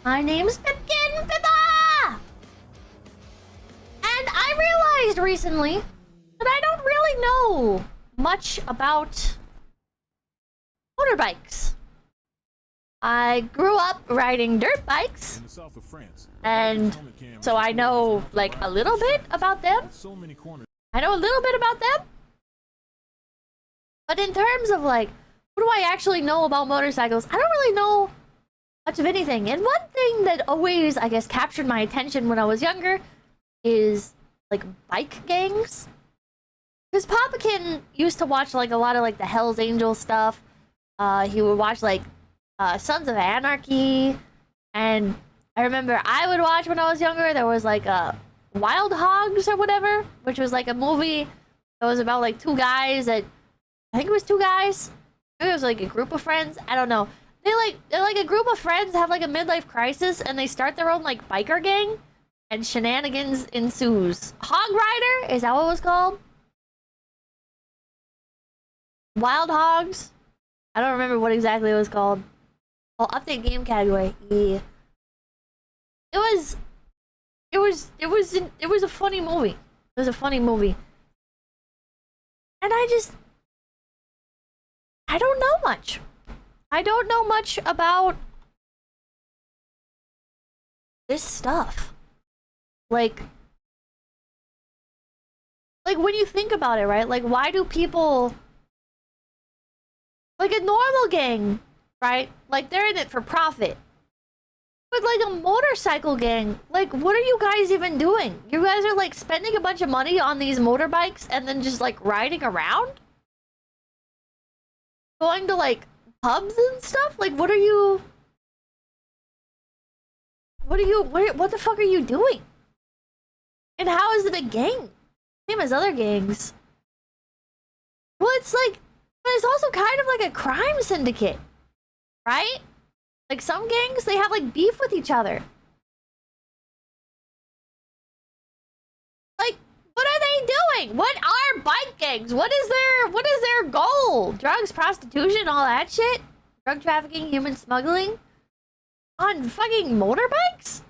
My name's Pipkin Pippa! And I realized recently that I don't really know much about motorbikes. I grew up riding dirt bikes, and so I know like a little bit about them. I know a little bit about them. But in terms of like, what do I actually know about motorcycles? I don't really know much of anything. And one thing that always, I guess, captured my attention when I was younger is like bike gangs. Because Papakin used to watch like a lot of like the 𝐒𝐿𝐴ngels stuff. He would watch like Sons of Anarchy, and I remember I would watch when I was younger. There was like Wild Hogs or whatever, which was like a movie that was about like two guys that I think it was two guys. Maybe it was like a group of friends. I don't know. They're like a group of friends have like a midlife crisis, and they start their own like biker gang, and shenanigans ensues. Hog Rider, is that what it was called? Wild Hogs. I don't remember what exactly it was called. Oh, update game category. Yeah. It was a funny movie. It was a funny movie. And I don't know much. I don't know much about this stuff. Like when you think about it, right? Like, why do people... Like a normal gang, right? Like, they're in it for profit. But like a motorcycle gang, like, what are you guys even doing? You guys are like spending a bunch of money on these motorbikes and then just like riding around? Going to like pubs and stuff? Like, what are you... What the fuck are you doing? And how is it a gang? Same as other gangs. Well, it's like... But it's also kind of like a crime syndicate, right? Like some gangs, they have like beef with each other. Like, what are they doing? What are bike gangs? What is their goal? Drugs, prostitution, all that shit? Drug trafficking, human smuggling? On fucking motorbikes?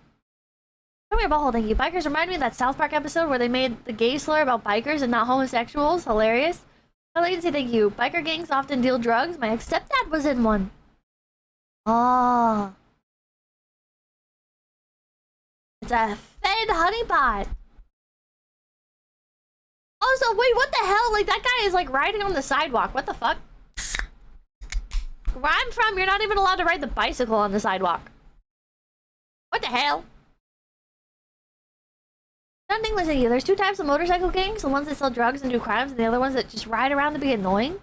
Come here, butthole, thank you. Bikers remind me of that South Park episode where they made the gay slur about bikers and not homosexuals. Hilarious. I'd like to say thank you. Biker gangs often deal drugs. My ex-stepdad was in one. Oh. It's a fed honeypot. Also, wait, what the hell? Like, that guy is like riding on the sidewalk. What the fuck? Where I'm from, you're not even allowed to ride the bicycle on the sidewalk. What the hell? Nothing like you. There's two types of motorcycle gangs. The ones that sell drugs and do crimes, and the other ones that just ride around to be annoying.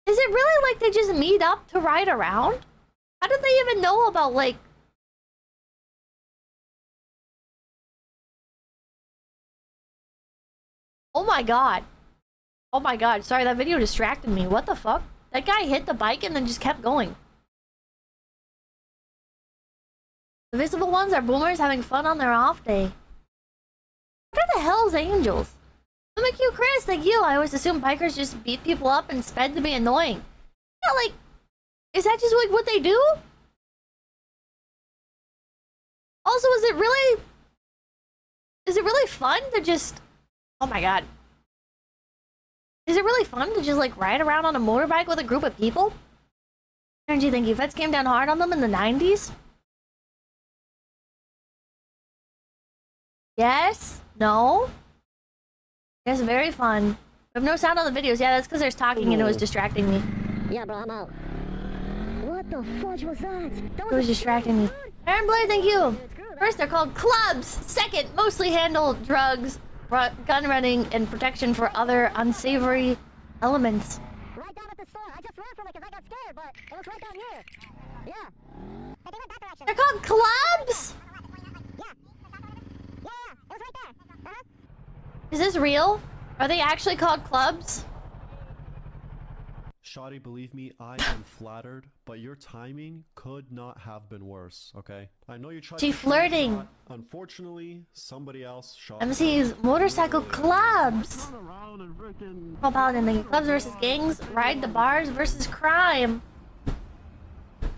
Is it really like they just meet up to ride around? How did they even know about, like... Oh my god. Oh my god. Sorry, that video distracted me. What the fuck? That guy hit the bike and then just kept going. The visible ones are boomers having fun on their off day. What are the 𝐒𝐿𝐴ngels? 𝐿𝐴𝐷𝐿 Chris, thank you. I always assume bikers just beat people up and sped to be annoying. Yeah, like, is that just like what they do? Also, is it really fun to just... Oh my god. Is it really fun to just like ride around on a motorbike with a group of people? Energy, thank you. Feds came down hard on them in the 90s? Yes? No? Yes, very fun. We have no sound on the videos. Yeah, that's because there's talking and it was distracting me. Yeah, bro, I'm out. What the fudge was that? It was distracting me. Aaron Blair, thank you. First, they're called clubs. Second, mostly handle drugs, gun running, and protection for other unsavory elements. Right down at the store. I just ran from it because I got scared, but it was right down here. Yeah. They went that direction. They're called clubs? Yeah. Yeah, it was right there. Is this real? Are they actually called clubs? Shawty, believe me, I am flattered, but your timing could not have been worse, okay? I know you tried She to flirting. shot. Unfortunately, somebody else shot. MC's motorcycle clubs. Oh, Paladin, thank you. Clubs versus gangs. Ride the bars versus crime.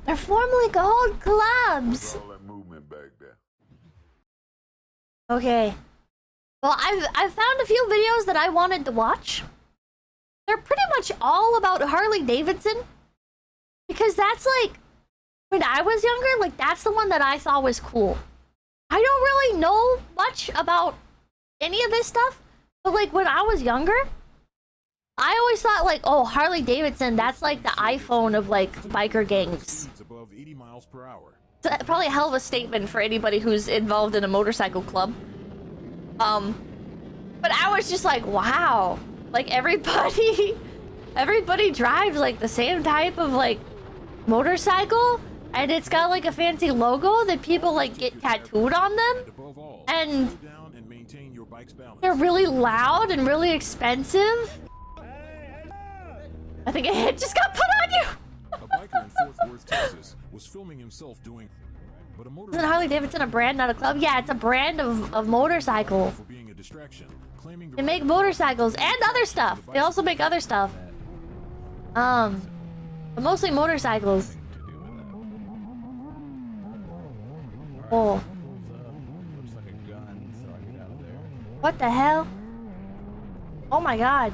They're formally called clubs. Okay. Well, I've found a few videos that I wanted to watch. They're pretty much all about Harley Davidson. Because that's like, when I was younger, like that's the one that I thought was cool. I don't really know much about any of this stuff. But like when I was younger, I always thought like, oh, Harley Davidson, that's like the iPhone of like biker gangs. Above 80 miles per hour. It's probably a hell of a statement for anybody who's involved in a motorcycle club. But I was just like, wow, like everybody drives like the same type of like motorcycle, and it's got like a fancy logo that people like get tattooed on them, and they're really loud and really expensive. I think a hit just got put on you. A biker in Fort Worth, Texas, was filming himself doing. But a Isn't Harley Davidson a brand, not a club? Yeah, it's a brand of motorcycle. For being a distraction, claiming They make motorcycles and other stuff. They also make other stuff. But mostly motorcycles. Oh. Looks like a gun, so I get out of there. What the hell? Oh my god.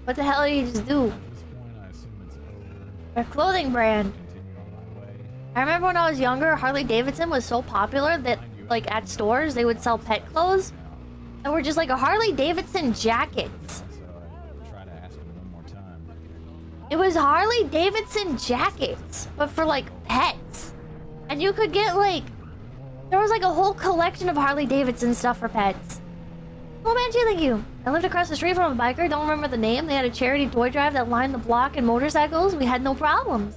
What the hell did you just do? At this point, I assume it's over. A clothing brand. Continue on my way. I remember when I was younger, Harley Davidson was so popular that, like, at stores, they would sell pet clothes. And were just like a Harley Davidson jackets. So I try to ask him one more time. It was Harley Davidson jackets, but for, like, pets. And you could get, like... There was, like, a whole collection of Harley Davidson stuff for pets. Oh, man, thank you. I lived across the street from a biker. Don't remember the name. They had a charity toy drive that lined the block and motorcycles. We had no problems.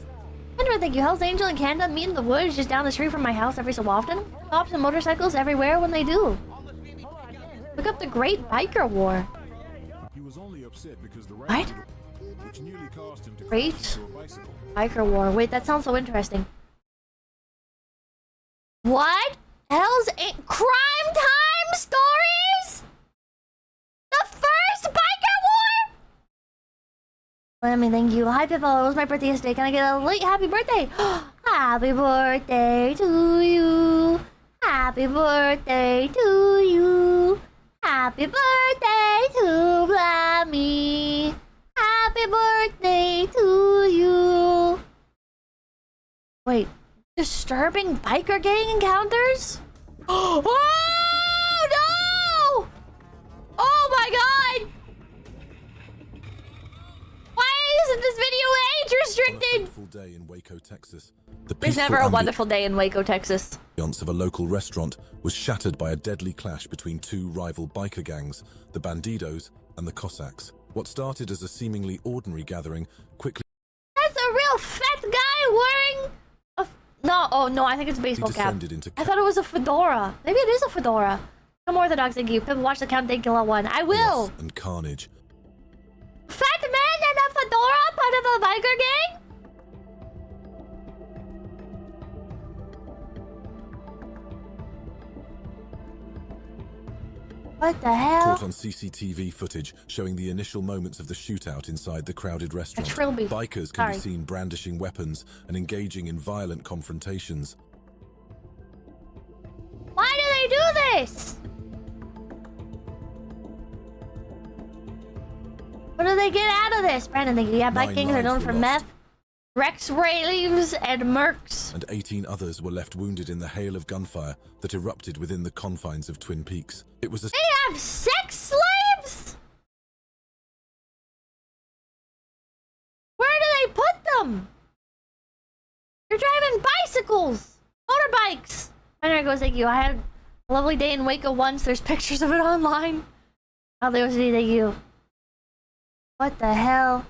Anyway, thank you. 𝐒𝐿𝐴ngel and Canada meet in the woods just down the street from my house every so often. Cops and motorcycles everywhere when they do. Look up the Great Biker War. he was only upset because the What? which nearly caused him to Great crash into a bicycle. Biker War. Wait, that sounds so interesting. What? Crime Time Stories? The first Biker War? Let me thank you. Hi, Pippa. It was my birthday yesterday. Can I get a late happy birthday? Happy birthday to you. Happy birthday to you. Happy birthday to Blammy. Happy birthday to you. Wait. Disturbing biker gang encounters? Oh no! Oh my god! Why isn't this video age restricted? Wonderful day in Waco, Texas. The There's peaceful never a wonderful day in Waco, Texas. ambiance of a local restaurant was shattered by a deadly clash between two rival biker gangs, the Bandidos and the Cossacks. What started as a seemingly ordinary gathering quickly That's a real fat guy wearing a... No, oh no, I think it's a baseball cap. descended into I thought it was a fedora. Maybe it is a fedora. Come orthodox, thank you. Pippa, watch the Count Dankula one. I will. chaos and carnage. Fat man and a fedora, part of a biker gang? What the hell? Caught on CCTV footage showing the initial moments of the shootout inside the crowded restaurant. trilby. Bikers can be Sorry. seen brandishing weapons and engaging in violent confrontations. Why do they do this? What do they get out of this? Brandon, thank you. Yeah, bike 9 gangs are lives known were for lost. meth, Rex Raves, and Mercs. And 18 others were left wounded in the hail of gunfire that erupted within the confines of Twin Peaks. It was a They have sex slaves? Where do they put them? They're driving bicycles, motorbikes. And there goes, thank you. I had a lovely day in Waco once. There's pictures of it online. Oh, there was thank you. What the hell?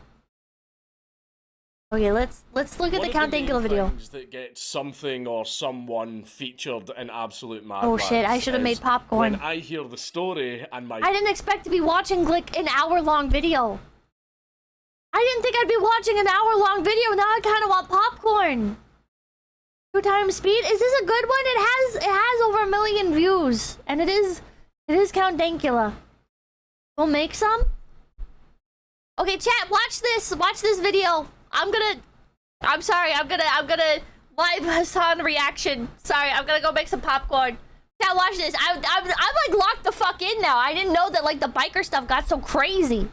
Okay, let's look at the Count Dankula video. Things that get something or someone featured in absolute mad. Oh shit, I should have made popcorn. When I hear the story and my I didn't expect to be watching like an hour-long video. I didn't think I'd be watching an hour-long video. Now I kind of want popcorn. 2 times speed. Is this a good one? It has over 1 million views, and it is Count Dankula. We'll make some. Okay, chat. Watch this. Watch this video. I'm sorry. I'm gonna Live Hassan reaction. Sorry, I'm gonna go make some popcorn. Now watch this. I'm like locked the fuck in now. I didn't know that like the biker stuff got so crazy.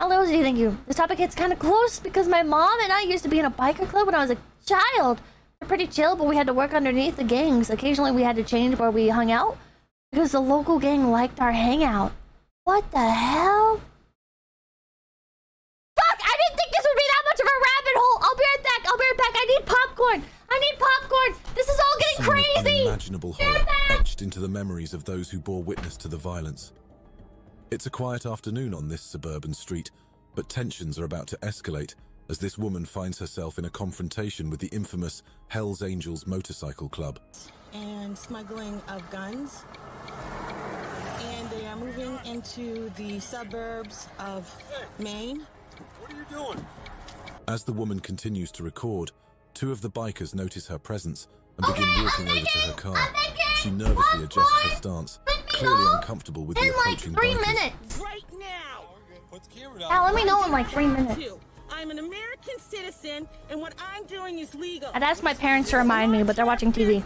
Hello, thank you. This topic hits kind of close because my mom and I used to be in a biker club when I was a child. They're pretty chill, but we had to work underneath the gangs. Occasionally we had to change where we hung out because the local gang liked our hangout. What the hell? Fuck! I didn't think this would be that much of a rabbit hole. I'll be right back. I'll be right back. I need popcorn. I need popcorn. This is all getting crazy. Unimaginable horror etched into the memories of those who bore witness to the violence. It's a quiet afternoon on this suburban street, but tensions are about to escalate as this woman finds herself in a confrontation with the infamous 𝐒𝐿's motorcycle club. And smuggling of guns. And they are moving into the suburbs of Maine. What are you doing? As the woman continues to record, two of the bikers notice her presence and begin walking over to her car. She nervously adjusts her stance, clearly uncomfortable with the approaching like 3 bikers. minutes. Right now! Put the camera down. Yeah, let me know in like 3 minutes. I'm an American citizen, and what I'm doing is legal. I'd ask my parents to remind me, but they're watching TV.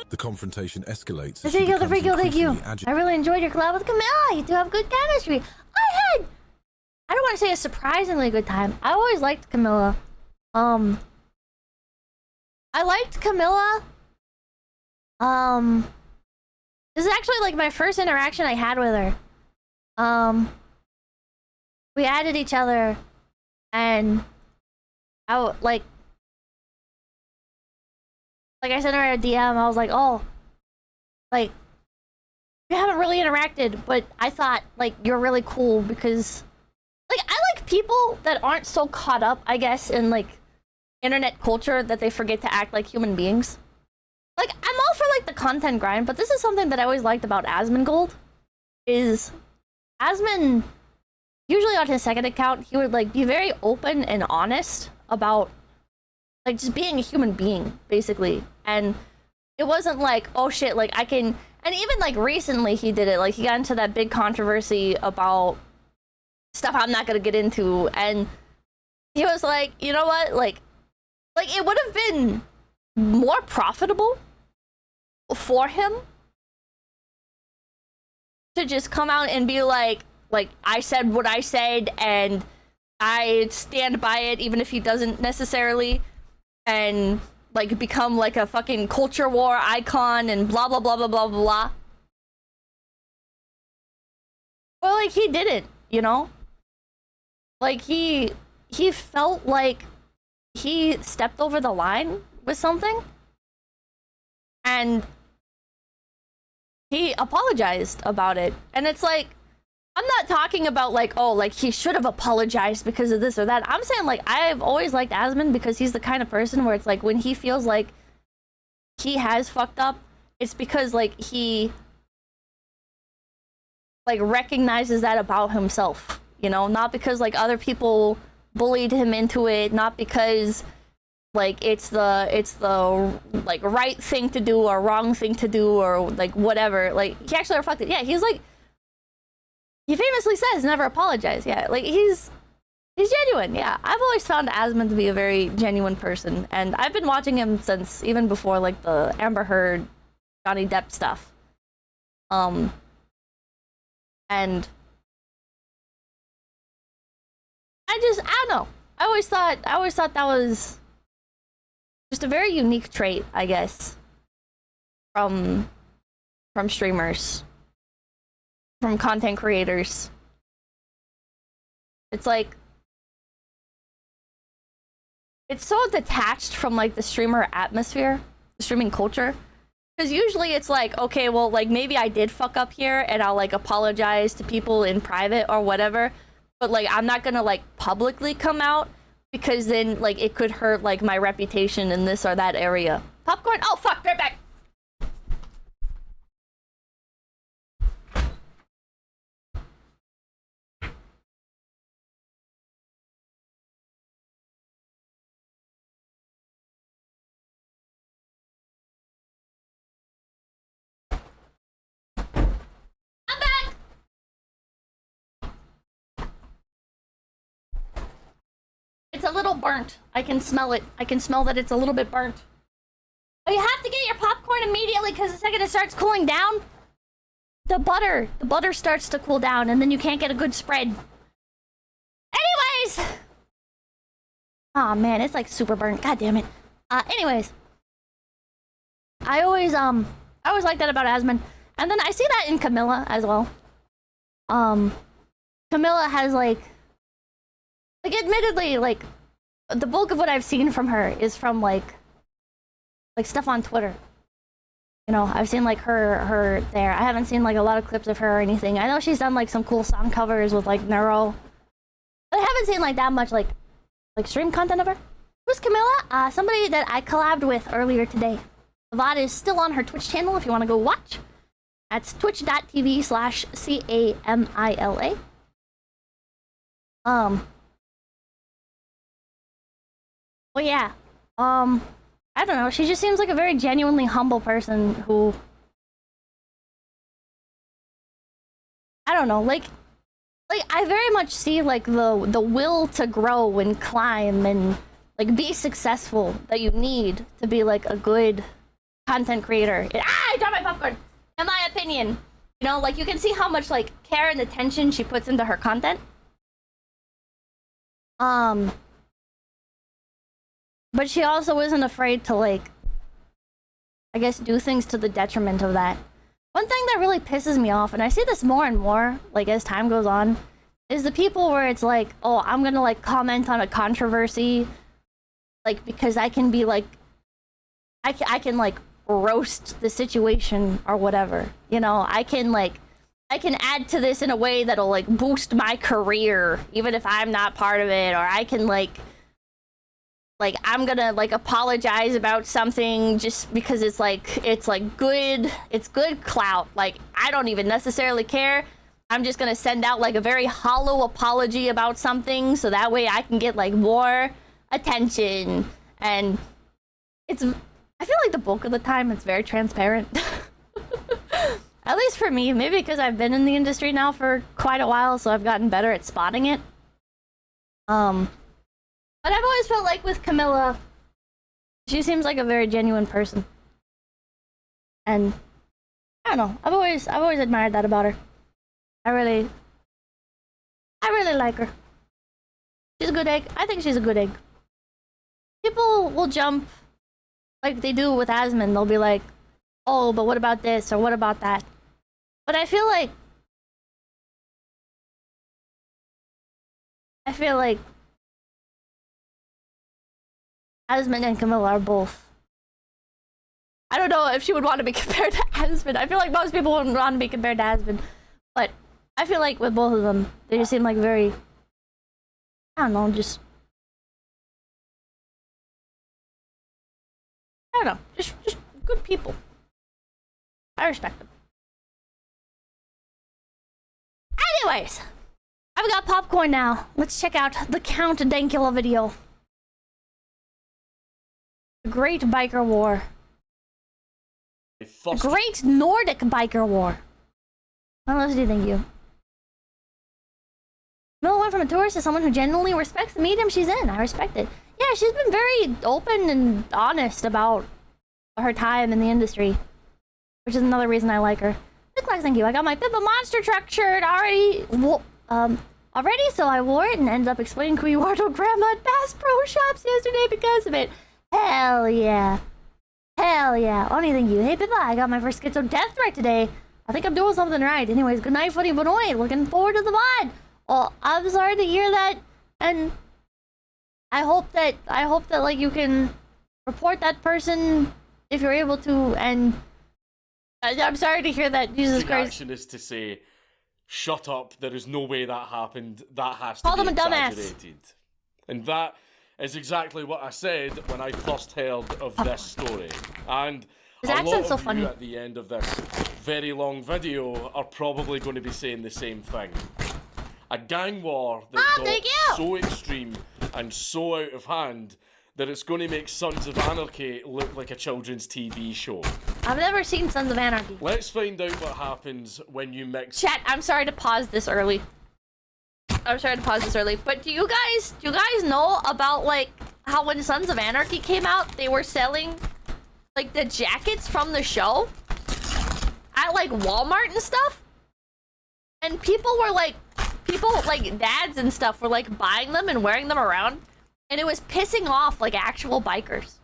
The confrontation escalates. Thank you, thank you. I really enjoyed your collab with Camilla. You two have good chemistry. I don't want to say a surprisingly good time. I always liked Camilla. I liked Camilla. This is actually like my first interaction I had with her. We added each other, and like I sent her a DM. I was like, oh, like we haven't really interacted, but I thought like you're really cool because like I like people that aren't so caught up, I guess, in like internet culture that they forget to act like human beings. Like I'm all for like the content grind, but this is something that I always liked about 𝐴SMINGold is 𝐴SMIN, usually on his second account, he would like be very open and honest about like just being a human being, basically. And it wasn't like, oh shit, like I can, and even like recently he did it, like he got into that big controversy about stuff I'm not gonna get into, and he was like, you know what, like it would have been more profitable for him to just come out and be like I said what I said and I stand by it, even if he doesn't necessarily, and like become like a fucking culture war icon and blah blah blah blah blah blah. Well, like he didn't, you know? Like he felt like he stepped over the line with something, and he apologized about it. And it's like, I'm not talking about like, oh, like he should have apologized because of this or that. I'm saying like I've always liked 𝐴SMIN because he's the kind of person where it's like when he feels like he has fucked up, it's because like he like recognizes that about himself, you know, not because like other people bullied him into it, not because like it's the like right thing to do or wrong thing to do or like whatever. Like he actually reflected. Yeah, he's like, he famously says never apologize. Yeah, like he's genuine. Yeah, I've always found 𝐴SMIN to be a very genuine person, and I've been watching him since even before like the Amber Heard, Johnny Depp stuff. And I don't know. I always thought that was just a very unique trait, I guess, from streamers, from content creators. It's like, it's so detached from like the streamer atmosphere, the streaming culture. Because usually it's like, okay, well, like maybe I did fuck up here and I'll like apologize to people in private or whatever. But like I'm not gonna like publicly come out because then like it could hurt like my reputation in this or that area. Popcorn? Oh fuck, right back. I'm back. It's a little burnt. I can smell it. I can smell that it's a little bit burnt. But you have to get your popcorn immediately because the second it starts cooling down, the butter starts to cool down and then you can't get a good spread. Anyways. Oh man, it's like super burnt. God damn it. Anyways. I always like that about Asmon. And then I see that in Camilla as well. Camilla has like admittedly, like the bulk of what I've seen from her is from like stuff on Twitter. You know, I've seen like her there. I haven't seen like a lot of clips of her or anything. I know she's done like some cool song covers with like Neuro. But I haven't seen like that much like stream content of her. Who's Camilla? Somebody that I collabed with earlier today. The VOD is still on her Twitch channel if you want to go watch. That's twitch.tv/CAMILA. Well, yeah. I don't know. She just seems like a very genuinely humble person who... I don't know. Like I very much see like the will to grow and climb and like be successful that you need to be like a good content creator. I dropped my popcorn. In my opinion, you know, like you can see how much like care and attention she puts into her content. But she also isn't afraid to like, I guess, do things to the detriment of that. One thing that really pisses me off, and I see this more and more, like as time goes on, is the people where it's like, oh, I'm gonna like comment on a controversy, like because I can be like, I can like roast the situation or whatever. You know, I can add to this in a way that'll like boost my career, even if I'm not part of it, or I can like I'm gonna like apologize about something just because it's good clout. Like I don't even necessarily care. I'm just gonna send out like a very hollow apology about something so that way I can get like more attention. And I feel like the bulk of the time it's very transparent. At least for me, maybe because I've been in the industry now for quite a while, so I've gotten better at spotting it. But I've always felt like with Camilla, she seems like a very genuine person. And I don't know, I've always admired that about her. I really like her. She's a good egg. I think she's a good egg. People will jump like they do with Asmon. They'll be like, oh, but what about this or what about that? But I feel like Asmon and Camilla are both. I don't know if she would want to be compared to Asmon. I feel like most people wouldn't want to be compared to Asmon. But I feel like with both of them, they just seem like very... I don't know, just... I don't know, just good people. I respect them. Anyways, I've got popcorn now. Let's check out the 𝐏𝐻𝐿𝐴 video. The Great Biker War. The Great Nordic Biker War. What else do you think, you? Camilla went from a tourist to someone who genuinely respects the medium she's in. I respect it. Yeah, she's been very open and honest about her time in the industry, which is another reason I like her. Thank you. I got my Pippa Monster Truck shirt already, so I wore it and ended up explaining who you are to Grandma at Bass Pro Shops yesterday because of it. Hell yeah. Hell yeah. Only thank you. Hey Pippa, I got my first schizo death threat today. I think I'm doing something right. Anyways, good night, funny Benoit. Looking forward to the VOD. Well, I'm sorry to hear that, and I hope that like you can report that person if you're able to, and I'm sorry to hear that. Jesus Christ. The action is to say, shut up, there is no way that happened, that has to Call be them a dumbass. exaggerated. And that is exactly what I said when I first heard of this story. And His a accent's lot so of funny. you at the end of this very long video are probably going to be saying the same thing. A gang war that got so extreme and so out of hand that it's going to make Sons of Anarchy look like a children's TV show. I've never seen Sons of Anarchy. Let's find out what happens when you mix... Chat, I'm sorry to pause this early. But do you guys know about like how when Sons of Anarchy came out, they were selling like the jackets from the show at like Walmart and stuff, and people like dads and stuff were like buying them and wearing them around, and it was pissing off like actual bikers.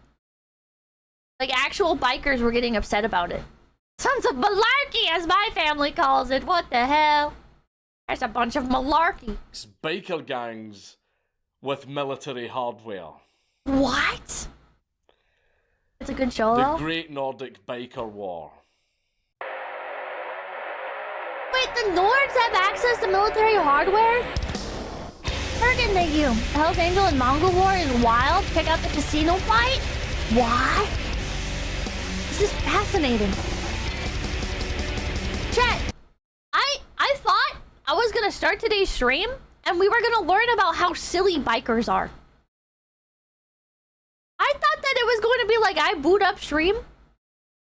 Like actual bikers were getting upset about it. Sons of malarkey, as my family calls it. What the hell? There's a bunch of malarkey. Biker gangs with military hardware. What? It's a good show, though. The Great Nordic Biker War. Wait, the Nords have access to military hardware? Bergen, thank you. Hell's Angel and Mongol War is wild. Check out the casino fight. What? This is fascinating. Chat, I thought I was gonna start today's stream and we were gonna learn about how silly bikers are. I thought that it was going to be like I boot up stream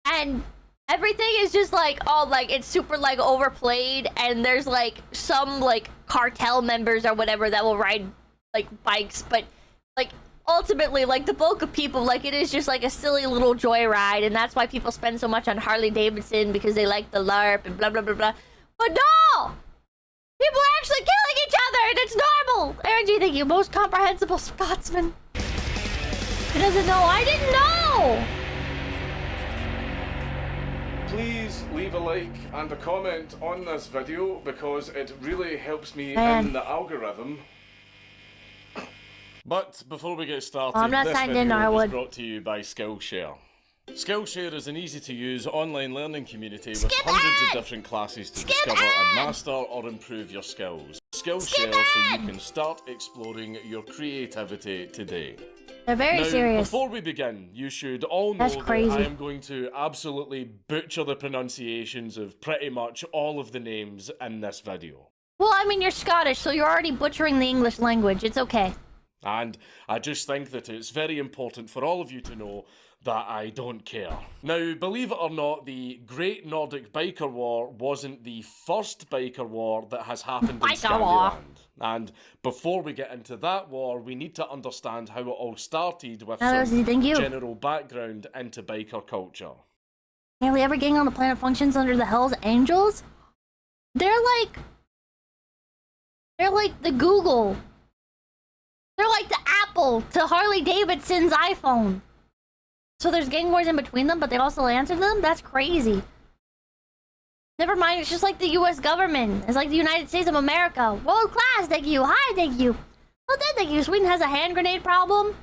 and everything is just like, oh, like it's super like overplayed and there's like some like cartel members or whatever that will ride like bikes, but like ultimately like the bulk of people, like it is just like a silly little joyride, and that's why people spend so much on Harley Davidson, because they like the LARP and blah blah blah blah. But no! People are actually killing each other and it's normal! Aaron G, thank you. Most comprehensible Scotsman. He doesn't know. I didn't know! Please leave a like and a comment on this video because it really helps me Man. in the algorithm. But before we get started, I'm not this signed video in, or I is would. brought to you by Skillshare. Skillshare is an easy-to-use online learning community with Skip hundreds ad! of different classes to Skip discover ad! and master or improve your skills. Skillshare Skip so ad! you can start exploring your creativity today. They're very Now, serious. before we begin, you should all know That's that crazy. I am going to absolutely butcher the pronunciations of pretty much all of the names in this video. Well, I mean, you're Scottish, so you're already butchering the English language. It's okay. And I just think that it's very important for all of you to know that I don't care. Now, believe it or not, the Great Nordic Biker War wasn't the first biker war that has happened in Biker war. Scandinavian. And before we get into that war, we need to understand how it all started with Now, some thank you. general background into biker culture. Nearly every gang on the planet functions under the Hell's Angels. They're like the Google. They're like the Apple to Harley Davidson's iPhone. So there's gang wars in between them, but they also answer them? That's crazy. Never mind, it's just like the US government. It's like the United States of America. World class, thank you. Hi, thank you. Well then, thank you. Sweden has a hand grenade problem.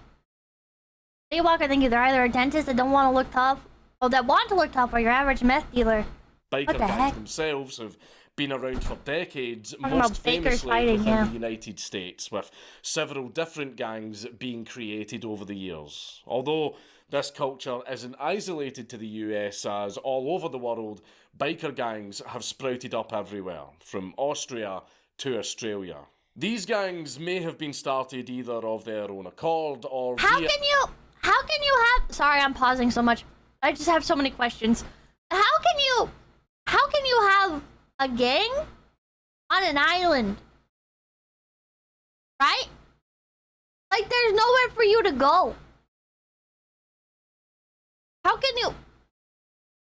Daywalker, thank you. They're either a dentist that don't want to look tough, or that want to look tough, or your average meth dealer. Biker What the gangs heck? themselves have been around for decades, Talking most about bakers famously fighting, within yeah. the United States, with several different gangs being created over the years. Although this culture isn't isolated to the US, as all over the world, biker gangs have sprouted up everywhere, from Austria to Australia. These gangs may have been started either of their own accord or How via... can you have... Sorry, I'm pausing so much. I just have so many questions. How can you have a gang on an island? Right? Like, there's nowhere for you to go. How can you...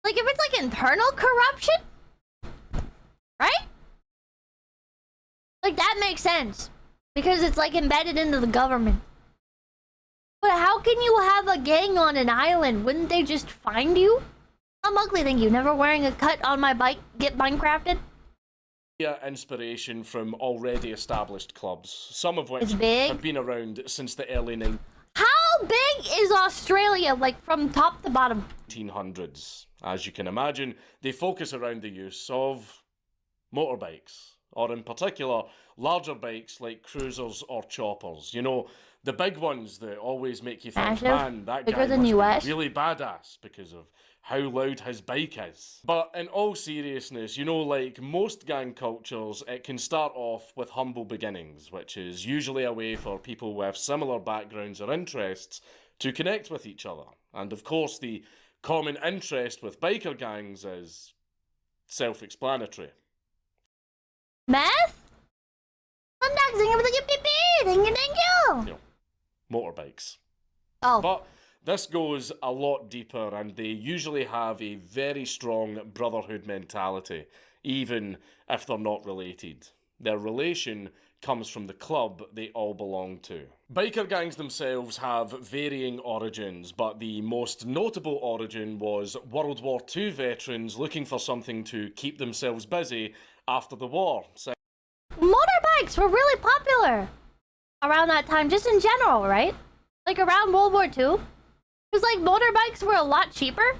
Like, if it's like internal corruption? Right? Like, that makes sense. Because it's like embedded into the government. But how can you have a gang on an island? Wouldn't they just find you? I'm ugly, thank you. Never wearing a cut on my bike. Get Minecrafted. inspiration from already established clubs, some of which It's big. have been around since the early How big is Australia, like, from top to bottom? 1900s. As you can imagine, they focus around the use of motorbikes, or in particular, larger bikes like cruisers or choppers. You know, the big ones that always make you think, Massive, man, that bigger guy than must US. be really badass because of how loud his bike is. But in all seriousness, you know, like most gang cultures, it can start off with humble beginnings, which is usually a way for people with similar backgrounds or interests to connect with each other. And of course, the common interest with biker gangs is self-explanatory. Meth? I'm not singing with the pee. Thank you. You know, motorbikes. Oh. But this goes a lot deeper, and they usually have a very strong brotherhood mentality, even if they're not related. Their relation comes from the club they all belong to. Biker gangs themselves have varying origins, but the most notable origin was World War II veterans looking for something to keep themselves busy after the war. Motorbikes were really popular around that time, just in general, right? Like around World War II. Because like motorbikes were a lot cheaper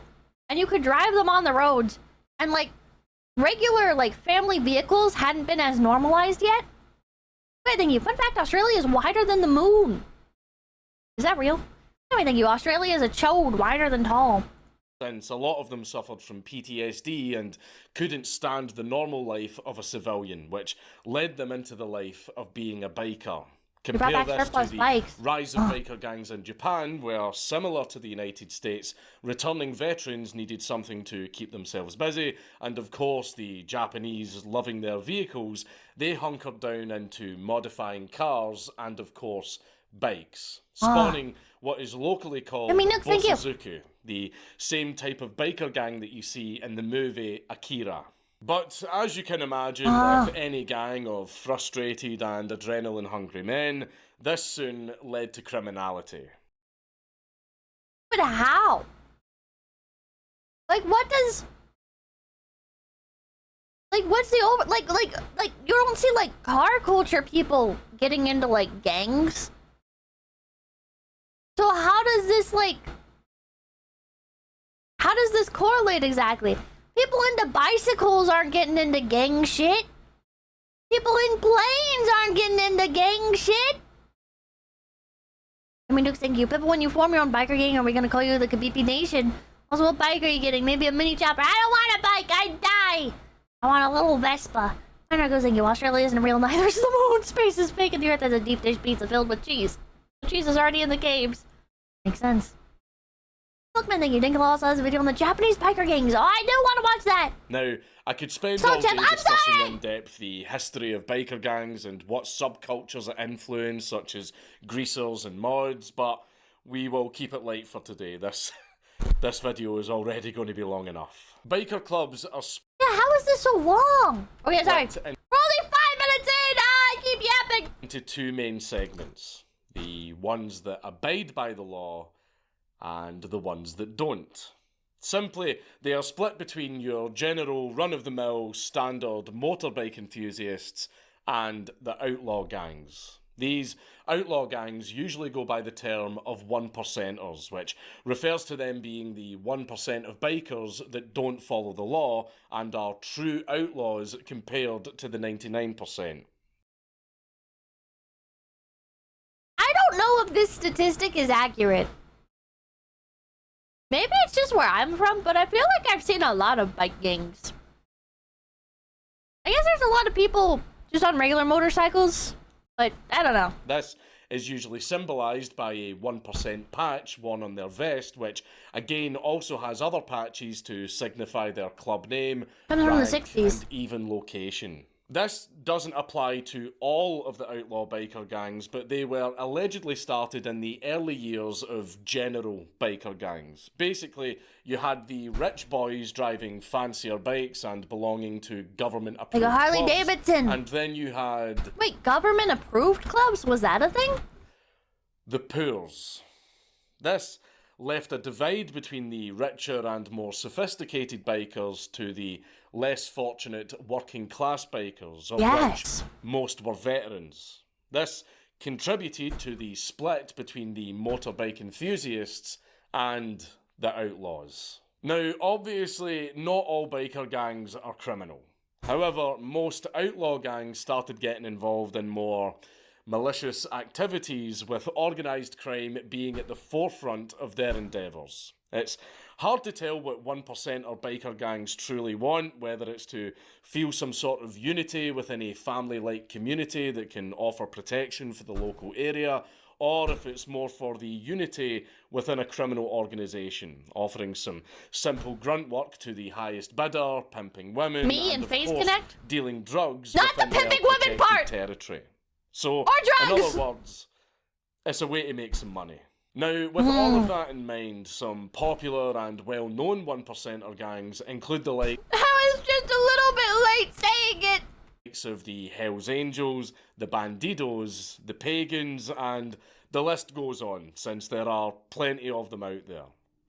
and you could drive them on the roads, and like regular like family vehicles hadn't been as normalized yet. Wait, thank you. Fun fact, Australia is wider than the moon. Is that real? Wait, thank you. Australia is a chode, wider than tall. Since a lot of them suffered from PTSD and couldn't stand the normal life of a civilian, which led them into the life of being a biker. Compare this to the rise of biker gangs in Japan, where, similar to the United States, returning veterans needed something to keep themselves busy, and of course the Japanese, loving their vehicles, they hunkered down into modifying cars and of course bikes, spawning what is locally called Bosuzuku, the same type of biker gang that you see in the movie Akira. But as you can imagine, with any gang of frustrated and adrenaline-hungry men, this soon led to criminality. But how? Like, what does... Like, what's the over... Like, you don't see, like, car culture people getting into, like, gangs. So how does this, like... How does this correlate exactly? People into bicycles aren't getting into gang shit. People in planes aren't getting into gang shit. I mean, Duke, thank you. Pippa, when you form your own biker gang, are we gonna call you the 𝐒𝐏𝐵𝐵 Nation? Also, what bike are you getting? Maybe a mini chopper. I don't want a bike, I'd die. I want a little Vespa. Kaneko, thank you. Australia isn't real, neither is the moon. Space is fake, and the earth has a deep dish pizza filled with cheese. The cheese is already in the caves. Makes sense. Look, man, thank you. Dinkle also has a video on the Japanese biker gangs. Oh, I do want to watch that. Now, I could spend all day discussing in depth the history of biker gangs and what subcultures are influenced, such as greasers and mods, but we will keep it light for today. This video is already going to be long enough. Biker clubs are yeah, how is this so long? Okay, sorry. We're only 5 minutes in. I keep yapping. Into two main segments. The ones that abide by the law and the ones that don't. Simply, they are split between your general run-of-the-mill standard motorbike enthusiasts and the outlaw gangs. These outlaw gangs usually go by the term of 1%ers, which refers to them being the 1% of bikers that don't follow the law and are true outlaws compared to the 99%. I don't know if this statistic is accurate. Maybe it's just where I'm from, but I feel like I've seen a lot of bike gangs. I guess there's a lot of people just on regular motorcycles, but I don't know. This is usually symbolised by a 1% patch worn on their vest, which again also has other patches to signify their club name, rank, from the 60s. And even location. This doesn't apply to all of the outlaw biker gangs, but they were allegedly started in the early years of general biker gangs. Basically, you had the rich boys driving fancier bikes and belonging to government-approved like a Harley Davidson. And then you had... Wait, government-approved clubs? Was that a thing? The poors. This left a divide between the richer and more sophisticated bikers to the less fortunate working class bikers, of which most were veterans. This contributed to the split between the motorbike enthusiasts and the outlaws. Now, obviously, not all biker gangs are criminal. However, most outlaw gangs started getting involved in more malicious activities, with organised crime being at the forefront of their endeavours. It's hard to tell what 1% or biker gangs truly want, whether it's to feel some sort of unity within a family-like community that can offer protection for the local area, or if it's more for the unity within a criminal organisation, offering some simple grunt work to the highest bidder, pimping women, and of course, dealing drugs within their protected territory. So, in other words, it's a way to make some money. Now, with all of that in mind, some popular and well-known 1%er gangs include the likes I was just a little bit late saying it. of the Hells Angels, the Bandidos, the Pagans, and the list goes on, since there are plenty of them out there.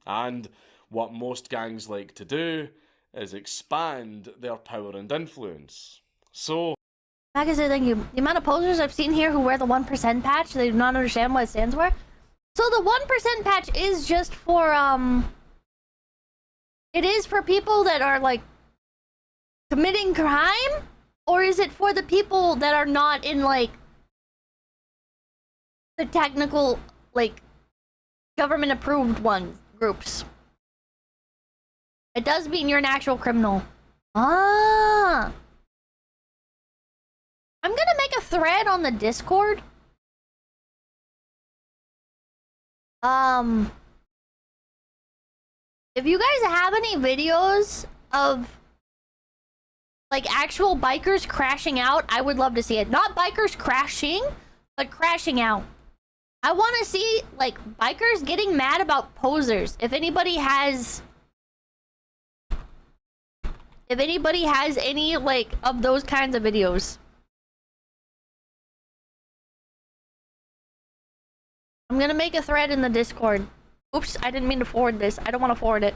And what most gangs like to do is expand their power and influence. So, Like I said, thank you. The amount of posers I've seen here who wear the 1% patch, they do not understand what it stands for. So the 1% patch is just for, it is for people that are, like, committing crime? Or is it for the people that are not in, like, the technical, like, government-approved groups? It does mean you're an actual criminal. Ah! I'm gonna make a thread on the Discord. If you guys have any videos of like actual bikers crashing out, I would love to see it. Not bikers crashing, but crashing out. I want to see like bikers getting mad about posers. If anybody has any like of those kinds of videos. I'm gonna make a thread in the Discord. Oops, I didn't mean to forward this. I don't want to forward it.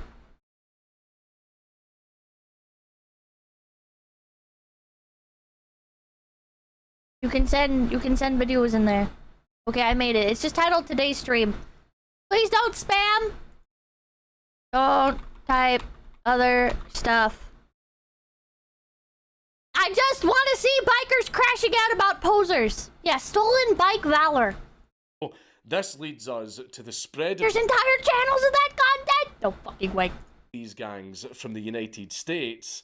You can send videos in there. Okay, I made it. It's just titled Today's Stream. Please don't spam. Don't type other stuff. I just want to see bikers crashing out about posers. Yeah, stolen bike valor. this leads us to the spread There's of entire channels of that content? No fucking way. these gangs from the United States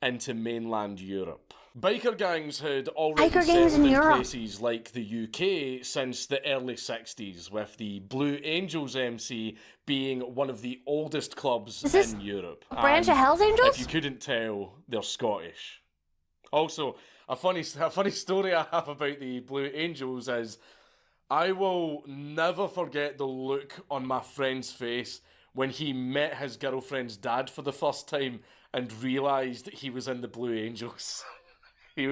into mainland Europe. Biker gangs had already Biker gangs settled in in Europe. places like the UK since the early 60s, with the Blue Angels MC being one of the oldest clubs Is this in Europe. a branch And of Hells Angels? if you couldn't tell, they're Scottish. Also, a funny story I have about the Blue Angels is I will never forget the look on my friend's face when he met his girlfriend's dad for the first time and realised he was in the Blue Angels. He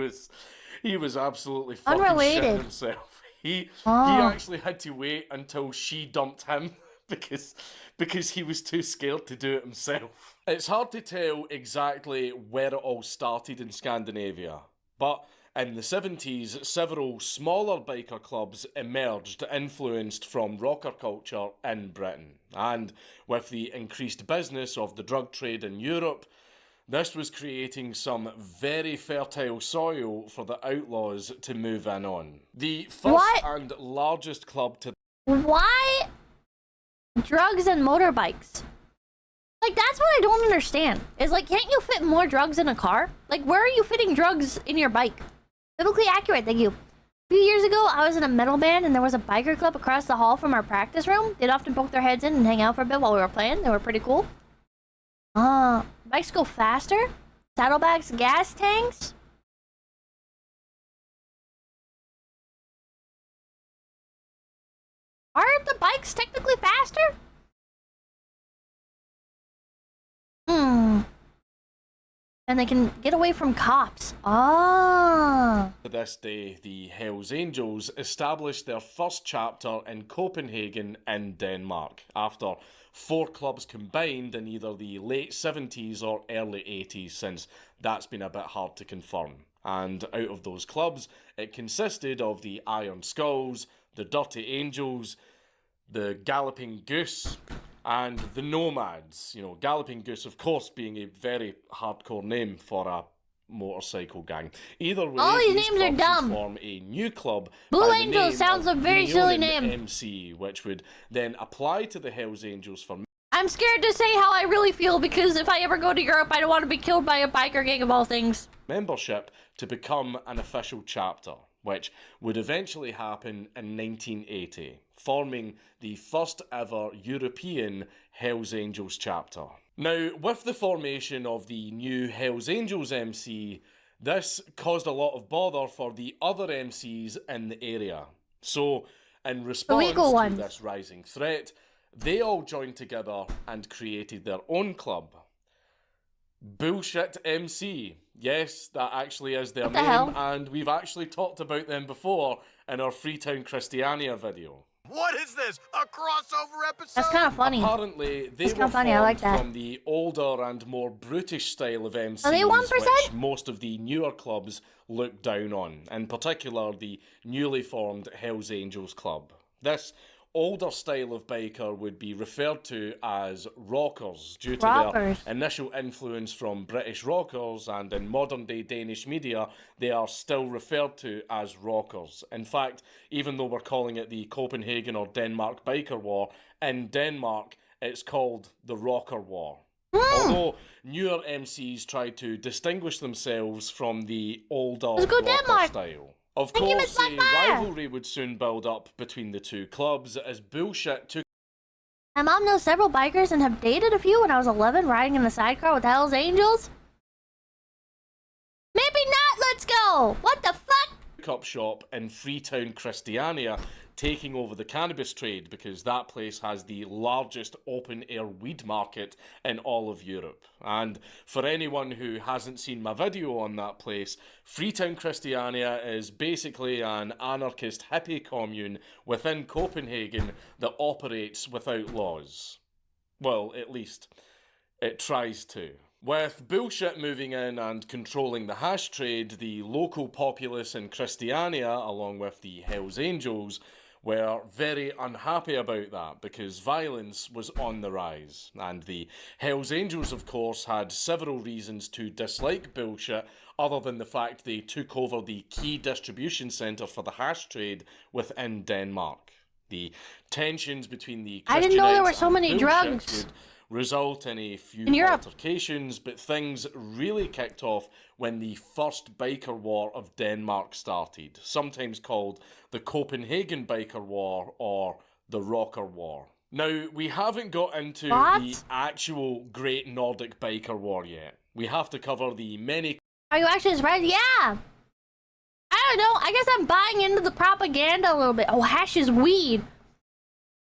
was absolutely fucking Unrelated. shitting himself. He actually had to wait until she dumped him because he was too scared to do it himself. It's hard to tell exactly where it all started in Scandinavia, but in the 70s, several smaller biker clubs emerged, influenced from rocker culture in Britain. And with the increased business of the drug trade in Europe, this was creating some very fertile soil for the outlaws to move in on. The first and largest club to... Why drugs and motorbikes? Like, that's what I don't understand. Is like, can't you fit more drugs in a car? Like, where are you fitting drugs in your bike? Biblically accurate, thank you. A few years ago, I was in a metal band and there was a biker club across the hall from our practice room. They'd often poke their heads in and hang out for a bit while we were playing. They were pretty cool. Bikes go faster? Saddlebags, gas tanks? Aren't the bikes technically faster? And they can get away from cops. To this day, the Hells Angels established their first chapter in Copenhagen in Denmark, after 4 clubs combined in either the late 70s or early 80s, since that's been a bit hard to confirm. And out of those clubs, it consisted of the Iron Skulls, the Dirty Angels, the Galloping Goose, and the Nomads. You know, Galloping Goose, of course, being a very hardcore name for a motorcycle gang. Either way, all these names are clubs dumb. would form a new club. Blue by the Angels name sounds of a very silly Union name. MC, which would then apply to the Hells Angels for I'm scared to say how I really feel because if I ever go to Europe, I don't want to be killed by a biker gang of all things. membership to become an official chapter, which would eventually happen in 1980, forming the first ever European Hells Angels chapter. Now, with the formation of the new Hells Angels MC, this caused a lot of bother for the other MCs in the area. So, In response legal to ones. this rising threat, they all joined together and created their own club. Bullshit MC. Yes, that actually is their What the name, hell? and we've actually talked about them before in our Freetown Christiania video. What is this? A crossover episode? That's kind of funny. Apparently, they That's were kinda funny, I like formed that. from the older and more brutish style of MCs, Are they 1%? which most of the newer clubs look down on, in particular the newly formed 𝐒𝐿𝐴𝐤𝐿s Club. This older style of biker would be referred to as rockers due to Rockers. their initial influence from British rockers, and in modern day Danish media they are still referred to as rockers. In fact, even though we're calling it the Copenhagen or Denmark Biker War, in Denmark it's called the Rocker War. Although newer MCs try to distinguish themselves from the older Let's go rocker Denmark. style. Of Thank you, course, Miss a Pippa. rivalry would soon build up between the two clubs as bullshit took My mom knows several bikers and have dated a few when I was 11, riding in the sidecar with 𝐿𝐴𝐤𝐿s. Maybe not, let's go! What the fuck? up shop in Freetown Christiania, taking over the cannabis trade because that place has the largest open-air weed market in all of Europe. And for anyone who hasn't seen my video on that place, Freetown Christiania is basically an anarchist hippie commune within Copenhagen that operates without laws. Well, at least it tries to. With bullshit moving in and controlling the hash trade, the local populace in Christiania, along with the 𝐒𝐿𝐴𝐤𝐿s, were very unhappy about that because violence was on the rise. And the 𝐒𝐿𝐴𝐤𝐿s, of course, had several reasons to dislike bullshit, other than the fact they took over the key distribution centre for the hash trade within Denmark. The tensions between the I didn't know there were Christianites so and many bullshit drugs would result in a few in Europe. altercations, but things really kicked off when the first biker war of Denmark started, sometimes called the Copenhagen Biker War or the Rocker War. Now, we haven't got into What? the actual Great Nordic Biker War yet. We have to cover the many Are you actually surprised? Yeah! I don't know, I guess I'm buying into the propaganda a little bit. Oh, hash is weed.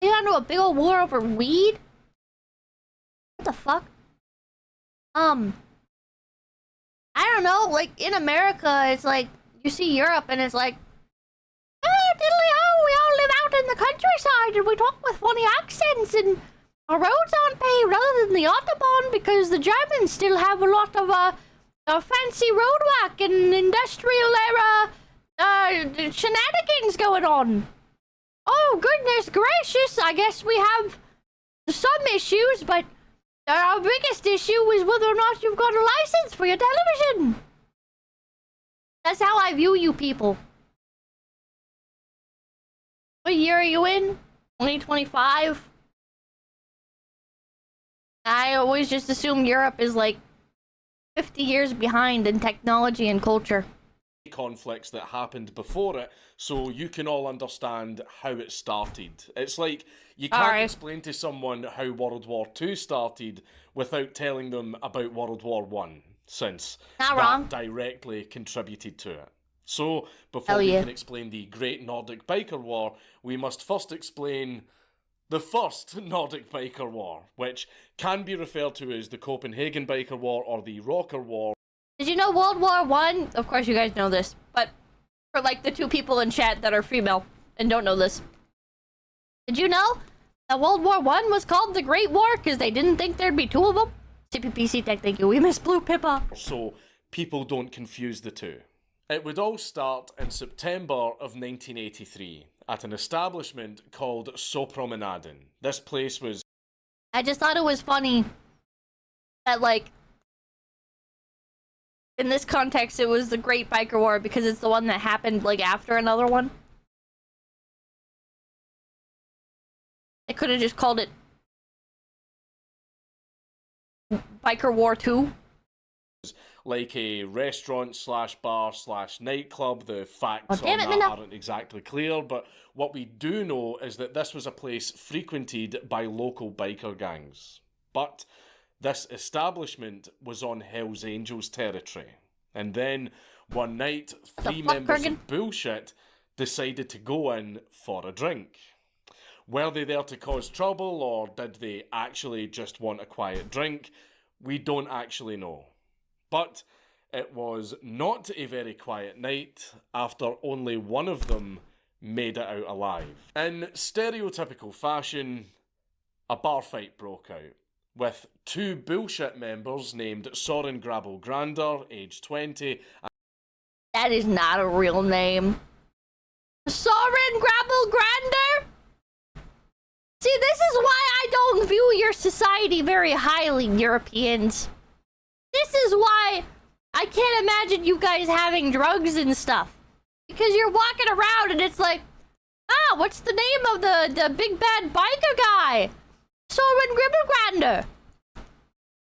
You got into a big old war over weed? What the fuck? I don't know, like, in America, it's like, you see Europe and it's like, oh, diddly-oh, we all live out in the countryside and we talk with funny accents and our roads aren't paved rather than the Autobahn because the Germans still have a lot of fancy roadwork and industrial era shenanigans going on. Oh, goodness gracious, I guess we have some issues, but our biggest issue is whether or not you've got a license for your television. That's how I view you people. What year are you in? 2025? I always just assume Europe is like 50 years behind in technology and culture. conflicts that happened before it, so you can all understand how it started. It's like you can't Alright. explain to someone how World War II started without telling them about World War I, since Not that wrong. directly contributed to it. So, before Hell we yeah. can explain the Great Nordic Biker War, we must first explain the first Nordic Biker War, which can be referred to as the Copenhagen Biker War or the Rocker War. Did you know World War One? Of course you guys know this, but for like the two people in chat that are female and don't know this. Did you know that World War One was called the Great War because they didn't think there'd be two of them? CPPC Tech, thank you. We miss Blue Pippa. So people don't confuse the two. It would all start in September of 1983 at an establishment called 𝐴𝐤𝐴𝐿𝐴. This place was I just thought it was funny that, like, in this context, it was the Great Biker War because it's the one that happened, like, after another one. They could have just called it Biker War 2. like a restaurant slash bar slash nightclub. The facts Oh, damn on it, that Minna. aren't exactly clear, but what we do know is that this was a place frequented by local biker gangs. But this establishment was on 𝐒𝐿𝐴𝐤𝐿's territory. And then one night, the three fuck, members Kurgan? of Bullshit decided to go in for a drink. Were they there to cause trouble, or did they actually just want a quiet drink? We don't actually know. But it was not a very quiet night after only one of them made it out alive. In stereotypical fashion, a bar fight broke out, with two bullshit members named Soren Grabel Grander, aged 20. That is not a real name. Soren Grabel Grander? See, this is why I don't view your society very highly, Europeans. This is why I can't imagine you guys having drugs and stuff. Because you're walking around and it's like, ah, what's the name of the big bad biker guy? Soren Gribbergrander.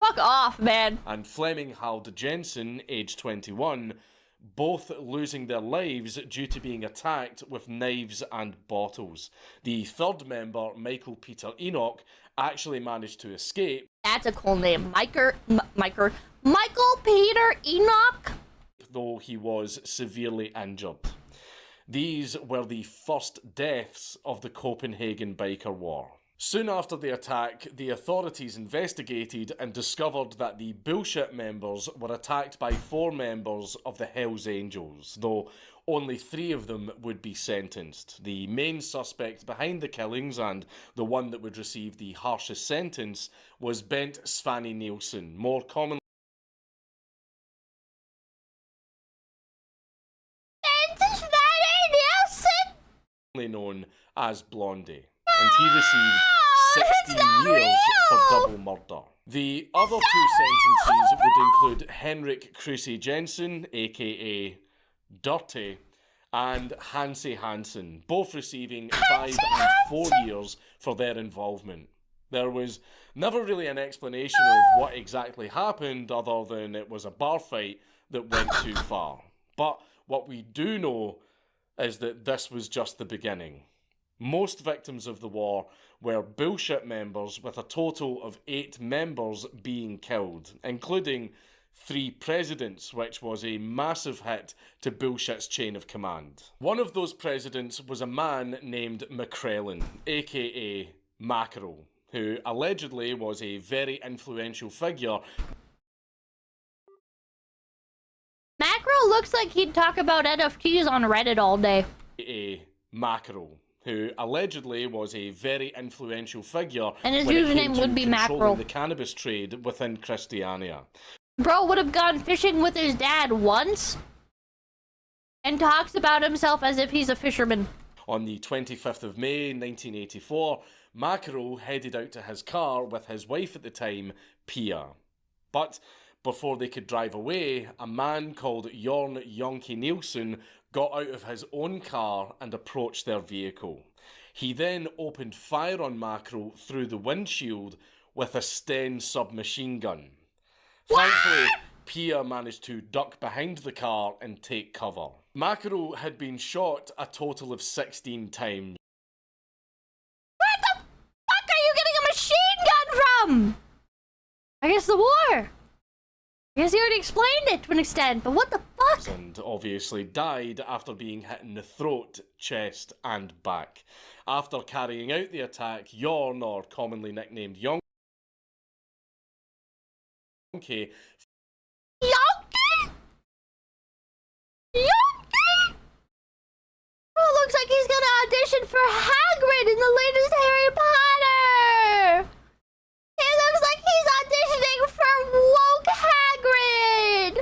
Fuck off, man. And Flemming Halde Jensen, aged 21, both losing their lives due to being attacked with knives and bottles. The third member, Michael Peter Enoch, actually managed to escape. That's a cool name. Michael Peter Enoch? Though he was severely injured. These were the first deaths of the Copenhagen Biker War. Soon after the attack, the authorities investigated and discovered that the bullshit members were attacked by 4 members of the Hells Angels, though only 3 of them would be sentenced. The main suspect behind the killings, and the one that would receive the harshest sentence, was Bent Svanny Nielsen, more commonly known as Blondie, and he received 16 years for double murder. The other 2 sentences would include Henrik Kruse Jensen, aka Dirty, and Hansi Hansen, both receiving 5 and 4 years for their involvement. There was never really an explanation of what exactly happened other than it was a bar fight that went too far. But what we do know is that this was just the beginning. Most victims of the war were bullshit members, with a total of 8 members being killed, including 3 presidents, which was a massive hit to bullshit's chain of command. One of those presidents was a man named McCrellan, aka Mackerel, who allegedly was a very influential figure. Mackerel looks like he'd talk about NFTs on Reddit all day. A Mackerel, who allegedly was a very influential figure, and his username would be Mackerel. The cannabis trade within Christiania. Bro would have gone fishing with his dad once and talks about himself as if he's a fisherman. On the 25th of May 1984, Mackerel headed out to his car with his wife at the time, Pia. But before they could drive away, a man called Jorn Jonke Nielsen got out of his own car and approached their vehicle. He then opened fire on Mackerel through the windshield with a Sten submachine gun. Thankfully, Pia managed to duck behind the car and take cover. Mackerel had been shot a total of 16 times. Where the fuck are you getting a machine gun from? I guess the war. I guess he already explained it to an extent, but what the fuck? And obviously died after being hit in the throat, chest, and back. After carrying out the attack, Jorn, or commonly nicknamed Jonke, Oh, looks like he's gonna audition for Hagrid in the latest Harry Potter! It looks like he's auditioning for woke Hagrid!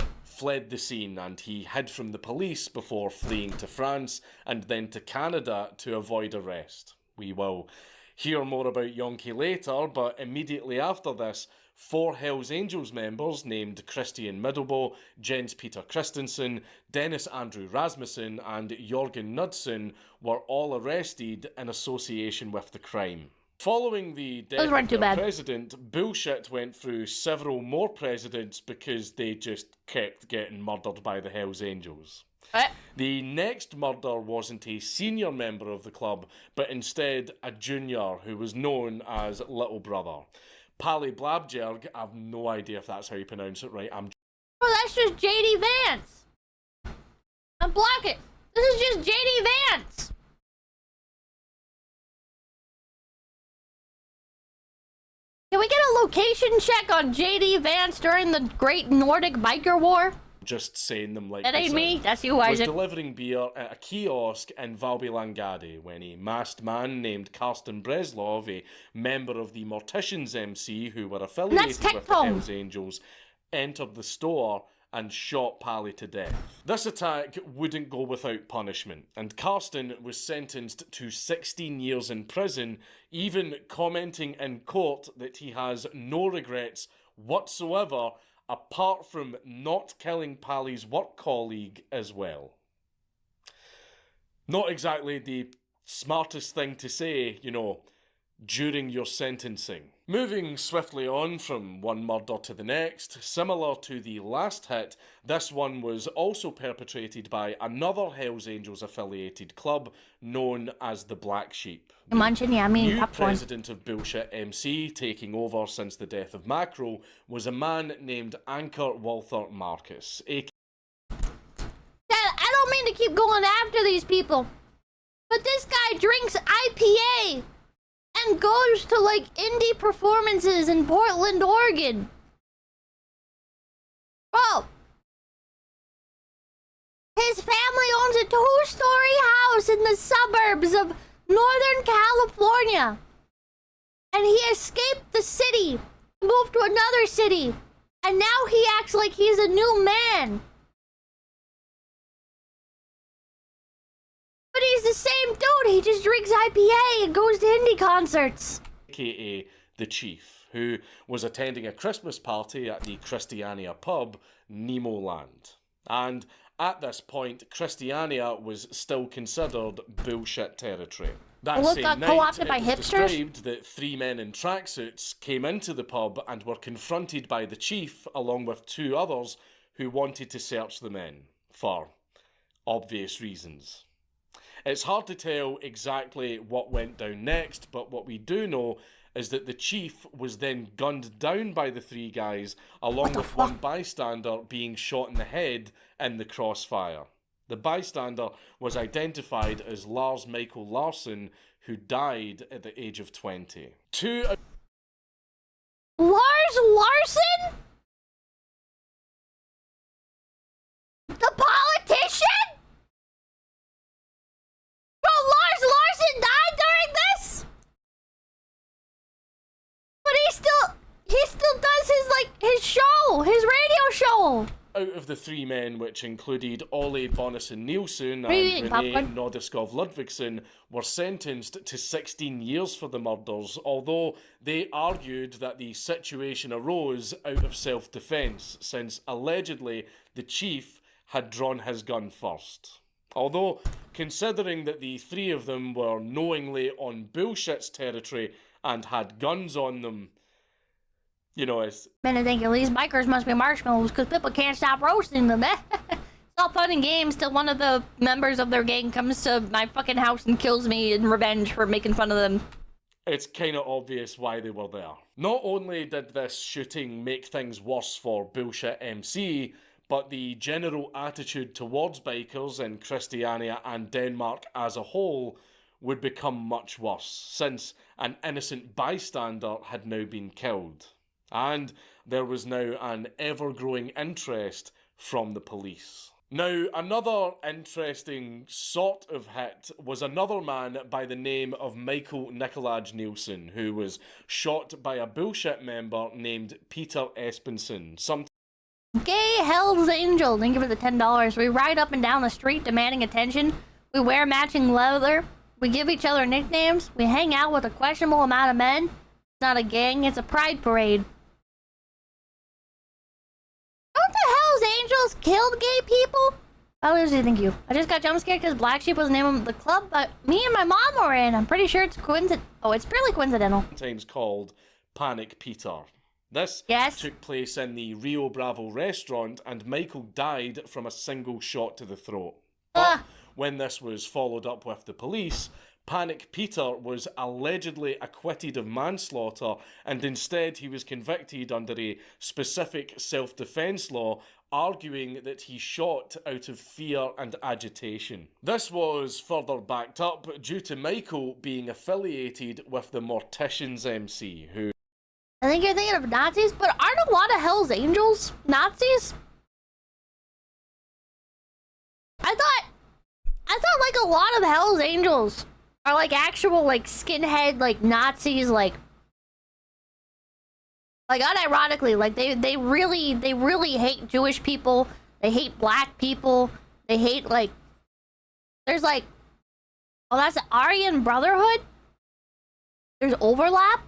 fled the scene and he hid from the police before fleeing to France and then to Canada to avoid arrest. We will hear more about Jonke later, but immediately after this, 4 Hells Angels members named Christian Middelbo, Jens Peter Christensen, Dennis Andrew Rasmussen and Jorgen Knudsen were all arrested in association with the crime. Following the death of the president, bullshit went through several more presidents because they just kept getting murdered by the Hells Angels. The next murder wasn't a senior member of the club, but instead a junior who was known as Little Brother. Pally Blabjerg, I have no idea if that's how you pronounce it right. Oh, that's just JD Vance. Unblock it. This is just JD Vance. Can we get a location check on JD Vance during the Great Nordic Biker War? Just saying them like That ain't this me, out. that's you, Was Isaac. delivering beer at a kiosk in 𝐿𝐵𝗺𝐺𝐴D when a masked man named Karsten Breslov, a member of the Morticians MC who were affiliated with the Hells Angels, entered the store and shot Pally to death. This attack wouldn't go without punishment, and Karsten was sentenced to 16 years in prison, even commenting in court that he has no regrets whatsoever apart from not killing Pally's work colleague as well. Not exactly the smartest thing to say, you know, during your sentencing. Moving swiftly on from one murder to the next, similar to the last hit, this one was also perpetrated by another Hells Angels affiliated club known as the Black Sheep. New president of Bullshit MC, taking over since the death of Macro, was a man named Anchor Walther Marcus, aka... I don't mean to keep going after these people, but this guy drinks IPA and goes to, like, indie performances in Portland, Oregon. Bro. His family owns a 2-story house in the suburbs of Northern California. And he escaped the city, moved to another city, and now he acts like he's a new man. But he's the same dude, he just drinks IPA and goes to indie concerts. aka the Chief, who was attending a Christmas party at the Christiania pub, Nemo Land. And at this point, Christiania was still considered bullshit territory. That same night, it was described that 3 men in tracksuits came into the pub and were confronted by the Chief, along with 2 others who wanted to search the men, for obvious reasons. It's hard to tell exactly what went down next, but what we do know is that the Chief was then gunned down by the 3 guys, along with 1 bystander being shot in the head in the crossfire. The bystander was identified as Lars Michael Larsson, who died at the age of 20. Lars Larson? The politician? Bro, Lars Larson died during this? But he still does his radio show. Out of the 3 men, which included Ole Bonnesen Nielsen and René Nordeskov Ludvigsen, were sentenced to 16 years for the murders, although they argued that the situation arose out of self-defense, since allegedly the Chief had drawn his gun first. Although, considering that the 3 of them were knowingly on Bullshit's territory and had guns on them, you know, it's... Man, I think at least bikers must be marshmallows because Pippa can't stop roasting them. It's all fun and games till one of the members of their gang comes to my fucking house and kills me in revenge for making fun of them. It's kind of obvious why they were there. Not only did this shooting make things worse for Bullshit MC, but the general attitude towards bikers in Christiania and Denmark as a whole would become much worse, since an innocent bystander had now been killed. And there was now an ever-growing interest from the police. Now, another interesting sort of hit was another man by the name of Michael Nicolaj Nielsen, who was shot by a Bullshit member named Peter Espensen. Gay Hell's Angel, thank you for the $10. We ride up and down the street demanding attention. We wear matching leather. We give each other nicknames. We hang out with a questionable amount of men. It's not a gang, it's a pride parade. Don't the Hells Angels killed gay people? Oh, Lucy, thank you. I just got jump scared because Black Sheep was the name of the club, but me and my mom were in. I'm pretty sure it's coincidental. Oh, it's purely coincidental. Sometimes called Panic Peter. This took place in the Rio Bravo restaurant, and Michael died from a single shot to the throat. But when this was followed up with the police, Panic Peter was allegedly acquitted of manslaughter, and instead he was convicted under a specific self-defense law arguing that he shot out of fear and agitation. This was further backed up due to Michael being affiliated with the Morticians MC, who... I think you're thinking of Nazis, but aren't a lot of Hell's Angels Nazis? I thought like a lot of Hell's Angels are like actual like skinhead like Nazis, like unironically, like they really hate Jewish people, they hate black people, they hate like, there's like, oh, that's the Aryan Brotherhood? There's overlap?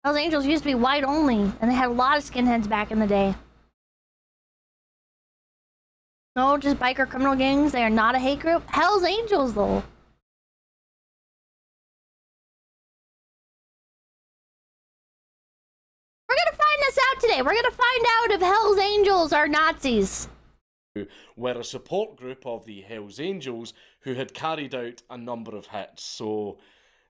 Hell's Angels used to be white only, and they had a lot of skinheads back in the day. No, just biker criminal gangs. They are not a hate group. Hell's Angels, though. We're gonna find this out today. We're gonna find out if Hell's Angels are Nazis. Were a support group of the Hells Angels who had carried out a number of hits, so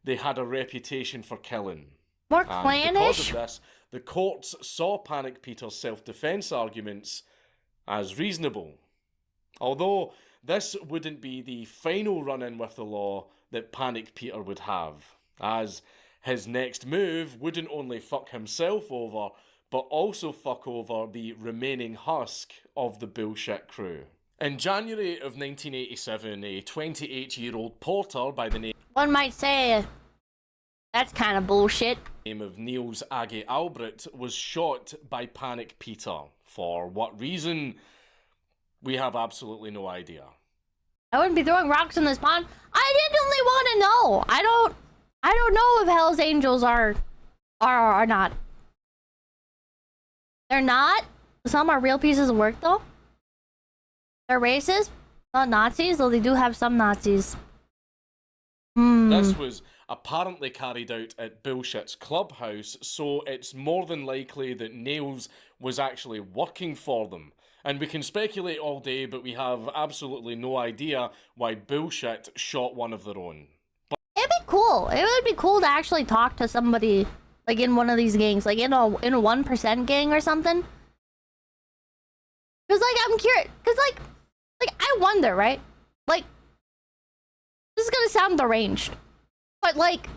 they had a reputation for killing. More And because clannish? of this, the courts saw Panic Peter's self-defense arguments as reasonable. Although this wouldn't be the final run-in with the law that Panic Peter would have, as his next move wouldn't only fuck himself over, but also fuck over the remaining husk of the bullshit crew. In January of 1987, a 28-year-old porter by the name... One might say, that's kind of bullshit. ...of 𝐒𝐿𝐴 Albrecht was shot by Panic Peter. For what reason? We have absolutely no idea. I wouldn't be throwing rocks in this pond. I genuinely want to know. I don't know if Hell's Angels are not. They're not. Some are real pieces of work though. They're racist, not Nazis, though they do have some Nazis. This was apparently carried out at Bullshit's clubhouse, so it's more than likely that 𝐒𝐿𝐴 was actually working for them. And we can speculate all day, but we have absolutely no idea why Bullshit shot one of their own. It'd be cool. It would be cool to actually talk to somebody like in one of these gangs, like in a 1% gang or something. Cause like I'm curious, cause like I wonder, right? Like this is gonna sound deranged, but like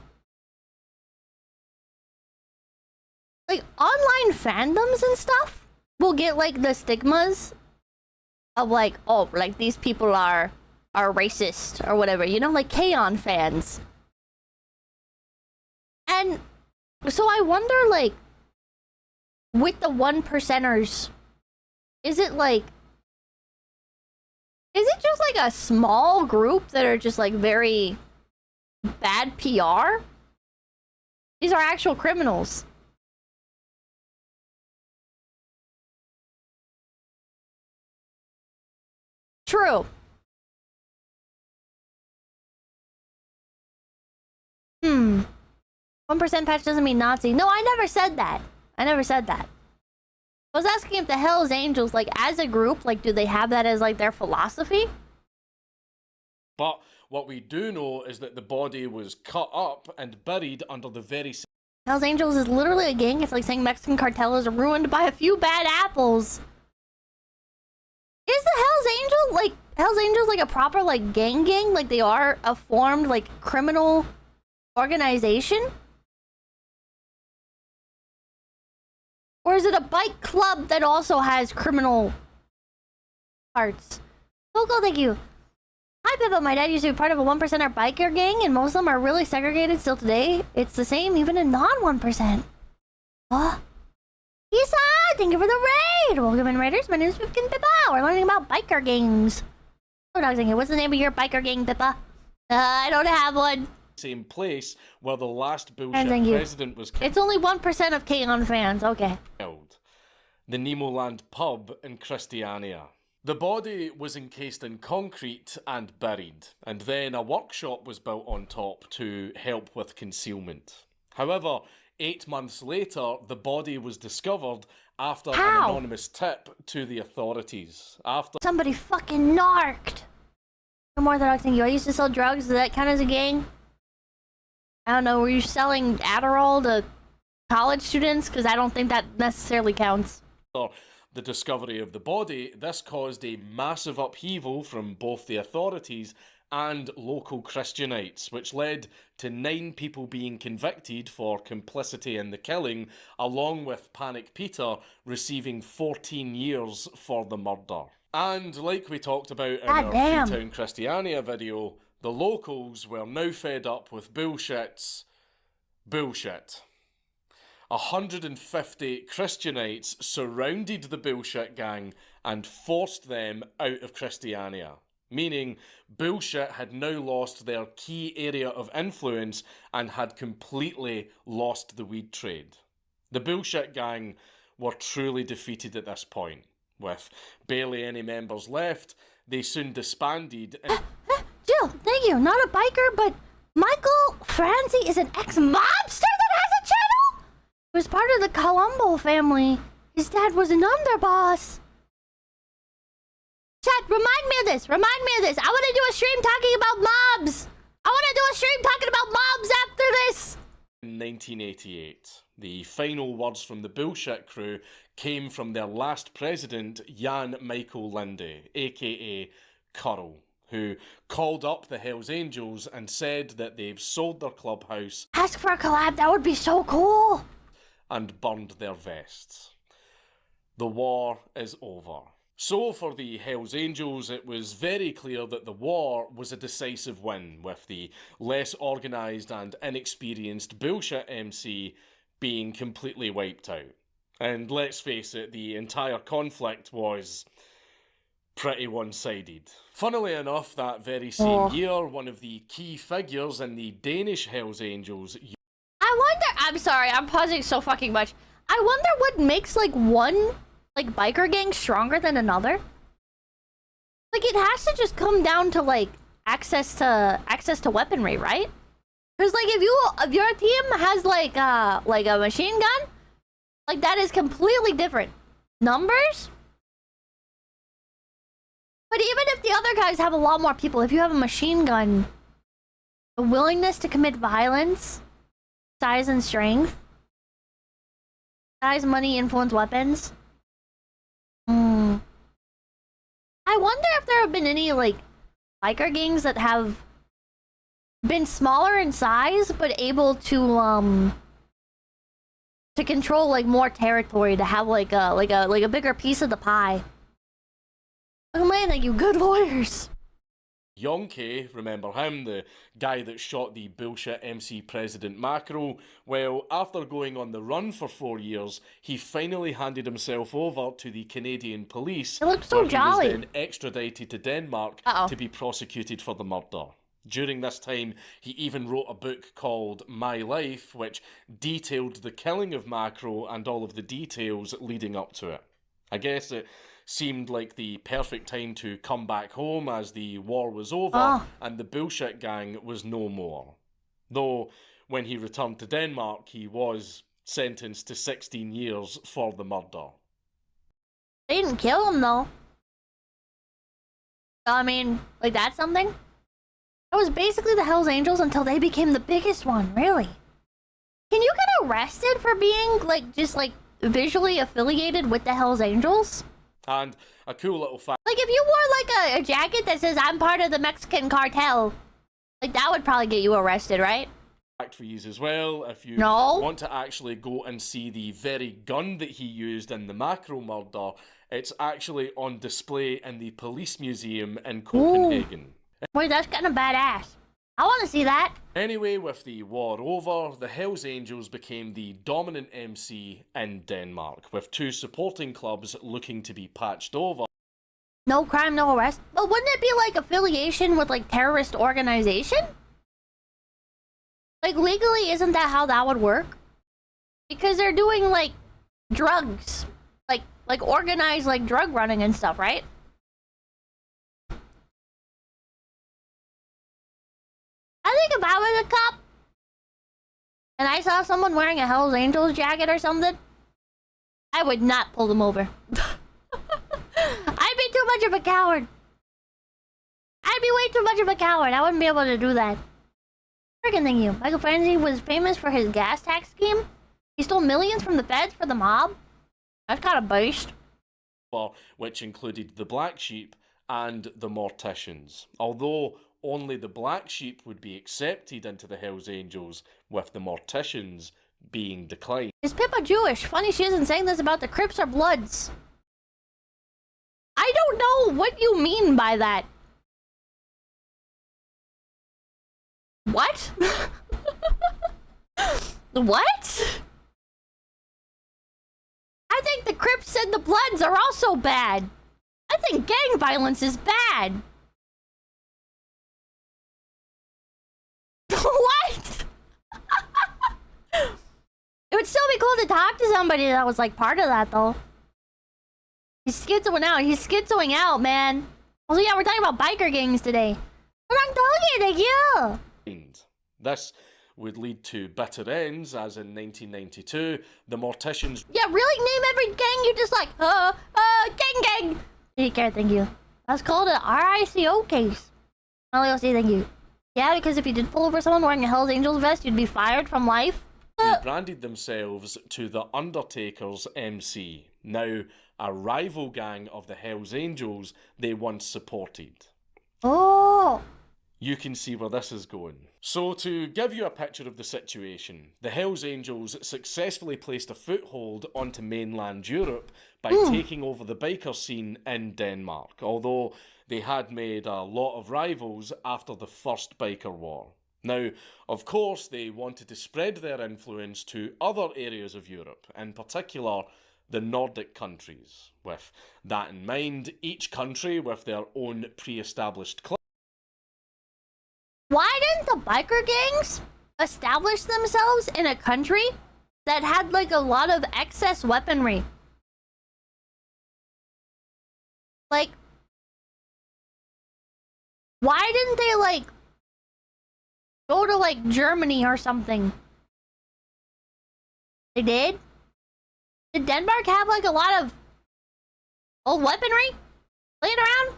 online fandoms and stuff will get like the stigmas of like, oh, like these people are racist or whatever, you know, like 𝐏𝐻𝐿 fans. And so I wonder, like, with the 1%ers, is it just like a small group that are just like very bad PR? These are actual criminals. True. 1% patch doesn't mean Nazi. No, I never said that. I never said that. I was asking if the Hell's Angels, like, as a group, like, do they have that as, like, their philosophy? But what we do know is that the body was cut up and buried under the very... Hell's Angels is literally a gang. It's like saying Mexican cartel is ruined by a few bad apples. Is the Hell's Angels like a proper like gang? Like they are a formed like criminal organization? Or is it a bike club that also has criminal parts? Coco, thank you. Hi Pippa, my dad used to be part of a 1%er biker gang and most of them are really segregated still today. It's the same even in non-1%. Huh? Isa, thank you for the raid! Welcome in, Raiders. My name is Pipkin Pippa. We're learning about biker gangs. Oh, dog's thinking, what's the name of your biker gang, Pippa? I don't have one. Same place where the last bullshit president was killed. It's only 1% of 𝐏𝐻𝐿 fans. Okay. The Nemoland pub in Christiania. The body was encased in concrete and buried, and then a workshop was built on top to help with concealment. However, 8 months later, the body was discovered after an anonymous tip to the authorities. Somebody fucking narked. No more than thank you. I used to sell drugs. Does that count as a gang? I don't know. Were you selling Adderall to college students, because I don't think that necessarily counts. The discovery of the body, this caused a massive upheaval from both the authorities and local Christianites, which led to 9 people being convicted for complicity in the killing, along with Panic Peter receiving 14 years for the murder. And like we talked about in our Freetown Christiania video, the locals were now fed up with bullshit. 150 Christianites surrounded the bullshit gang and forced them out of Christiania, meaning bullshit had now lost their key area of influence and had completely lost the weed trade. The bullshit gang were truly defeated at this point. With barely any members left, they soon disbanded and... Jill, thank you. Not a biker, but Michael Franzi is an ex-mobster that has a channel? He was part of the Colombo family. His dad was an underboss. Chat, remind me of this. I want to do a stream talking about mobs. I want to do a stream talking about mobs after this. In 1988, the final words from the bullshit crew came from their last president, Jan Michael Linde, aka Curl, who called up the Hells Angels and said that they've sold their clubhouse. Ask for a collab, that would be so cool. And burned their vests. The war is over. So for the Hells Angels, it was very clear that the war was a decisive win, with the less organised and inexperienced bullshit MC being completely wiped out. And let's face it, the entire conflict was pretty one-sided. Funnily enough, that very same year, one of the key figures in the Danish Hells Angels... I wonder... I'm sorry, I'm pausing so fucking much. I wonder what makes, like, one... like, biker gang stronger than another? Like, it has to just come down to, like, access to weaponry, right? Because, like, if your team has, like a machine gun, like, that is completely different. Numbers? But even if the other guys have a lot more people, if you have a machine gun, a willingness to commit violence, size and strength, size, money, influence, weapons... I wonder if there have been any, like, biker gangs that have been smaller in size, but able to control, like, more territory, to have, like a bigger piece of the pie. Oh man, thank you, good lawyers. 𝐒𝐿𝐴𝐿, remember him, the guy that shot the bullshit MC President Macro? Well, after going on the run for 4 years, he finally handed himself over to the Canadian police. It looked so jolly. He was then extradited to Denmark to be prosecuted for the murder. During this time, he even wrote a book called My Life, which detailed the killing of Macro and all of the details leading up to it. I guess it seemed like the perfect time to come back home as the war was over and the bullshit gang was no more. Though, when he returned to Denmark, he was sentenced to 16 years for the murder. They didn't kill him, though. I mean, like, that's something? It was basically the Hells Angels until they became the biggest one, really. Can you get arrested for being, like, just, like, visually affiliated with the Hells Angels? And a cool little fact. Like, if you wore, like, a jacket that says, I'm part of the Mexican cartel, like, that would probably get you arrested, right? Fact for you as well, if you want to actually go and see the very gun that he used in the Macro murder, it's actually on display in the police museum in Copenhagen. Wait, that's kind of badass. I want to see that. Anyway, with the war over, the Hells Angels became the dominant MC in Denmark, with 2 supporting clubs looking to be patched over. No crime, no arrest. But wouldn't it be like affiliation with, like, terrorist organization? Like, legally, isn't that how that would work? Because they're doing, like, drugs. Like organized, like, drug running and stuff, right? I think if I was a cop and I saw someone wearing a Hells Angels jacket or something, I would not pull them over. I'd be too much of a coward. I'd be way too much of a coward. I wouldn't be able to do that. Freaking thank you. Michael Franzi was famous for his gas tax scheme. He stole millions from the feds for the mob? That's kind of based. Which included the Black Sheep and the Morticians. Although only the Black Sheep would be accepted into the Hells Angels, with the Morticians being declined. Is Pippa Jewish? Funny she isn't saying this about the Crips or Bloods. I don't know what you mean by that. What? What? I think the Crips and the Bloods are also bad. I think gang violence is bad. What? It would still be cool to talk to somebody that was like part of that though. He's schizoing out. He's schizoing out, man. Also, yeah, we're talking about biker gangs today. This would lead to bitter ends, as in 1992, the Morticians... Yeah, really? Name every gang you just like, gang. Take care, thank you. That's called an RICO case. I'll say thank you. Yeah, because if you did pull over someone wearing a Hells Angels vest, you'd be fired from life. Branded themselves to the Undertaker's MC, now a rival gang of the Hells Angels they once supported. Oh! You can see where this is going. So, to give you a picture of the situation, the Hells Angels successfully placed a foothold onto mainland Europe by taking over the biker scene in Denmark, although they had made a lot of rivals after the First Biker War. Now, of course, they wanted to spread their influence to other areas of Europe, in particular the Nordic countries. With that in mind, each country with their own pre-established club. Why didn't the biker gangs establish themselves in a country that had like a lot of excess weaponry? Like, why didn't they like go to like Germany or something? They did? Did Denmark have like a lot of old weaponry laying around?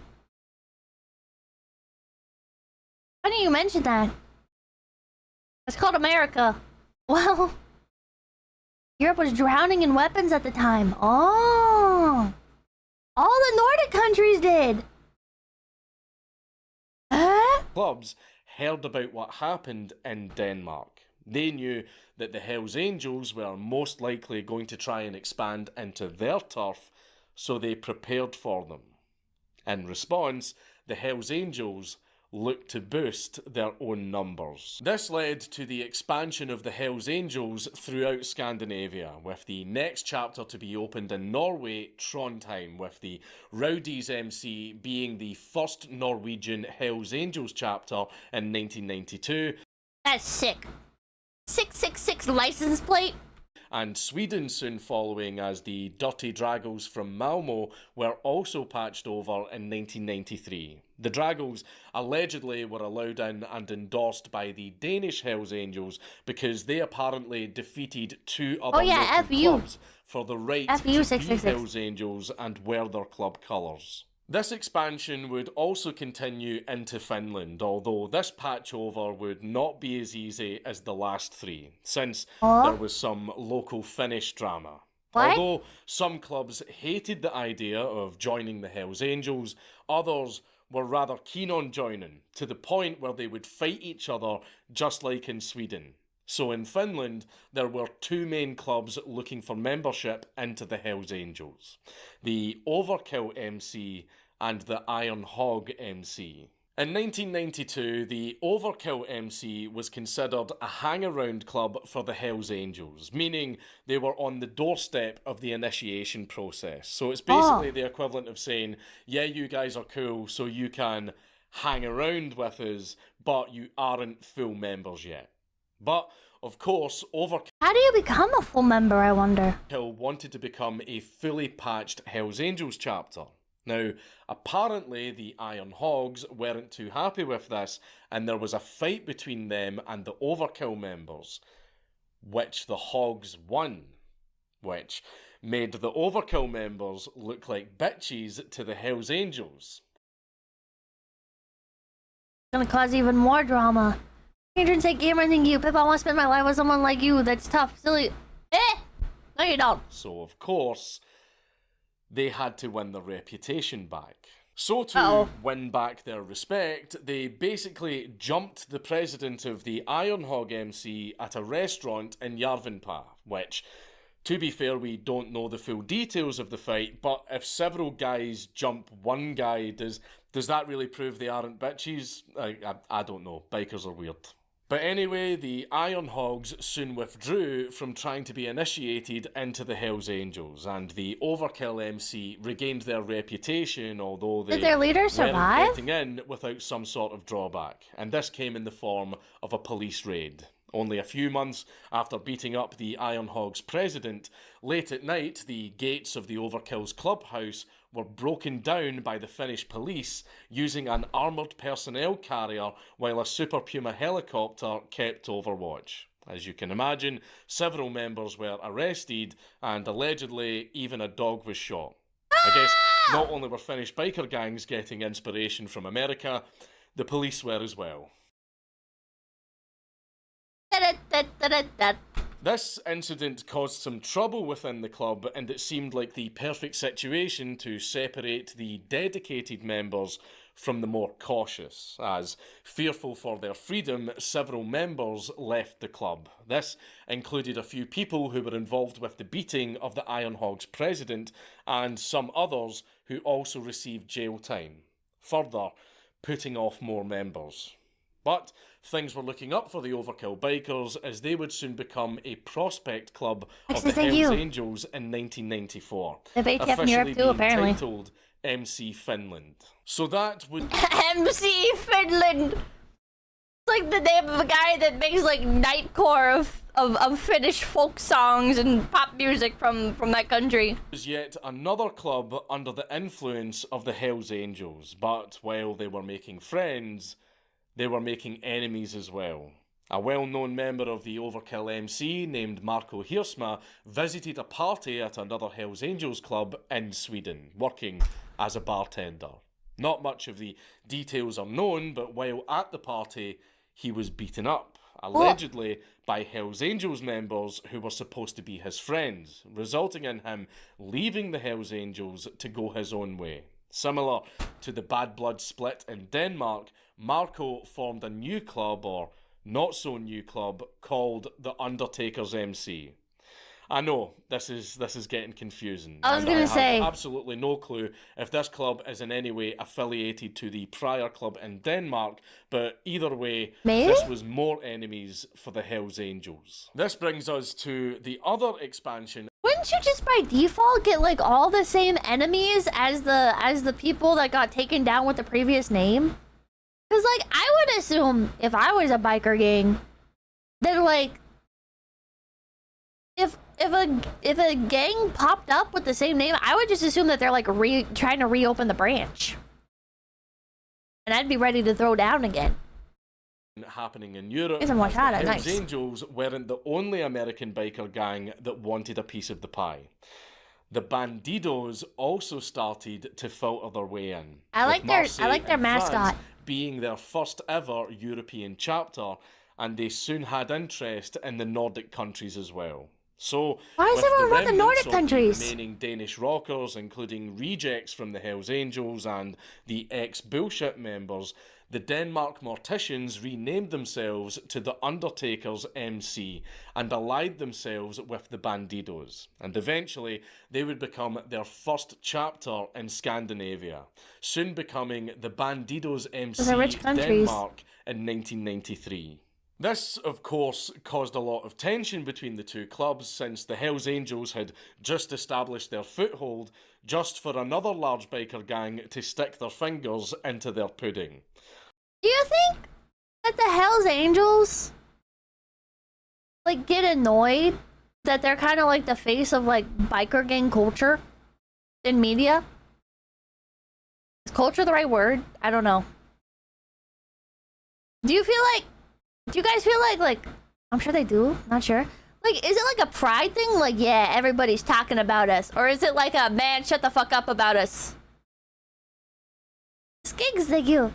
Funny you mentioned that. It's called America. Well, Europe was drowning in weapons at the time. Oh. All the Nordic countries did. Clubs heard about what happened in Denmark. They knew that the Hells Angels were most likely going to try and expand into their turf, so they prepared for them. In response, the Hells Angels looked to boost their own numbers. This led to the expansion of the Hells Angels throughout Scandinavia, with the next chapter to be opened in Norway, Trondheim, with the Rowdies MC being the first Norwegian Hells Angels chapter in 1992. That's sick. 666 license plate. And Sweden soon following, as the Dirty Dragos from Malmo were also patched over in 1993. The Dragos allegedly were allowed in and endorsed by the Danish Hells Angels because they apparently defeated two other local clubs for the right to be Hells Angels and wear their club colours. This expansion would also continue into Finland, although this patch over would not be as easy as the last three, since there was some local Finnish drama. Although some clubs hated the idea of joining the Hells Angels, others were rather keen on joining, to the point where they would fight each other just like in Sweden. So in Finland, there were two main clubs looking for membership into the Hells Angels. The Overkill MC and the Iron Hog MC. In 1992, the Overkill MC was considered a hang-around club for the Hells Angels, meaning they were on the doorstep of the initiation process. So it's basically the equivalent of saying, yeah, you guys are cool, so you can hang around with us, but you aren't full members yet. But, of course, Overkill... How do you become a full member, I wonder? ...wanted to become a fully patched Hells Angels chapter. Now, apparently the Iron Hogs weren't too happy with this, and there was a fight between them and the Overkill members, which the Hogs won, which made the Overkill members look like bitches to the Hells Angels. Gonna cause even more drama. Patron said, gamer, thank you. Pippa, I want to spend my life with someone like you. That's tough, silly. No, you don't. So, of course, they had to win their reputation back. So to win back their respect, they basically jumped the president of the Iron Hog MC at a restaurant in Järvenpää, which, to be fair, we don't know the full details of the fight, but if several guys jump one guy, does that really prove they aren't bitches? I don't know. Bikers are weird. But anyway, the Iron Hogs soon withdrew from trying to be initiated into the Hells Angels, and the Overkill MC regained their reputation, although they Did their leader survive? weren't getting in without some sort of drawback. And this came in the form of a police raid. Only a few months after beating up the Iron Hog's president, late at night, the gates of the Overkill's clubhouse were broken down by the Finnish police using an armoured personnel carrier while a Super Puma helicopter kept overwatch. As you can imagine, several members were arrested and allegedly even a dog was shot. I guess not only were Finnish biker gangs getting inspiration from America, the police were as well. This incident caused some trouble within the club, and it seemed like the perfect situation to separate the dedicated members from the more cautious, as, fearful for their freedom, several members left the club. This included a few people who were involved with the beating of the Iron Hog's president, and some others who also received jail time, further putting off more members. But things were looking up for the Overkill Bikers, as they would soon become a prospect club of the Hells Angels in 1994. The BTF in Europe too, apparently. Titled MC Finland. So that would... MC Finland! It's like the name of a guy that makes like nightcore of Finnish folk songs and pop music from that country. Was yet another club under the influence of the Hells Angels, but while they were making friends, they were making enemies as well. A well-known member of the Overkill MC named Marco Hiersma visited a party at another Hells Angels club in Sweden, working as a bartender. Not much of the details are known, but while at the party, he was beaten up, allegedly by Hells Angels members who were supposed to be his friends, resulting in him leaving the Hells Angels to go his own way. Similar to the Bad Blood split in Denmark, Marco formed a new club, or not so new club, called the Undertaker's MC. I know, this is getting confusing. I was gonna say, I have absolutely no clue if this club is in any way affiliated to the prior club in Denmark, but either way, this was more enemies for the Hells Angels. This brings us to the other expansion. Wouldn't you just by default get like all the same enemies as the people that got taken down with the previous name? Because like I would assume if I was a biker gang, that like if a gang popped up with the same name, I would just assume that they're like trying to reopen the branch, and I'd be ready to throw down again. Happening in Europe, the Hells nice. Angels weren't the only American biker gang that wanted a piece of the pie. The Bandidos also started to filter their way in. I like their mascot being their first ever European chapter, and they soon had interest in the Nordic countries as well. So, why is everyone about the Nordic countries? Remaining Danish rockers, including rejects from the Hells Angels and the ex-Bullshit members, the Denmark Morticians renamed themselves to the Undertaker's MC and allied themselves with the Bandidos. And eventually, they would become their first chapter in Scandinavia, soon becoming the Bandidos MC Denmark in 1993. This, of course, caused a lot of tension between the two clubs, since the Hells Angels had just established their foothold just for another large biker gang to stick their fingers into their pudding. Do you think that the Hells Angels like get annoyed that they're kind of like the face of like biker gang culture in media? Is culture the right word? I don't know. Do you guys feel like I'm sure they do, not sure. Like, is it like a pride thing? Like, yeah, everybody's talking about us. Or is it like a, man, shut the fuck up about us? Skigs, thank you.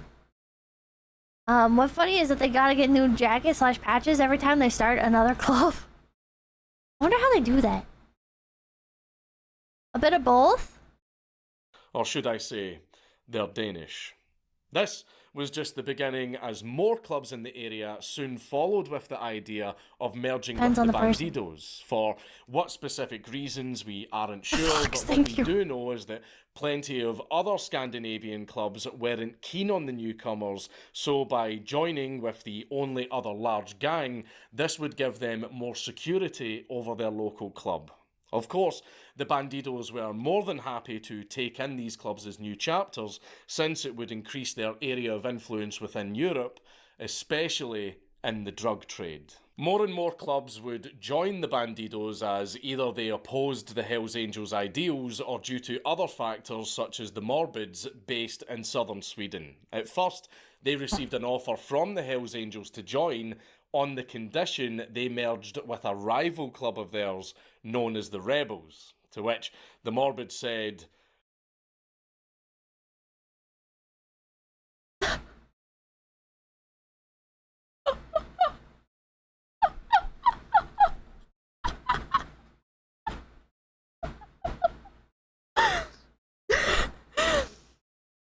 What's funny is that they gotta get new jackets / patches every time they start another club. I wonder how they do that. A bit of both? Or should I say, they're Danish. This was just the beginning, as more clubs in the area soon followed with the idea of merging Depends with on the the person. Bandidos. For what specific reasons, we aren't sure, Fox, but what thank we you. do know is that plenty of other Scandinavian clubs weren't keen on the newcomers, so by joining with the only other large gang, this would give them more security over their local club. Of course, the Bandidos were more than happy to take in these clubs as new chapters, since it would increase their area of influence within Europe, especially in the drug trade. More and more clubs would join the Bandidos as either they opposed the Hells Angels' ideals or due to other factors such as the Morbids based in southern Sweden. At first, they received an offer from the Hells Angels to join, on the condition they merged with a rival club of theirs known as the Rebels, to which the Morbid said,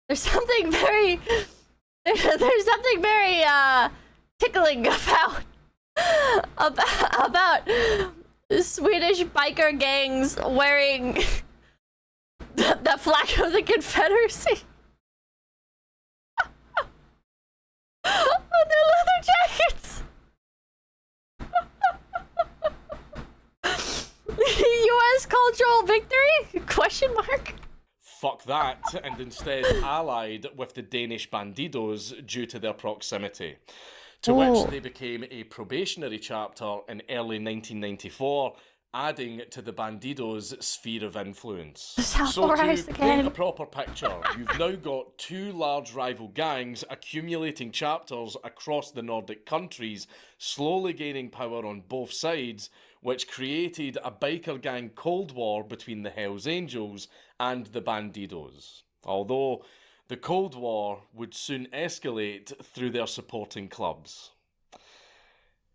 There's something very tickling about Swedish biker gangs wearing the flag of the Confederacy on their leather jackets. U.S. cultural victory? Question mark. fuck that, and instead allied with the Danish Bandidos due to their proximity. To which they became a probationary chapter in early 1994, adding to the Bandidos' sphere of influence. So to paint a proper picture, you've now got two large rival gangs accumulating chapters across the Nordic countries, slowly gaining power on both sides, which created a biker gang Cold War between the Hells Angels and the Bandidos. Although the Cold War would soon escalate through their supporting clubs.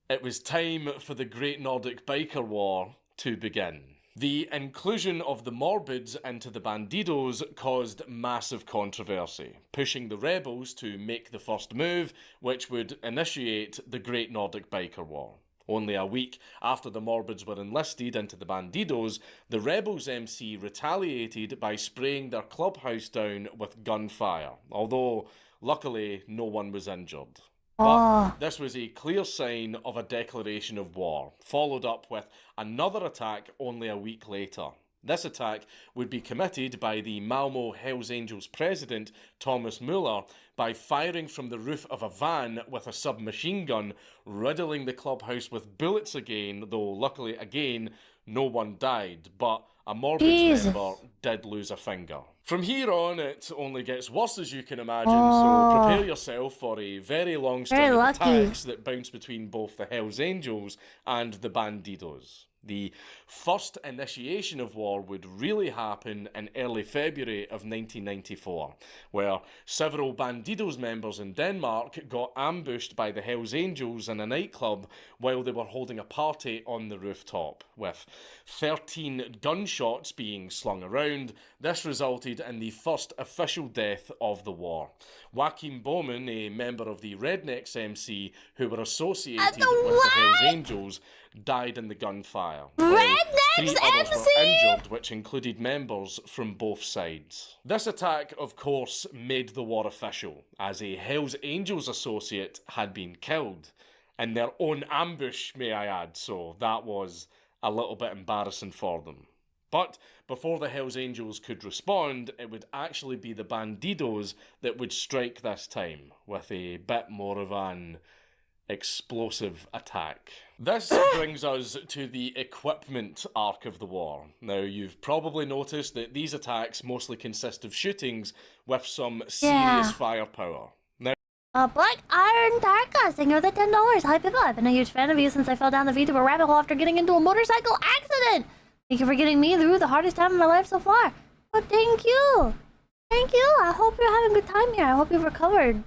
It was time for the Great Nordic Biker War to begin. The inclusion of the Morbids into the Bandidos caused massive controversy, pushing the rebels to make the first move, which would initiate the Great Nordic Biker War. Only a week after the Morbids were enlisted into the Bandidos, the Rebels MC retaliated by spraying their clubhouse down with gunfire, although luckily no one was injured. But this was a clear sign of a declaration of war, followed up with another attack only a week later. This attack would be committed by the Malmo Hells Angels president, Thomas Muller, by firing from the roof of a van with a submachine gun, riddling the clubhouse with bullets again, though luckily again, no one died, but a Morbids member did lose a finger. From here on, it only gets worse, as you can imagine, so prepare yourself for a very long string of attacks that bounce between both the Hells Angels and the Bandidos. The first initiation of war would really happen in early February of 1994, where several Bandidos members in Denmark got ambushed by the Hells Angels in a nightclub while they were holding a party on the rooftop. With 13 gunshots being slung around, this resulted in the first official death of the war. Joachim Bowman, a member of the Rednecks MC who were associated with the Hells Angels, died in the gunfire. Rednecks MC were injured, which included members from both sides. This attack, of course, made the war official, as a Hells Angels associate had been killed. In their own ambush, may I add, so that was a little bit embarrassing for them. But before the Hells Angels could respond, it would actually be the Bandidos that would strike this time, with a bit more of an explosive attack. This brings us to the equipment arc of the war. Now, you've probably noticed that these attacks mostly consist of shootings with some serious firepower. Now, Black Iron Tarka, singer of the $10. Hi, Pippa. I've been a huge fan of you since I fell down the VTuber rabbit hole after getting into a motorcycle accident. Thank you for getting me through the hardest time of my life so far. Oh, thank you. Thank you. I hope you're having a good time here. I hope you've recovered.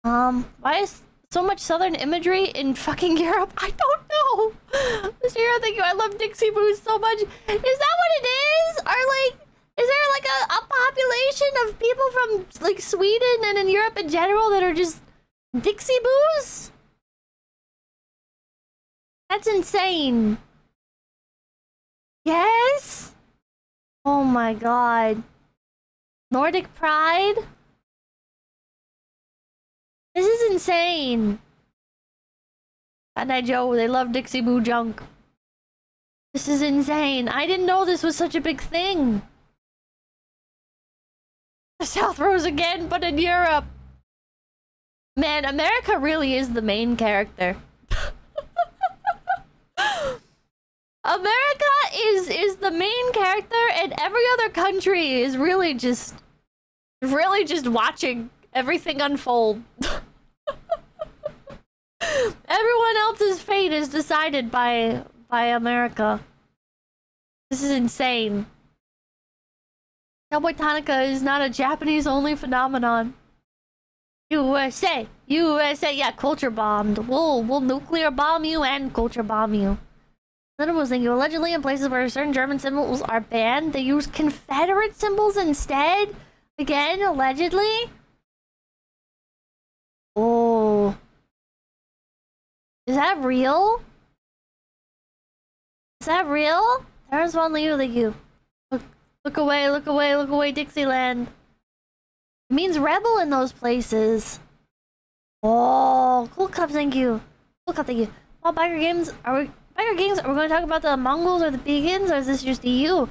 Why is so much southern imagery in fucking Europe? I don't know. Mr. Hero, thank you. I love Dixie Boos so much. Is that what it is? Or like, is there like a population of people from like Sweden and in Europe in general that are just Dixie Boos? That's insane. Yes? Oh my god. Nordic Pride? This is insane. Night Joe, they love Dixie Boo junk. This is insane. I didn't know this was such a big thing. The South rose again, but in Europe. Man, America really is the main character. America is the main character, and every other country is really just watching everything unfold. Everyone else's fate is decided by America. This is insane. Cowboy Tanaka is not a Japanese-only phenomenon. USA, yeah, culture bombed. We'll nuclear bomb you and culture bomb you. Another was thinking, allegedly in places where certain German symbols are banned, they use Confederate symbols instead. Again, allegedly. Oh. Is that real? Is that real? There's one Leo that you. Look away, Dixieland. It means rebel in those places. Oh, cool cup, thank you. Cool cup, thank you. Well, Biker Games, are we going to talk about the Mongols or the Pagans, or is this just EU?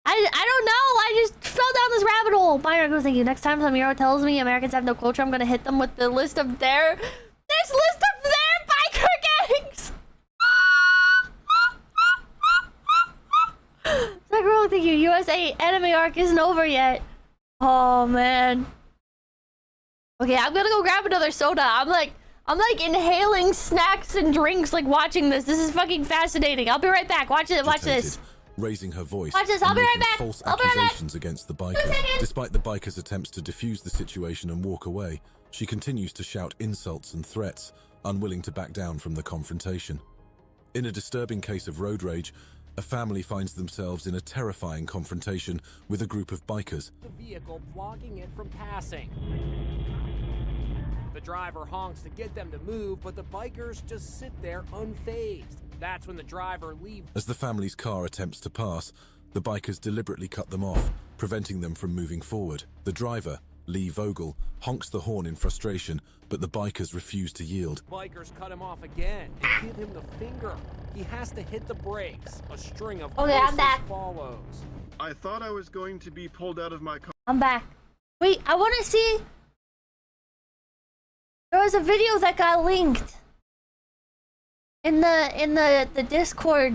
I don't know. I just fell down this rabbit hole. Biker goes, thank you. Next time some Euro tells me Americans have no culture, I'm gonna hit them with the list of their biker gangs. Sakura, thank you. USA anime arc isn't over yet. Oh man. Okay, I'm gonna go grab another soda. I'm like inhaling snacks and drinks, like watching this. This is fucking fascinating. I'll be right back. Watch this. Raising her voice. Watch this. I'll be right back. False accusations against the biker. Despite the biker's attempts to defuse the situation and walk away, she continues to shout insults and threats, unwilling to back down from the confrontation. In a disturbing case of road rage, a family finds themselves in a terrifying confrontation with a group of bikers. The vehicle blocking it from passing. The driver honks to get them to move, but the bikers just sit there unfazed. That's when the driver leaves. As the family's car attempts to pass, the bikers deliberately cut them off, preventing them from moving forward. The driver, Lee Vogel, honks the horn in frustration, but the bikers refuse to yield. Bikers cut him off again and give him the finger. He has to hit the brakes. A string of I'm back. follows. I thought I was going to be pulled out of my car. I'm back. Wait, I want to see. There was a video that got linked in the Discord,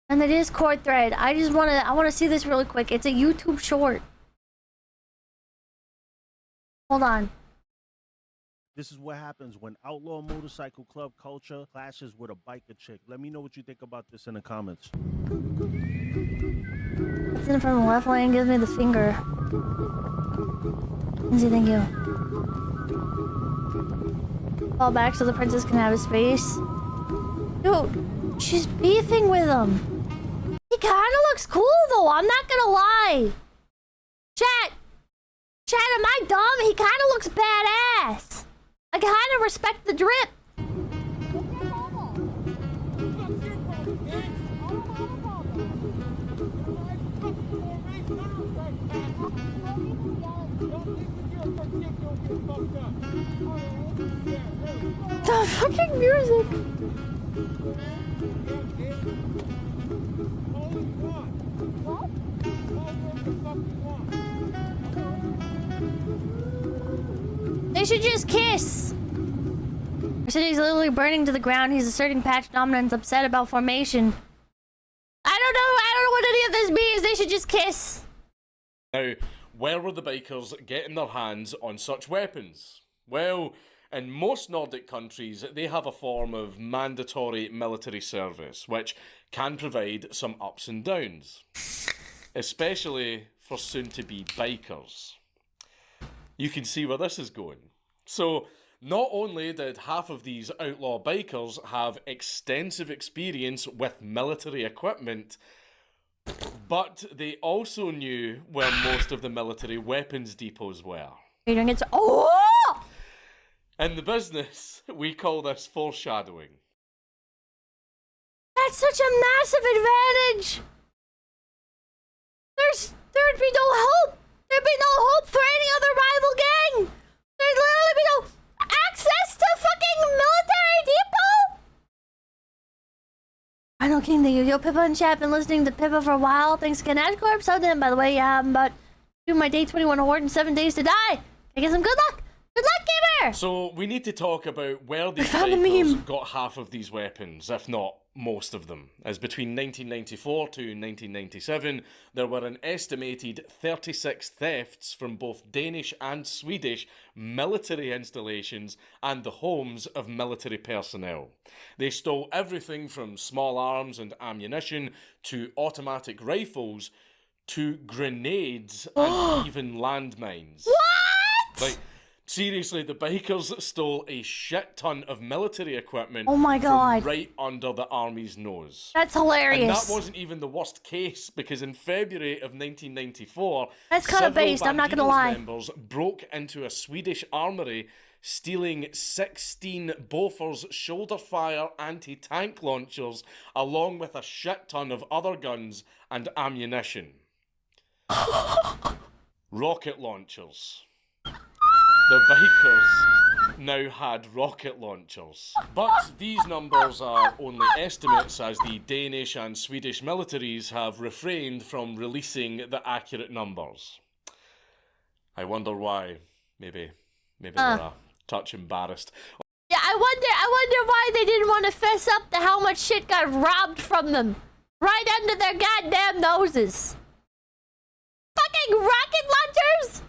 in the Discord thread. I want to see this really quick. It's a YouTube short. Hold on. This is what happens when outlaw motorcycle club culture clashes with a biker chick. Let me know what you think about this in the comments. It's in from the left lane, gives me the finger. Easy, thank you. Fall back so the princess can have his space. Dude, she's beefing with him. He kind of looks cool though, I'm not gonna lie. Chat, am I dumb? He kind of looks badass. I kind of respect the drip. The fucking music. They should just kiss. Our city's literally burning to the ground. He's asserting patch dominance, upset about formation. I don't know what any of this means. They should just kiss. Now, where were the bikers getting their hands on such weapons? Well, in most Nordic countries, they have a form of mandatory military service, which can provide some ups and downs, especially for soon-to-be bikers. You can see where this is going. So, Not only did half of these outlaw bikers have extensive experience with military equipment, but they also knew where most of the military weapons depots were. Oh! In the business, we call this foreshadowing. That's such a massive advantage! There'd be no hope! There'd be no hope for any other rival gang! There'd literally be no access to fucking military depot! I know King the Yo Pippa in chat, been listening to Pippa for a while. Thanks again, 𝐿𝐴𝐻 Corp. So then, by the way, I'm about to do my day 21 award in 7 days to die. I guess I'm good luck! Good luck, gamer! So we need to talk about where these found the bikers meme. got half of these weapons, if not most of them. As between 1994 to 1997, there were an estimated 36 thefts from both Danish and Swedish military installations and the homes of military personnel. They stole everything from small arms and ammunition to automatic rifles to grenades and even landmines. What? Like, seriously, the bikers stole a shit ton of military equipment Oh my God. from right under the army's nose. That's hilarious. And that wasn't even the worst case, because in February of 1994, That's kinda several based, I'm not gonna Bandidos lie. members broke into a Swedish armory, stealing 16 Bofors shoulder-fire anti-tank launchers, along with a shit ton of other guns and ammunition. Rocket launchers. The bikers now had rocket launchers. But these numbers are only estimates, as the Danish and Swedish militaries have refrained from releasing the accurate numbers. I wonder why. Maybe they're a touch embarrassed. Yeah, I wonder why they didn't want to fess up to how much shit got robbed from them. Right under their goddamn noses. Fucking rocket launchers!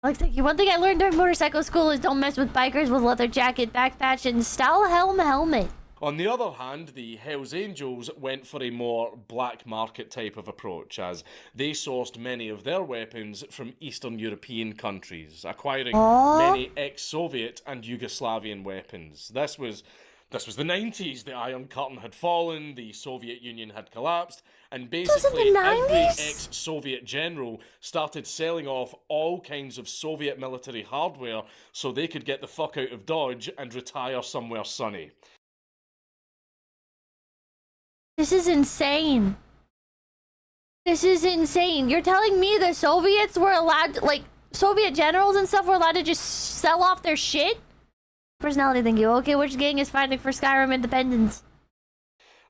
Like, thank you. One thing I learned during motorcycle school is don't mess with bikers with leather jacket, backpatch, and style helmet. On the other hand, the Hells Angels went for a more black market type of approach, as they sourced many of their weapons from Eastern European countries, acquiring many ex-Soviet and Yugoslavian weapons. This was the 90s. The Iron Curtain had fallen, the Soviet Union had collapsed, and basically every ex-Soviet general started selling off all kinds of Soviet military hardware so they could get the fuck out of Dodge and retire somewhere sunny. This is insane. This is insane. You're telling me the Soviets were allowed to, like, Soviet generals and stuff were allowed to just sell off their shit? Personality, thank you. Okay, which gang is fighting for Skyrim independence?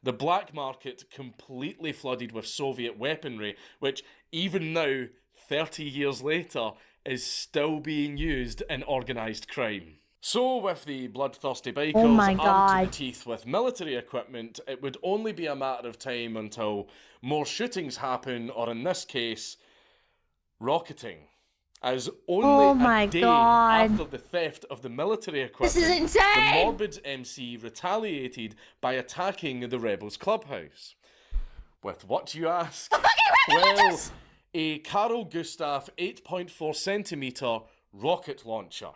The black market completely flooded with Soviet weaponry, which even now, 30 years later, is still being used in organised crime. So, with the bloodthirsty bikers armed to the teeth with military equipment, it would only be a matter of time until more shootings happen, or in this case, rocketing. As only a day after the theft of the military equipment, this is insane! the Morbid's MC retaliated by attacking the Rebels' clubhouse. With what, you ask? Well, a Carl Gustaf 8.4cm rocket launcher.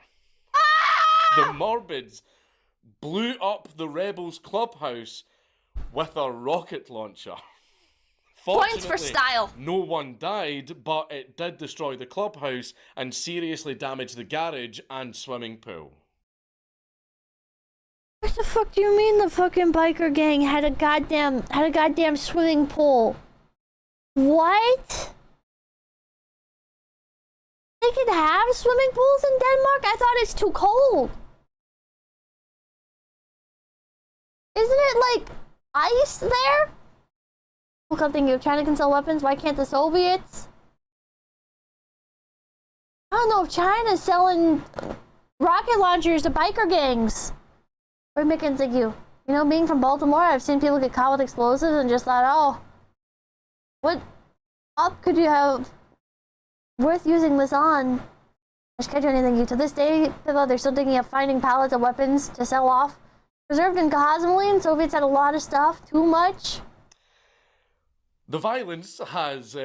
The Morbids blew up the Rebels' clubhouse with a rocket launcher. Points for style. No one died, but it did destroy the clubhouse and seriously damage the garage and swimming pool. What the fuck do you mean the fucking biker gang had a goddamn swimming pool? What? They could have swimming pools in Denmark? I thought it's too cold. Isn't it like ice there? Look up thinking, if China can sell weapons, why can't the Soviets? I don't know if China's selling rocket launchers to biker gangs. Or Mickens, thank you. You know, being from Baltimore, I've seen people get caught with explosives and just thought, oh, what up could you have worth using this on? I can't do anything. To this day, people, they're still digging up finding pallets of weapons to sell off. Preserved in 𝐒𝐿𝐴𝐻, Soviets had a lot of stuff, too much. The violence has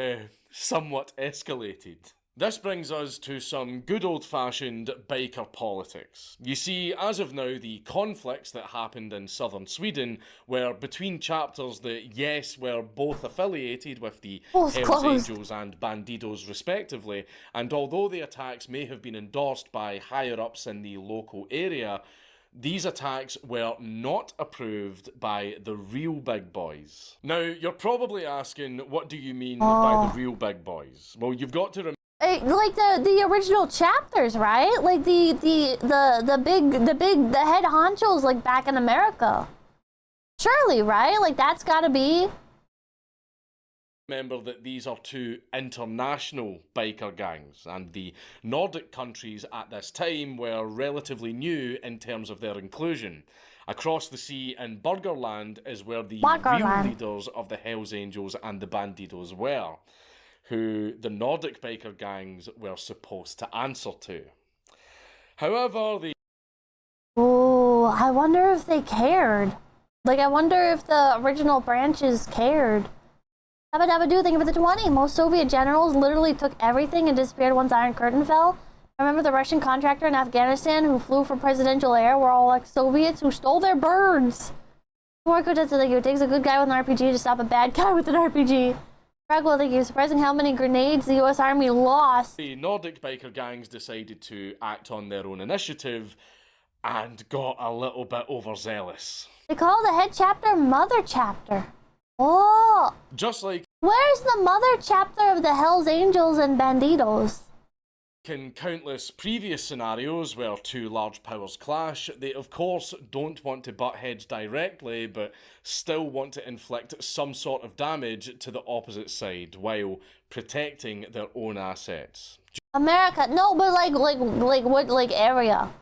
somewhat escalated. This brings us to some good old-fashioned biker politics. You see, as of now, the conflicts that happened in southern Sweden were between chapters that, yes, were both affiliated with the Hells Angels and Bandidos respectively, and although the attacks may have been endorsed by higher-ups in the local area, these attacks were not approved by the real big boys. Now, you're probably asking, what do you mean by the real big boys? Well, you've got to remember like the original chapters, right? Like the head honchos like back in America. Surely, right? Like that's gotta be. Remember that these are two international biker gangs, and the Nordic countries at this time were relatively new in terms of their inclusion. Across the sea in Burgerland is where the real leaders of the Hells Angels and the Bandidos were, who the Nordic biker gangs were supposed to answer to. However, Oh, I wonder if they cared. Like, I wonder if the original branches cared. 𝐿𝐴𝐵𝐵𝐵𝐵, thank you for the 20. Most Soviet generals literally took everything and disappeared once Iron Curtain fell. I remember the Russian contractor in Afghanistan who flew for presidential air were all like Soviets who stole their birds. It takes a good guy with an RPG to stop a bad guy with an RPG. Well, thank you. Surprising how many grenades the US Army lost. The Nordic biker gangs decided to act on their own initiative and got a little bit overzealous. They call the head chapter Mother Chapter. Oh! Just like... Where's the Mother Chapter of the Hells Angels and Bandidos? In countless previous scenarios where two large powers clash, they of course don't want to butt heads directly, but still want to inflict some sort of damage to the opposite side while protecting their own assets. America, no, but like what area?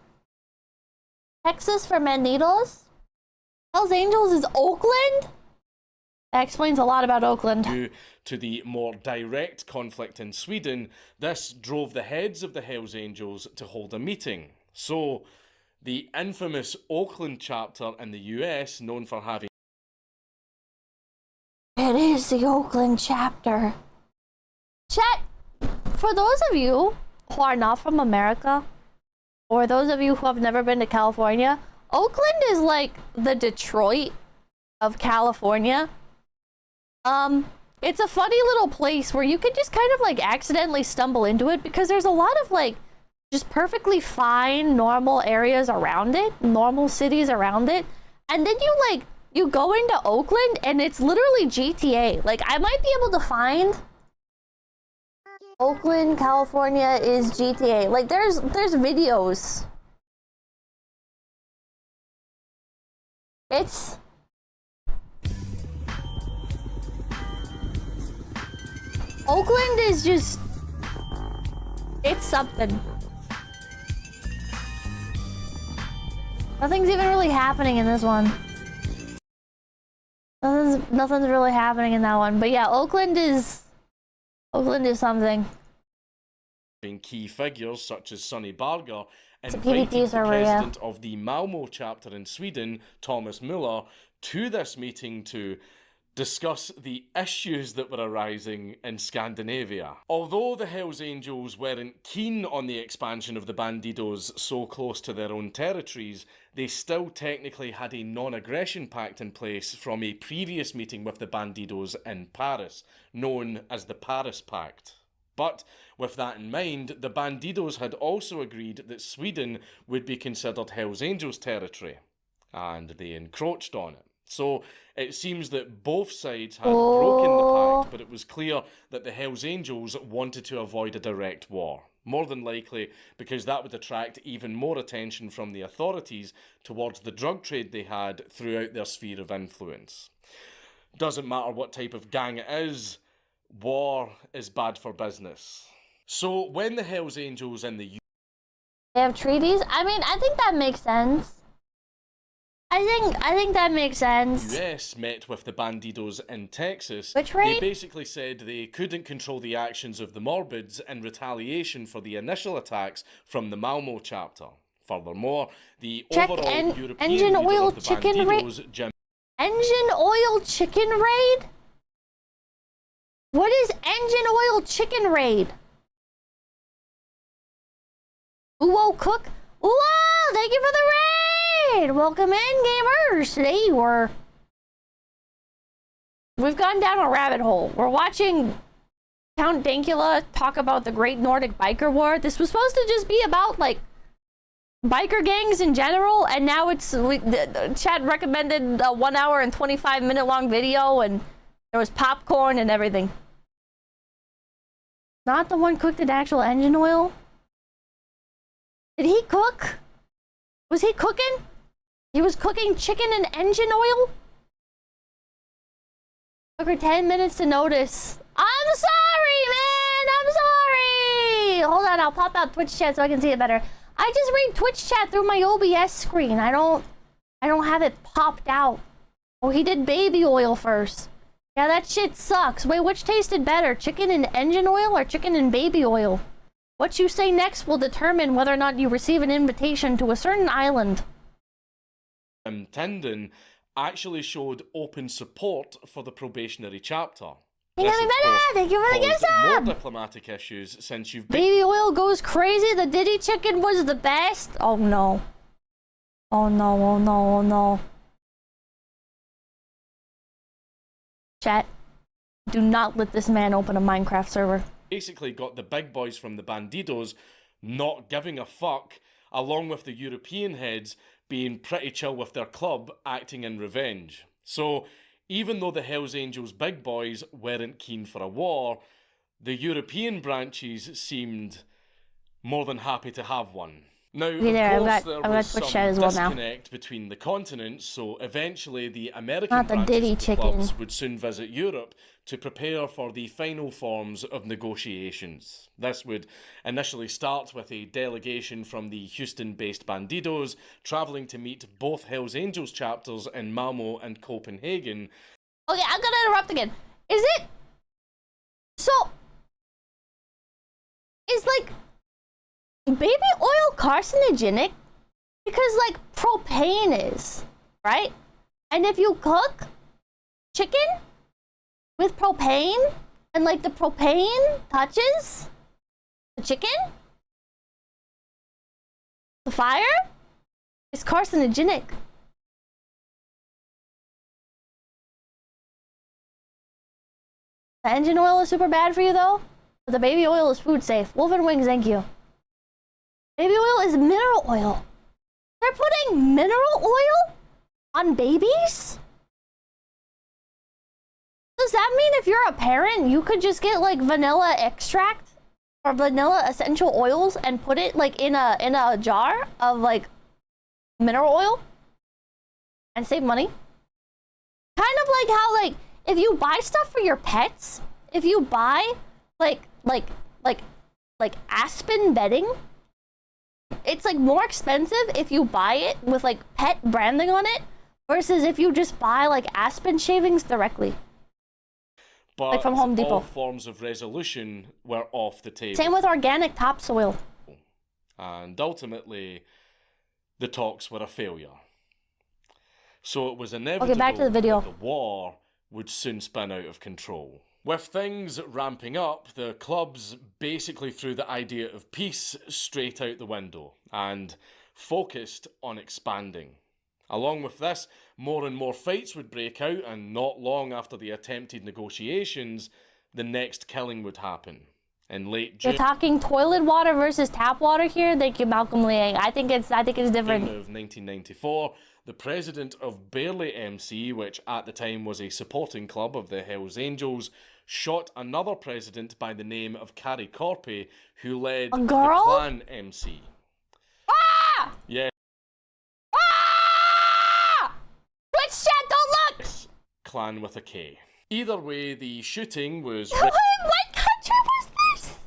Texas for Bandidos? Hells Angels is Oakland? That explains a lot about Oakland. Due to the more direct conflict in Sweden, this drove the heads of the Hells Angels to hold a meeting. So, the infamous Oakland chapter in the US, known for having... It is the Oakland chapter. Chat, for those of you who are not from America, or those of you who have never been to California, Oakland is like the Detroit of California. It's a funny little place where you can just kind of like accidentally stumble into it because there's a lot of like just perfectly fine normal areas around it, normal cities around it, and then you go into Oakland and it's literally GTA. Like I might be able to find Oakland, California is GTA. Like there's videos. It's Oakland is just... It's something. Nothing's even really happening in this one. Nothing's really happening in that one. But yeah, Oakland is something. Key figures such as Sonny Barger invited the president of the Malmo chapter in Sweden, Thomas Muller, to this meeting to discuss the issues that were arising in Scandinavia. Although the Hells Angels weren't keen on the expansion of the Bandidos so close to their own territories, they still technically had a non-aggression pact in place from a previous meeting with the Bandidos in Paris, known as the Paris Pact. But with that in mind, the Bandidos had also agreed that Sweden would be considered Hells Angels territory, and they encroached on it. So it seems that both sides had broken the pact, but it was clear that the Hells Angels wanted to avoid a direct war. More than likely because that would attract even more attention from the authorities towards the drug trade they had throughout their sphere of influence. Doesn't matter what type of gang it is, war is bad for business. So when the Hells Angels and the they have treaties? I mean, I think that makes sense. I think that makes sense. US met with the Bandidos in Texas. Which raid? They basically said they couldn't control the actions of the Morbids in retaliation for the initial attacks from the Malmo chapter. Furthermore, the overall European engine leader oil of the chicken Bandidos, Jim... Engine oil chicken raid? What is engine oil chicken raid? Uwo Cook. Uwo, thank you for the raid. Welcome in, gamers. Today we've gone down a rabbit hole. We're watching Count Dankula talk about the Great Nordic Biker War. This was supposed to just be about like biker gangs in general, and now it's Chad recommended a 1 hour and 25-minute long video, and there was popcorn and everything. Not the one cooked in actual engine oil. Did he cook? Was he cooking? He was cooking chicken in engine oil? Took her 10 minutes to notice. I'm sorry, man! I'm sorry! Hold on, I'll pop out Twitch chat so I can see it better. I just read Twitch chat through my OBS screen. I don't have it popped out. Oh, he did baby oil first. Yeah, that shit sucks. Wait, which tasted better? Chicken in engine oil or chicken in baby oil? What you say next will determine whether or not you receive an invitation to a certain island. Tendon actually showed open support for the probationary chapter. Thank you for the gift sub! More diplomatic issues since you've been... Baby oil goes crazy. The Diddy chicken was the best. Oh no. Oh no, oh no, oh no. Chat, do not let this man open a Minecraft server. Basically got the big boys from the Bandidos not giving a fuck, along with the European heads being pretty chill with their club, acting in revenge. So, even though the Hells Angels big boys weren't keen for a war, the European branches seemed more than happy to have one. Now, of course, there was some disconnect between the continents, so eventually the American branches of the clubs would soon visit Europe to prepare for the final forms of negotiations. This would initially start with a delegation from the Houston-based Bandidos travelling to meet both Hells Angels chapters in Malmo and Copenhagen. Okay, I'm gonna interrupt again. Is it... So... Is, like... baby oil carcinogenic? Because, like, propane is, right? And if you cook chicken with propane, and, like, the propane touches the chicken, the fire, it's carcinogenic. The engine oil is super bad for you, though, but the baby oil is food safe. Wolf and Wings, thank you. Baby oil is mineral oil. They're putting mineral oil on babies? Does that mean if you're a parent, you could just get like vanilla extract or vanilla essential oils and put it like in a jar of like mineral oil and save money? Kind of like how like if you buy stuff for your pets, if you buy like Aspen bedding, it's like more expensive if you buy it with like pet branding on it versus if you just buy like Aspen shavings directly. But like from Home Depot. All forms of resolution were off the table. Same with organic topsoil. And ultimately, the talks were a failure. So it was inevitable back to the video. that the war would soon spin out of control. With things ramping up, the clubs basically threw the idea of peace straight out the window and focused on expanding. Along with this, more and more fights would break out, and not long after the attempted negotiations, the next killing would happen. In late June, you're talking toilet water versus tap water here? Thank you, Malcolm Liang. I think it's different. of 1994, the president of Barely MC, which at the time was a supporting club of the Hells Angels, shot another president by the name of Kari Korpi, who led the Clan MC. Ah! Yeah. Ah! Twitch chat, don't look! Clan with a K. Either way, the shooting was... What country was this?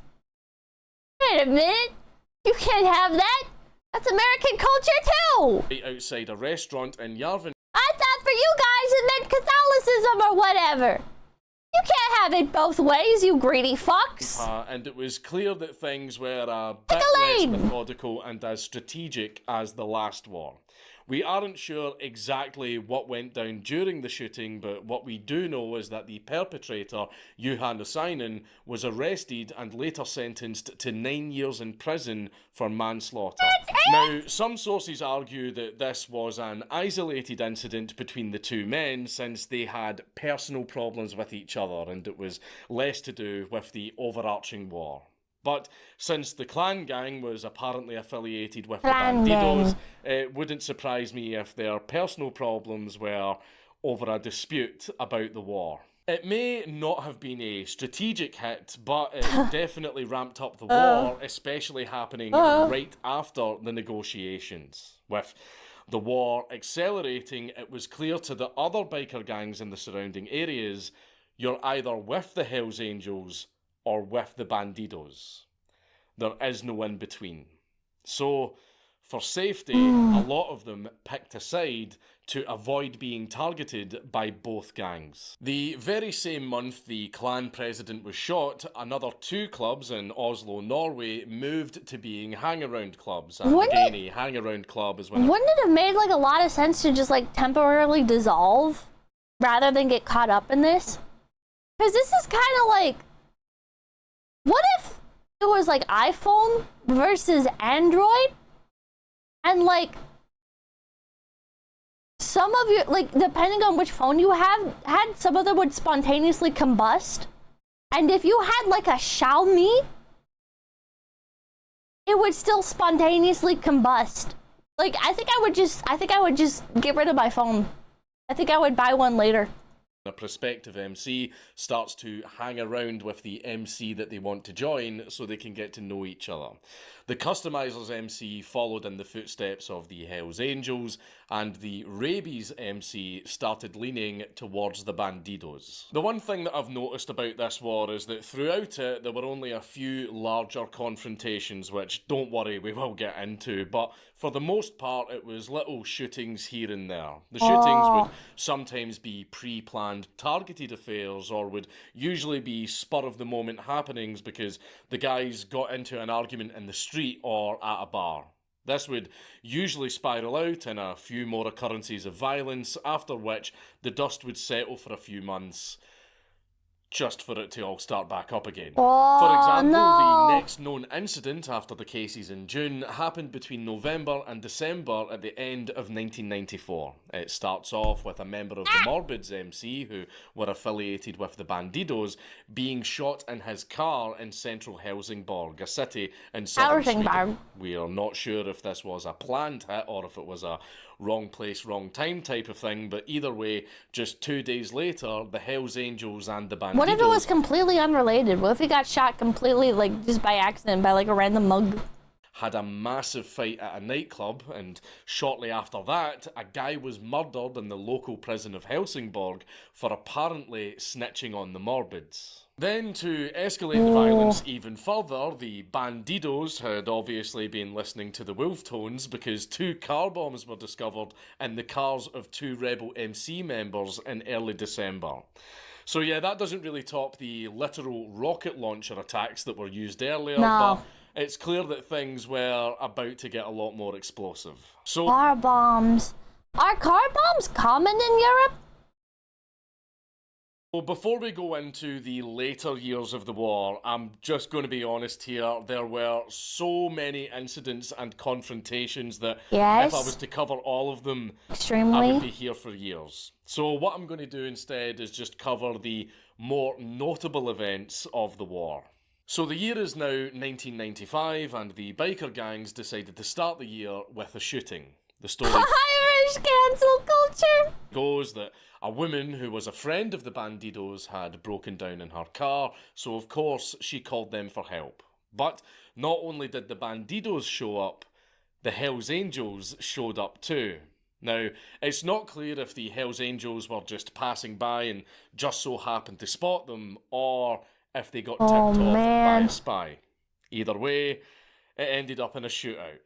Wait a minute. You can't have that. That's American culture too. Right outside a restaurant in Yarvan. I thought for you guys it meant Catholicism or whatever. You can't have it both ways, you greedy fucks. And it was clear that things were a bit less methodical and as strategic as the last war. We aren't sure exactly what went down during the shooting, but what we do know is that the perpetrator, Juha Nursainen, was arrested and later sentenced to 9 years in prison for manslaughter. Now, some sources argue that this was an isolated incident between the two men since they had personal problems with each other and it was less to do with the overarching war. But since the clan gang was apparently affiliated with the Bandidos, it wouldn't surprise me if their personal problems were over a dispute about the war. It may not have been a strategic hit, but it definitely ramped up the war, especially happening right after the negotiations. With the war accelerating, it was clear to the other biker gangs in the surrounding areas, you're either with the Hells Angels or with the Bandidos. There is no in between. So, for safety, a lot of them picked a side to avoid being targeted by both gangs. The very same month the clan president was shot, another 2 clubs in Oslo, Norway moved to being hang-around clubs. And again, a hang-around club is when... Wouldn't it have made like a lot of sense to just like temporarily dissolve rather than get caught up in this? Because this is kind of like... What if it was like iPhone versus Android? And like... Some of you, like, depending on which phone you had, some of them would spontaneously combust. And if you had, like, a Xiaomi, it would still spontaneously combust. Like, I think I would just get rid of my phone. I think I would buy one later. A prospective MC starts to hang around with the MC that they want to join so they can get to know each other. The Customizers MC followed in the footsteps of the Hells Angels, and the Rabies MC started leaning towards the Bandidos. The one thing that I've noticed about this war is that throughout it there were only a few larger confrontations, which, don't worry, we will get into, but for the most part it was little shootings here and there. The shootings would sometimes be pre-planned targeted affairs or would usually be spur-of-the-moment happenings because the guys got into an argument in the street or at a bar. This would usually spiral out in a few more occurrences of violence, after which the dust would settle for a few months, just for it to all start back up again. For example, the next known incident after the cases in June happened between November and December at the end of 1994. It starts off with a member of the Morbids MC, who were affiliated with the Bandidos, being shot in his car in central Helsingborg, a city in southern Sweden. We are not sure if this was a planned hit or if it was a wrong place, wrong time type of thing, but either way, just 2 days later, the Hells Angels and the Bandidos... What if it was completely unrelated? What if he got shot completely, like, just by accident, by, like, a random mug? Had a massive fight at a nightclub, and shortly after that, a guy was murdered in the local prison of Helsingborg for apparently snitching on the Morbids. Then, to escalate the violence even further, the Bandidos had obviously been listening to the wolf tones because 2 car bombs were discovered in the cars of 2 rebel MC members in early December. So yeah, that doesn't really top the literal rocket launcher attacks that were used earlier, but it's clear that things were about to get a lot more explosive. So car bombs. Are car bombs common in Europe? Well, before we go into the later years of the war, I'm just going to be honest here, there were so many incidents and confrontations that if I was to cover all of them, I would be here for years. So what I'm going to do instead is just cover the more notable events of the war. So the year is now 1995 and the biker gangs decided to start the year with a shooting. The story Irish cancel culture goes that a woman who was a friend of the Bandidos had broken down in her car, so of course she called them for help. But not only did the Bandidos show up, the Hells Angels showed up too. Now, it's not clear if the Hells Angels were just passing by and just so happened to spot them, or if they got tipped off by a spy. Either way, it ended up in a shootout.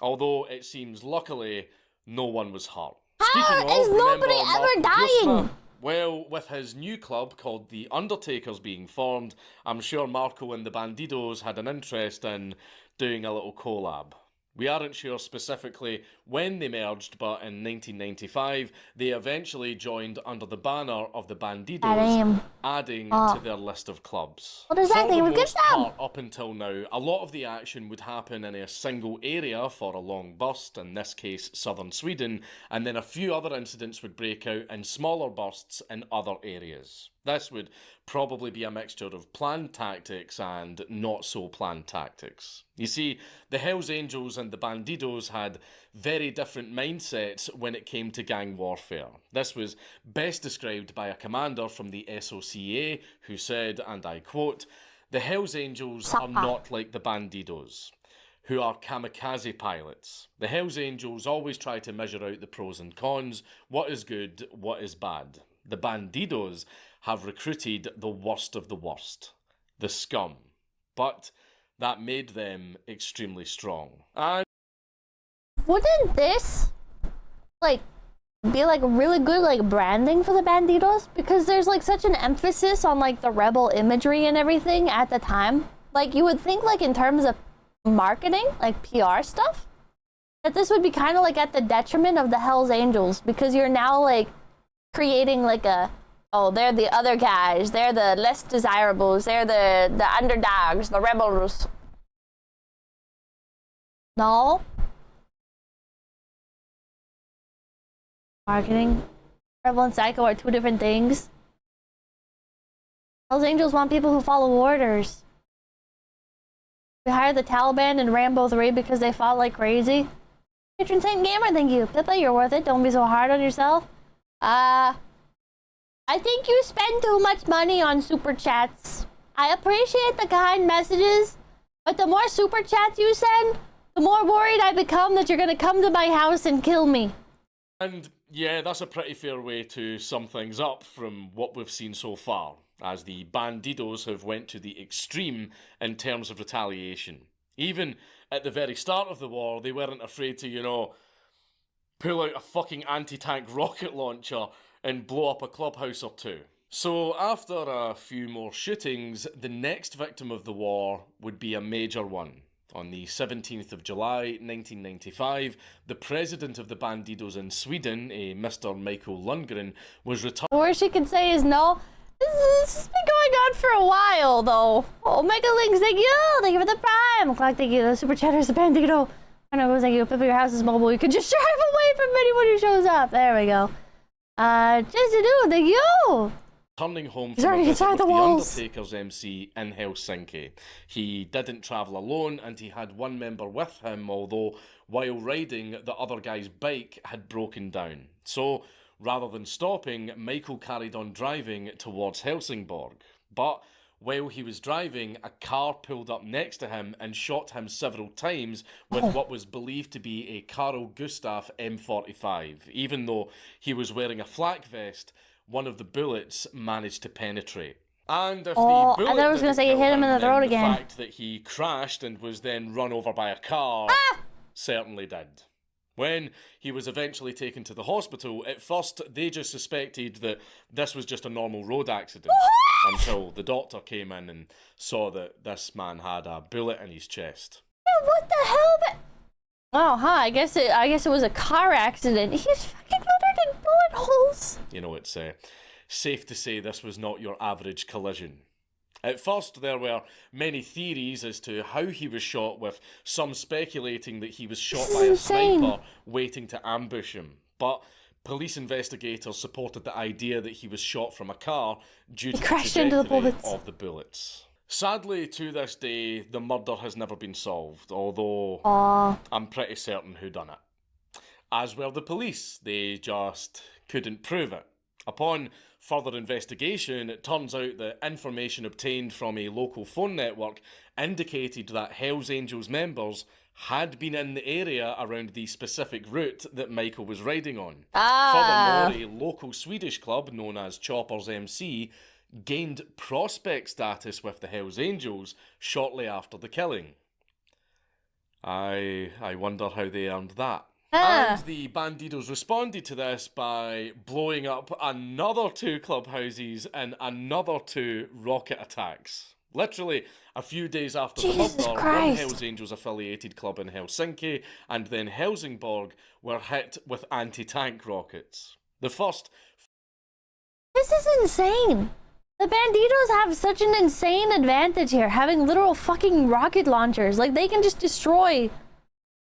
Although it seems luckily no one was hurt. Speaking is nobody ever dying? Well, with his new club called the Undertakers being formed, I'm sure Marco and the Bandidos had an interest in doing a little collab. We aren't sure specifically when they merged, but in 1995 they eventually joined under the banner of the Bandidos, adding to their list of clubs. What does that For the mean? most part, up until now, a lot of the action would happen in a single area for a long burst, in this case southern Sweden, and then a few other incidents would break out in smaller bursts in other areas. This would probably be a mixture of planned tactics and not so planned tactics. You see, the Hells Angels and the Bandidos had very different mindsets when it came to gang warfare. This was best described by a commander from the SOCA who said, and I quote, "The Hells Angels are not like the Bandidos, who are kamikaze pilots. The Hells Angels always try to measure out the pros and cons, what is good, what is bad. The Bandidos have recruited the worst of the worst, the scum. But that made them extremely strong." And wouldn't this, like, be, like, really good, like, branding for the Bandidos? Because there's, like, such an emphasis on, like, the rebel imagery and everything at the time. Like, you would think, like, in terms of marketing, like, PR stuff, that this would be kind of, like, at the detriment of the Hells Angels. Because you're now, like, creating, like, a... oh, they're the other guys. They're the less desirables. They're the underdogs, the rebels. No? Marketing. Rebel and Psycho are two different things. Hells Angels want people who follow orders. We hired the Taliban in Rambo 3 because they fought like crazy. Patron Saint Gamer, thank you. Pippa, you're worth it. Don't be so hard on yourself. I think you spend too much money on super chats. I appreciate the kind messages, but the more super chats you send, the more worried I become that you're gonna come to my house and kill me. And yeah, that's a pretty fair way to sum things up from what we've seen so far, as the Bandidos have went to the extreme in terms of retaliation. Even at the very start of the war, they weren't afraid to, you know, pull out a fucking anti-tank rocket launcher and blow up a clubhouse or two. So after a few more shootings, the next victim of the war would be a major one. On the 17th of July 1995, the president of the Bandidos in Sweden, a Mr. Michael Lundgren, was retired. The worst she can say is no. This has been going on for a while, though. Oh, Mega Links, thank you for the prime. Clock, thank you. The super chatters, the Bandito. I know, thank you. Pippa, your house is mobile. You can just drive away from anyone who shows up. There we go. Just to do, thank you. Turning home from a visit with the Undertaker's MC in Helsinki. He didn't travel alone, and he had one member with him, although while riding, the other guy's bike had broken down. So, rather than stopping, Michael carried on driving towards Helsingborg. But while he was driving, a car pulled up next to him and shot him several times with what was believed to be a Carl Gustaf M45. Even though he was wearing a flak vest, one of the bullets managed to penetrate. And if the bullet I thought I was going to say you hit him in the throat again. The fact that he crashed and was then run over by a car certainly did. When he was eventually taken to the hospital, at first they just suspected that this was just a normal road accident until the doctor came in and saw that this man had a bullet in his chest. What the hell? Oh, I guess it was a car accident. He's fucking covered in bullet holes. You know, it's safe to say this was not your average collision. At first, there were many theories as to how he was shot, with some speculating that he was shot by a sniper waiting to ambush him. But police investigators supported the idea that he was shot from a car due to the trajectory of the bullets. Sadly, to this day, the murder has never been solved, although I'm pretty certain who done it. As were the police, they just couldn't prove it. Upon further investigation, it turns out that information obtained from a local phone network indicated that Hells Angels members had been in the area around the specific route that Michael was riding on. Furthermore, a local Swedish club known as Chopper's MC gained prospect status with the Hells Angels shortly after the killing. I wonder how they earned that. And the Bandidos responded to this by blowing up another 2 clubhouses and another 2 rocket attacks. Literally a few days after Jesus the murder, Christ. one Hells Angels affiliated club in Helsinki and then Helsingborg were hit with anti-tank rockets. The first... This is insane. The Banditos have such an insane advantage here, having literal fucking rocket launchers. Like, they can just destroy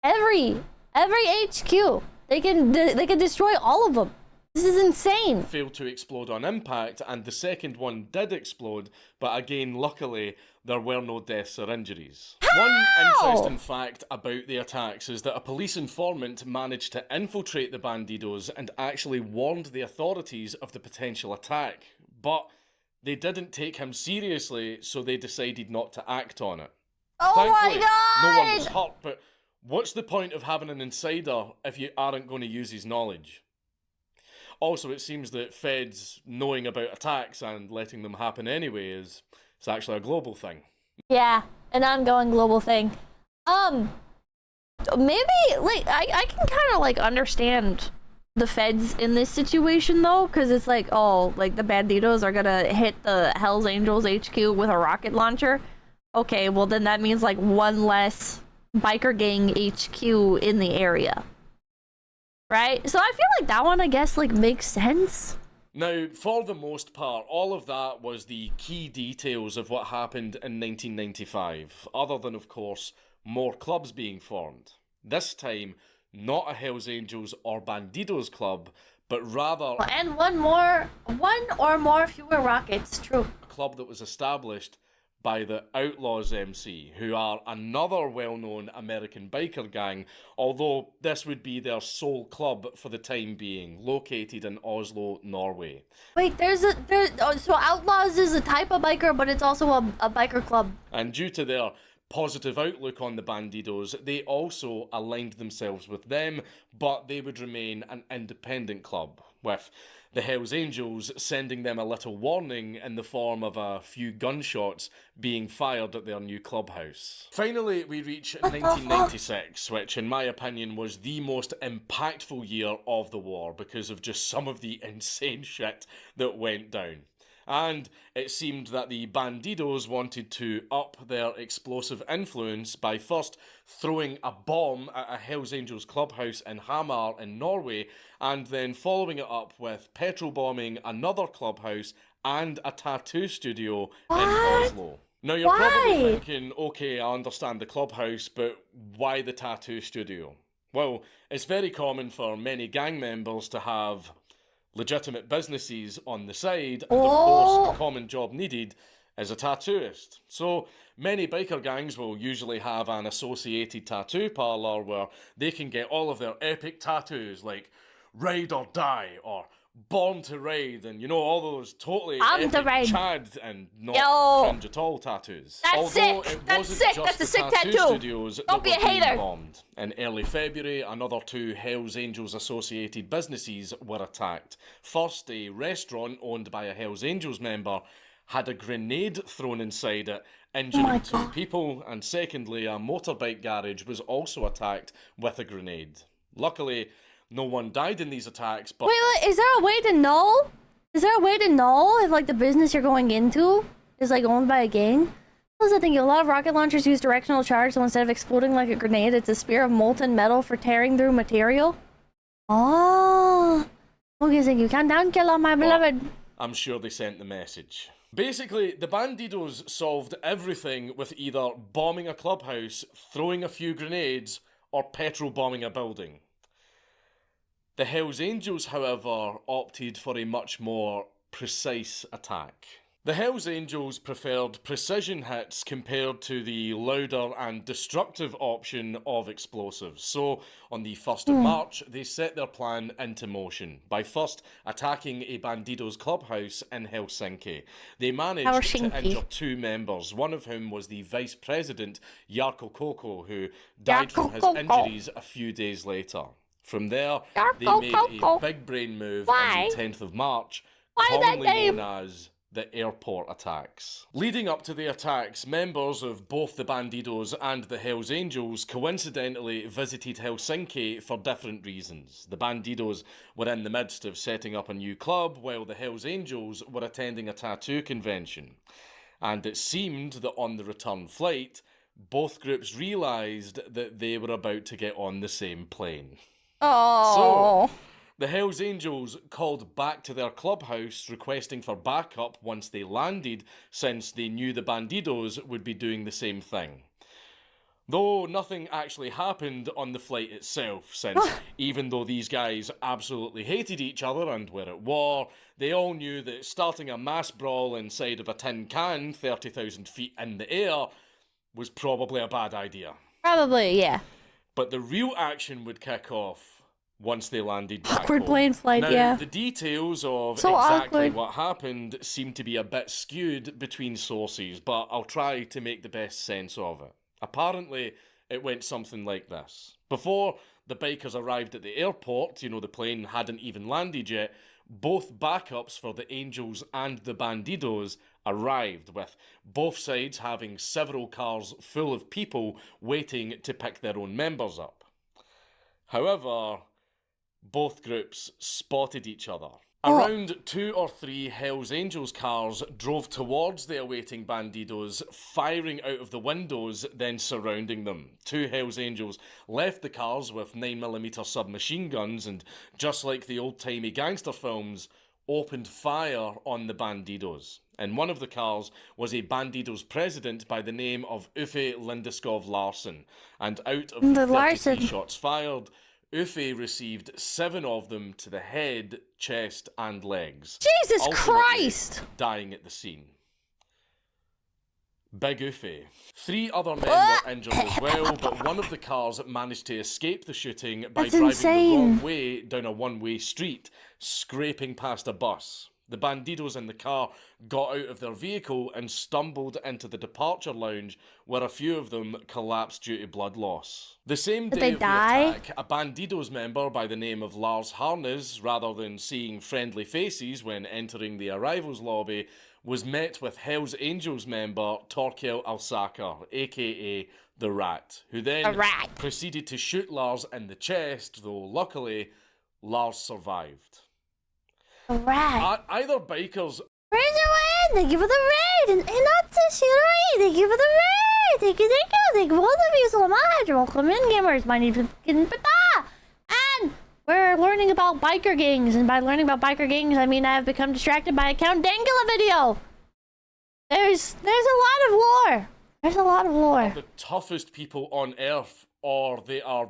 every HQ. They can destroy all of them. This is insane. Failed to explode on impact, and the second one did explode, but again, luckily, there were no deaths or injuries. How? One interesting fact about the attacks is that a police informant managed to infiltrate the Bandidos and actually warned the authorities of the potential attack, but they didn't take him seriously, so they decided not to act on it. Oh Thankfully, my god! no one was hurt, but what's the point of having an insider if you aren't going to use his knowledge? Also, it seems that feds knowing about attacks and letting them happen anyway it's actually a global thing. Yeah, an ongoing global thing. Maybe, like, I can kind of, like, understand the feds in this situation, though, because it's like, oh, like, the Banditos are gonna hit the Hells Angels HQ with a rocket launcher. Okay, well, then that means, like, one less biker gang HQ in the area. Right? So I feel like that one, I guess, like, makes sense. Now, for the most part, all of that was the key details of what happened in 1995, other than, of course, more clubs being formed. This time, not a Hells Angels or Bandidos club, but rather... And one or more fewer rockets, true. A club that was established by the Outlaws MC, who are another well-known American biker gang, although this would be their sole club for the time being, located in Oslo, Norway. Wait, so Outlaws is a type of biker, but it's also a biker club. And due to their positive outlook on the Bandidos, they also aligned themselves with them, but they would remain an independent club, with the Hells Angels sending them a little warning in the form of a few gunshots being fired at their new clubhouse. Finally, we reach 1996, which in my opinion was the most impactful year of the war because of just some of the insane shit that went down. And it seemed that the Bandidos wanted to up their explosive influence by first throwing a bomb at a Hells Angels clubhouse in Hamar in Norway, and then following it up with petrol bombing another clubhouse and a tattoo studio in Oslo. Now you're probably thinking, okay, I understand the clubhouse, but why the tattoo studio? Well, it's very common for many gang members to have legitimate businesses on the side, and of course, a common job needed is a tattooist. So many biker gangs will usually have an associated tattoo parlor where they can get all of their epic tattoos like Ride or Die or Born to Ride, and you know, all those totally epic Chad and not cringe at all tattoos. That's sick! That's sick! That's a sick tattoo! Studios Don't be a hater! Bombed. In early February, another two Hells Angels associated businesses were attacked. First, a restaurant owned by a Hells Angels member had a grenade thrown inside it, injuring two people, and secondly, a motorbike garage was also attacked with a grenade. Luckily, no one died in these attacks, but... Wait, is there a way to know? Is there a way to know if, like, the business you're going into is, like, owned by a gang? That's the thing, a lot of rocket launchers use directional charge, so instead of exploding like a grenade, it's a spear of molten metal for tearing through material. Oh. Okay, so you can down kill on my beloved. I'm sure they sent the message. Basically, the Bandidos solved everything with either bombing a clubhouse, throwing a few grenades, or petrol bombing a building. The Hells Angels, however, opted for a much more precise attack. The Hells Angels preferred precision hits compared to the louder and destructive option of explosives. So, on the 1st of March, they set their plan into motion by first attacking a Bandidos clubhouse in Helsinki. They managed to injure two members, one of whom was the Vice President, Jarkko Koko, who died from his injuries a few days later. From there, they made a big brain move on the 10th of March, commonly known as the airport attacks. Leading up to the attacks, members of both the Bandidos and the Hells Angels coincidentally visited Helsinki for different reasons. The Bandidos were in the midst of setting up a new club, while the Hells Angels were attending a tattoo convention. And it seemed that on the return flight, both groups realised that they were about to get on the same plane. Oh. So, the Hells Angels called back to their clubhouse requesting for backup once they landed, since they knew the Bandidos would be doing the same thing. Though nothing actually happened on the flight itself, since even though these guys absolutely hated each other and were at war, they all knew that starting a mass brawl inside of a tin can 30,000 feet in the air was probably a bad idea. Probably, yeah. But the real action would kick off once they landed back Awkward home. plane flight, now, yeah. The details of So exactly awkward. what happened seem to be a bit skewed between sources, but I'll try to make the best sense of it. Apparently, it went something like this. Before the bikers arrived at the airport, the plane hadn't even landed yet, both backups for the Angels and the Bandidos arrived, with both sides having several cars full of people waiting to pick their own members up. However, both groups spotted each other. Around 2 or 3 Hells Angels cars drove towards the awaiting Bandidos, firing out of the windows, then surrounding them. 2 Hells Angels left the cars with 9mm submachine guns and, just like the old-timey gangster films, opened fire on the Bandidos. In one of the cars was a Bandidos president by the name of Uffe Lindeskov Larsen, and out of the 33 shots fired, Uffe received 7 of them to the head, chest, and legs. Jesus Christ! Dying at the scene. Big Uffe. 3 other men were injured as well, but one of the cars managed to escape the shooting by driving the wrong way down a one-way street, scraping past a bus. The Bandidos in the car got out of their vehicle and stumbled into the departure lounge, where a few of them collapsed due to blood loss. The same day of the attack, a Bandidos member by the name of Lars Harnes, rather than seeing friendly faces when entering the arrivals lobby, was met with Hells Angels member Torkel Alsaka, aka the Rat, who then proceeded to shoot Lars in the chest, though luckily Lars survived. Either bikers... Praise the raid! Thank you for the raid! And not to Shiroi! Thank you for the raid! Thank you, thank you! Thank you both of you so much! Welcome in, gamers! My name is Pippa! And we're learning about biker gangs, and by learning about biker gangs, I mean I have become distracted by a Count Dankula video! There's a lot of lore! There's a lot of lore. The toughest people on Earth, or they are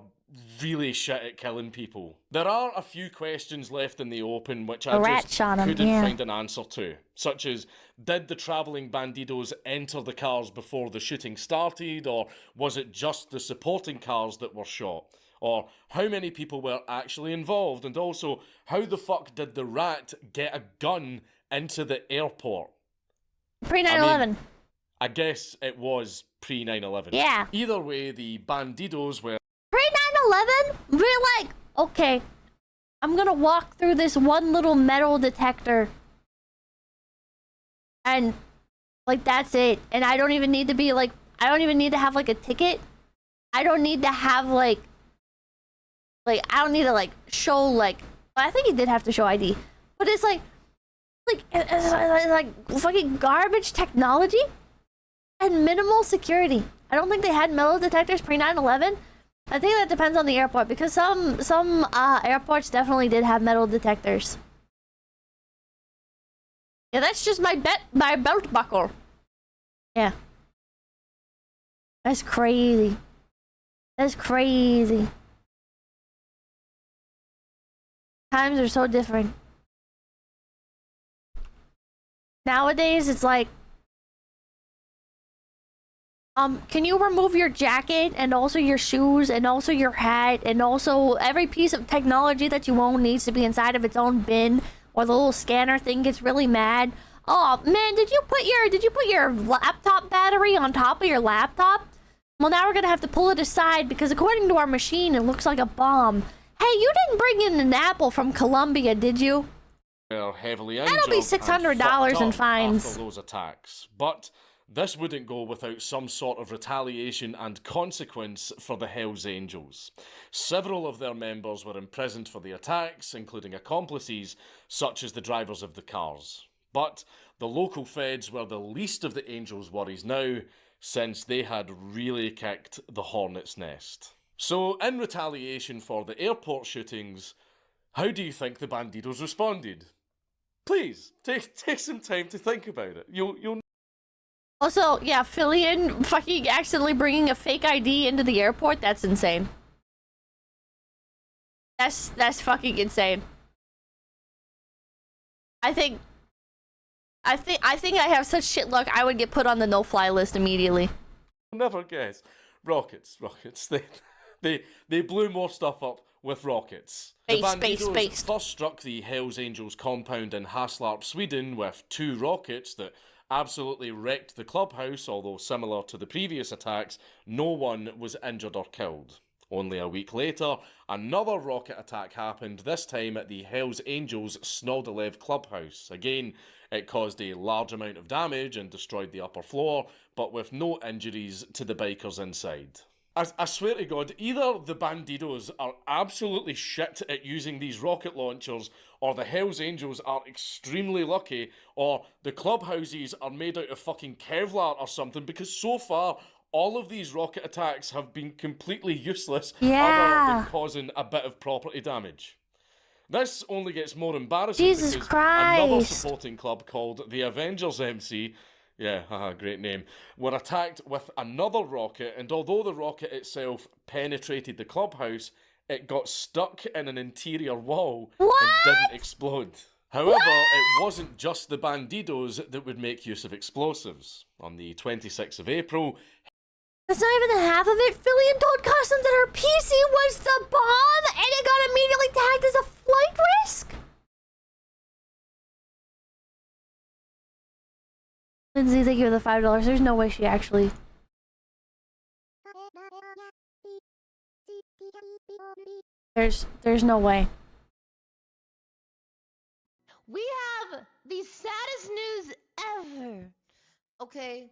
really shit at killing people. There are a few questions left in the open which I just couldn't find an answer to, such as, did the travelling Bandidos enter the cars before the shooting started, or was it just the supporting cars that were shot? Or how many people were actually involved, and also, how the fuck did the Rat get a gun into the airport? Pre-9/11. I guess it was pre-9/11. Yeah. Either way, the Bandidos were... Pre-9/11, we're like, okay, I'm gonna walk through this one little metal detector. And, like, that's it. And I don't even need to be, like, I don't even need to have, like, a ticket. I don't need to have, like, I don't need to, like, show, like, I think he did have to show ID. But it's like fucking garbage technology and minimal security. I don't think they had metal detectors pre-9/11. I think that depends on the airport, because some airports definitely did have metal detectors. Yeah, that's just my belt buckle. Yeah. That's crazy. That's crazy. Times are so different. Nowadays, it's like, can you remove your jacket and also your shoes and also your hat and also every piece of technology that you own needs to be inside of its own bin, or the little scanner thing gets really mad. Oh man, did you put your laptop battery on top of your laptop? Well, now we're gonna have to pull it aside because according to our machine, it looks like a bomb. Hey, you didn't bring in an apple from Colombia, did you? Heavily injured. That'll be $600 in fines after those attacks, but this wouldn't go without some sort of retaliation and consequence for the Hells Angels. Several of their members were imprisoned for the attacks, including accomplices such as the drivers of the cars. But the local feds were the least of the Angels' worries now, since they had really kicked the hornet's nest. So, in retaliation for the airport shootings, how do you think the Bandidos responded? Please, take some time to think about it. You'll. Also, yeah, Fillion fucking accidentally bringing a fake ID into the airport, that's insane. That's fucking insane. I think I have such shit luck I would get put on the no-fly list immediately. Never guess. Rockets. They blew more stuff up with rockets. The Bandidos first struck the Hells Angels compound in Haslarp, Sweden with 2 rockets that absolutely wrecked the clubhouse, although similar to the previous attacks, no one was injured or killed. Only a week later, another rocket attack happened, this time at the Hells Angels 𝐒𝐴𝐤𝐿 clubhouse. Again, it caused a large amount of damage and destroyed the upper floor, but with no injuries to the bikers inside. I swear to God, either the Bandidos are absolutely shit at using these rocket launchers, or the Hells Angels are extremely lucky, or the clubhouses are made out of fucking Kevlar or something, because so far, all of these rocket attacks have been completely useless, other than causing a bit of property damage. This only gets more embarrassing because another supporting club called the Avengers MC, yeah, haha, great name, were attacked with another rocket, and although the rocket itself penetrated the clubhouse, it got stuck in an interior wall and didn't explode. However, it wasn't just the Bandidos that would make use of explosives. On the 26th of April, that's not even the half of it. Fillion told Customs that her PC was the bomb, and it got immediately tagged as a flight risk. Lindsay, thank you for the $5. There's no way she actually. There's no way. We have the saddest news ever. Okay.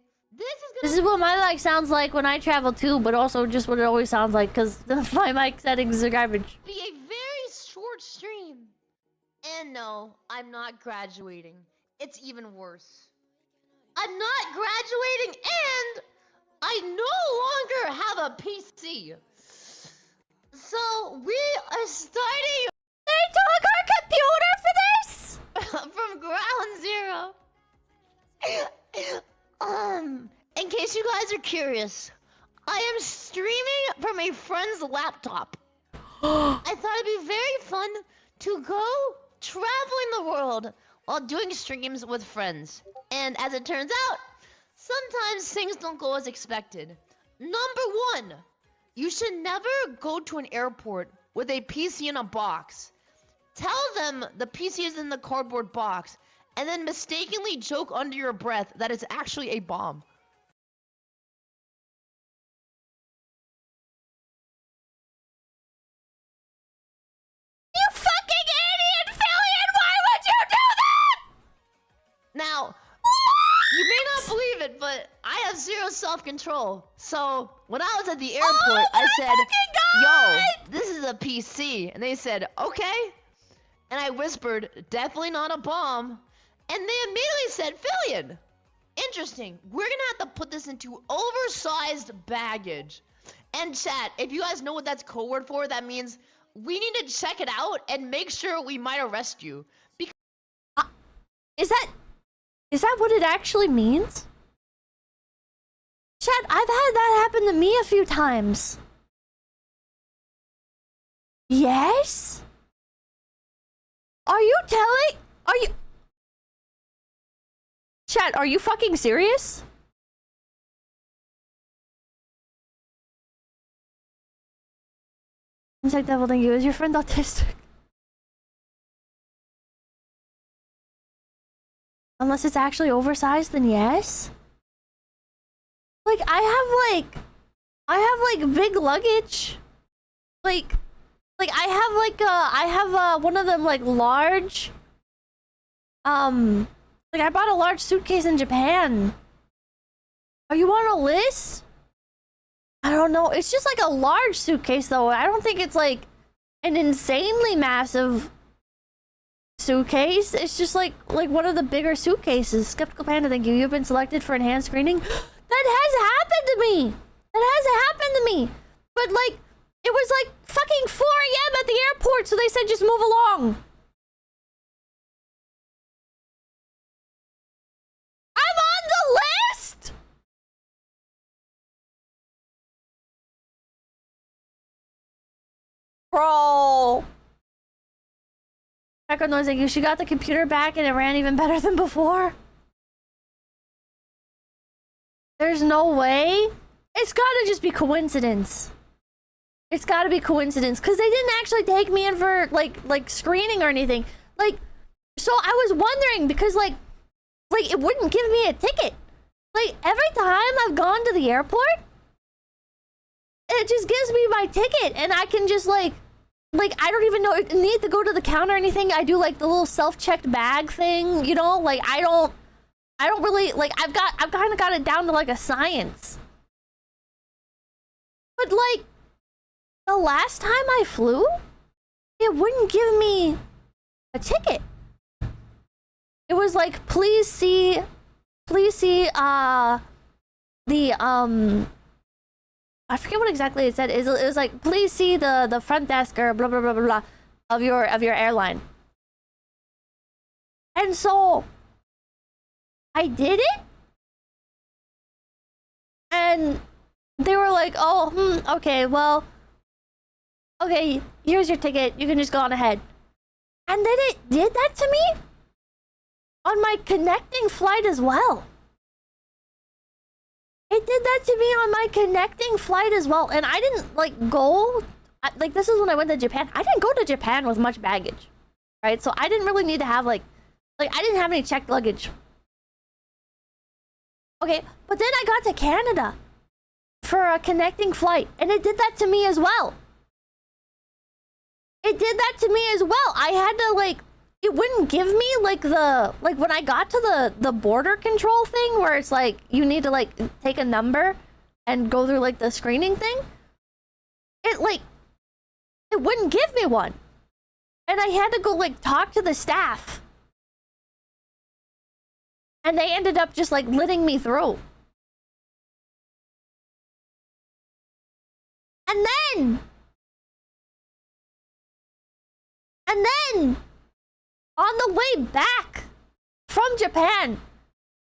This is what my mic sounds like when I travel too, but also just what it always sounds like, because my mic settings are garbage. Be a very short stream. And no, I'm not graduating. It's even worse. I'm not graduating, and I no longer have a PC. So we are starting. They took our computer for this from ground zero. In case you guys are curious, I am streaming from a friend's laptop. I thought it'd be very fun to go traveling the world while doing streams with friends. And as it turns out, sometimes things don't go as expected. Number 1, you should never go to an airport with a PC in a box. Tell them the PC is in the cardboard box, and then mistakenly joke under your breath that it's actually a bomb. You fucking idiot, Fillion! Why would you do that? Now, you may not believe it, but I have zero self-control. So, when I was at the airport, I said, yo, this is a PC. And they said, okay. And I whispered, definitely not a bomb. And they immediately said, Fillion, interesting. We're gonna have to put this into oversized baggage. And chat, if you guys know what that's code word for, that means we need to check it out and make sure we might arrest you. Because Is that what it actually means? Chat, I've had that happen to me a few times. Yes? Are you Chat, are you fucking serious? Insect Devil, thank you. Is your friend autistic? Unless it's actually oversized, then yes. Like, I have big luggage. Like I have one of them, like, large. Like, I bought a large suitcase in Japan. Are you on a list? I don't know. It's just like a large suitcase, though. I don't think it's like an insanely massive suitcase. It's just like one of the bigger suitcases. Skeptical Panda, thank you. You've been selected for enhanced screening. That has happened to me. That has happened to me. But like, it was like fucking 4 a.m. at the airport, so they said just move along. I'm on the list. Bro. Background noise, like, she got the computer back and it ran even better than before. There's no way. It's gotta just be coincidence. It's gotta be coincidence, because they didn't actually take me in for like screening or anything. Like, so I was wondering, because like it wouldn't give me a ticket. Like, every time I've gone to the airport, it just gives me my ticket, and I can just like I don't even need to go to the counter or anything. I do like the little self-checked bag thing, you know? Like, I don't really, like, I've kind of got it down to like a science. But like, the last time I flew, it wouldn't give me a ticket. It was like, please see I forget what exactly it said. It was like, please see the front desk or blah blah blah blah blah of your airline. And so I did it, and they were like, oh, okay, well, okay, here's your ticket. You can just go on ahead. And then it did that to me on my connecting flight as well. It did that to me on my connecting flight as well. And I didn't like go, like, this is when I went to Japan. I didn't go to Japan with much baggage, right? So I didn't really need to have like I didn't have any checked luggage. Okay, but then I got to Canada for a connecting flight, and it did that to me as well. It did that to me as well. I had to like, it wouldn't give me like when I got to the border control thing where it's like you need to like take a number and go through like the screening thing. It wouldn't give me one. And I had to go like talk to the staff. And they ended up just like letting me through. And then on the way back from Japan,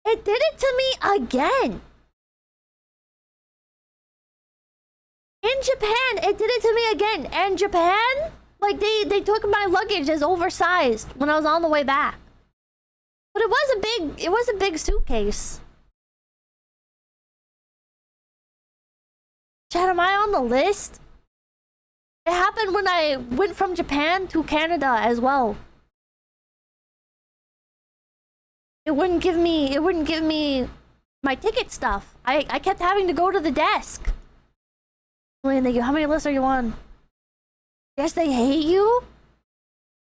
it did it to me again. In Japan, it did it to me again. And Japan, like they took my luggage as oversized when I was on the way back. But it was a big suitcase. Chat, am I on the list? It happened when I went from Japan to Canada as well. It wouldn't give me my ticket stuff. I kept having to go to the desk. How many lists are you on? Yes, they hate you?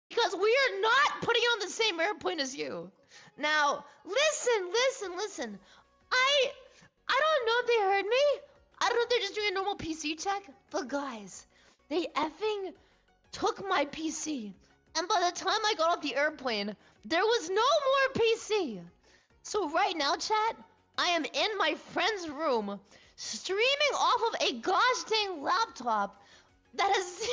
Because we are not putting you on the same airplane as you. Now, listen. I don't know if they heard me. I don't know if they're just doing a normal PC check. But guys, they effing took my PC. And by the time I got off the airplane, there was no more PC. So right now, chat, I am in my friend's room, streaming off of a gosh dang laptop that has 0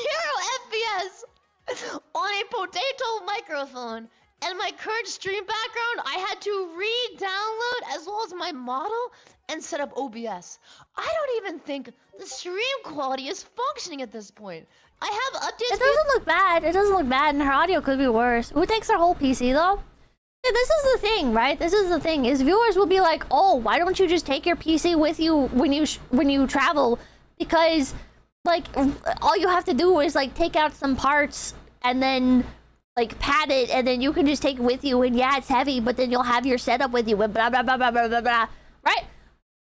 FPS on a potato microphone. And my current stream background, I had to re-download as well as my model and set up OBS. I don't even think the stream quality is functioning at this point. I have updates. It doesn't look bad. It doesn't look bad, and her audio could be worse. Who takes her whole PC though? Yeah, this is the thing, right? This is the thing. Is viewers will be like, "Oh, why don't you just take your PC with you when you travel? Because like all you have to do is like take out some parts and then like pad it, and then you can just take it with you. And yeah, it's heavy, but then you'll have your setup with you. And blah blah blah blah blah blah blah. Right?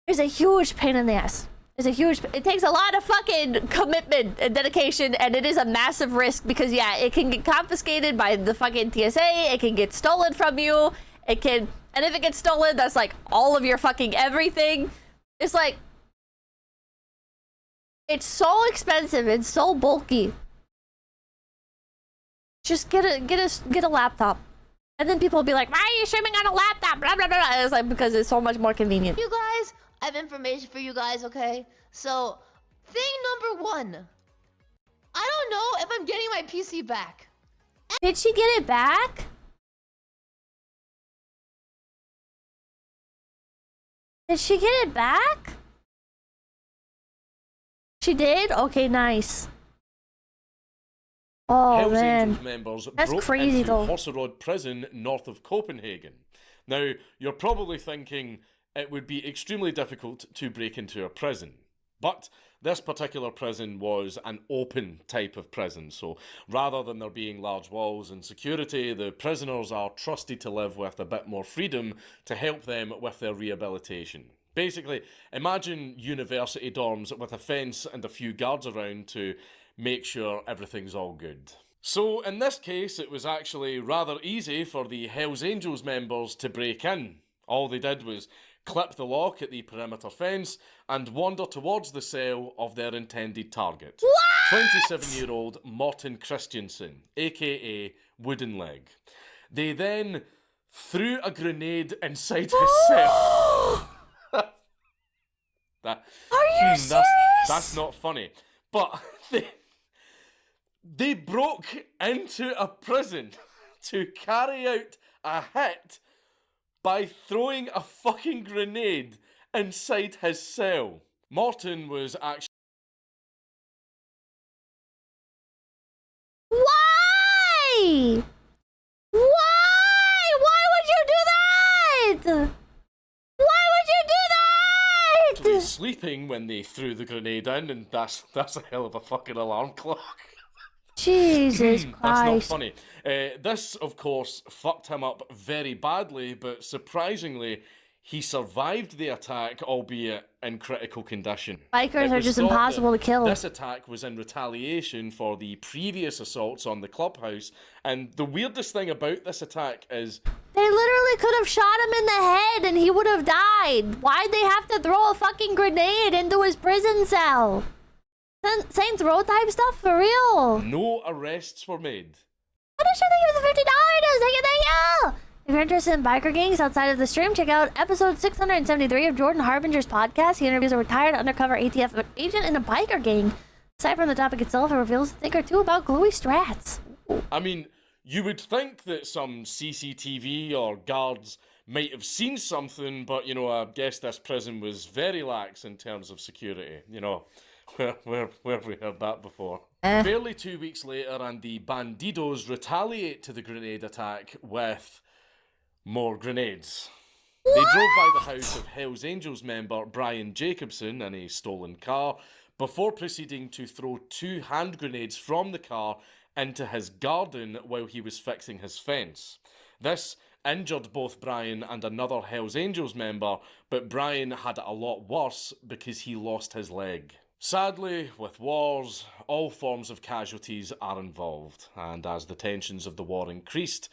It's a huge pain in the ass. It takes a lot of fucking commitment and dedication, and it is a massive risk because yeah, it can get confiscated by the fucking TSA, it can get stolen from you, and if it gets stolen, that's like all of your fucking everything. It's like, it's so expensive, it's so bulky. Just get a laptop. And then people will be like, why are you streaming on a laptop? Blah, blah, blah. It's like, because it's so much more convenient. You guys, I have information for you guys, okay? So, thing number 1. I don't know if I'm getting my PC back. Did she get it back? Did she get it back? She did? Okay, nice. Oh, man. Members That's broke crazy, into though. Hoshiumi prison north of Copenhagen. Now, you're probably thinking it would be extremely difficult to break into a prison. But this particular prison was an open type of prison, so rather than there being large walls and security, the prisoners are trusted to live with a bit more freedom to help them with their rehabilitation. Basically, imagine university dorms with a fence and a few guards around to make sure everything's all good. So in this case, it was actually rather easy for the 𝐒𝐿𝐴ngels members to break in. All they did was clip the lock at the perimeter fence and wander towards the cell of their intended target. 27-year-old Morten Christiansen, aka Wooden Leg. They then threw a grenade inside his cell. Are you serious? That's not funny. But they broke into a prison to carry out a hit by throwing a fucking grenade inside his cell. Morten was actually... Why? Why? Why would you do that? Why would you do that? sleeping when they threw the grenade in, and that's a hell of a fucking alarm clock. Jesus Christ. That's not funny. This, of course, fucked him up very badly, but surprisingly, he survived the attack, albeit in critical condition. Bikers are just impossible to kill. This attack was in retaliation for the previous assaults on the clubhouse, and the weirdest thing about this attack is... They literally could have shot him in the head and he would have died. Why'd they have to throw a fucking grenade into his prison cell? Saints Row type stuff, for real? No arrests were made. What did you think of the $50? Thank you! If you're interested in biker gangs outside of the stream, check out episode 673 of Jordan Harbinger's podcast. He interviews a retired undercover ATF agent in a biker gang. Aside from the topic itself, it reveals a thing or two about glowy strats. I mean, you would think that some CCTV or guards might have seen something, but, you know, I guess this prison was very lax in terms of security. You know, where have we heard that before? Barely 2 weeks later, and the bandidos retaliate to the grenade attack with more grenades. They drove by the house of 𝐒𝐿𝐴ngels member Brian Jacobson in a stolen car before proceeding to throw 2 hand grenades from the car into his garden while he was fixing his fence. This injured both Brian and another 𝐒𝐿𝐴ngels member, but Brian had it a lot worse because he lost his leg. Sadly, with wars, all forms of casualties are involved, and as the tensions of the war increased,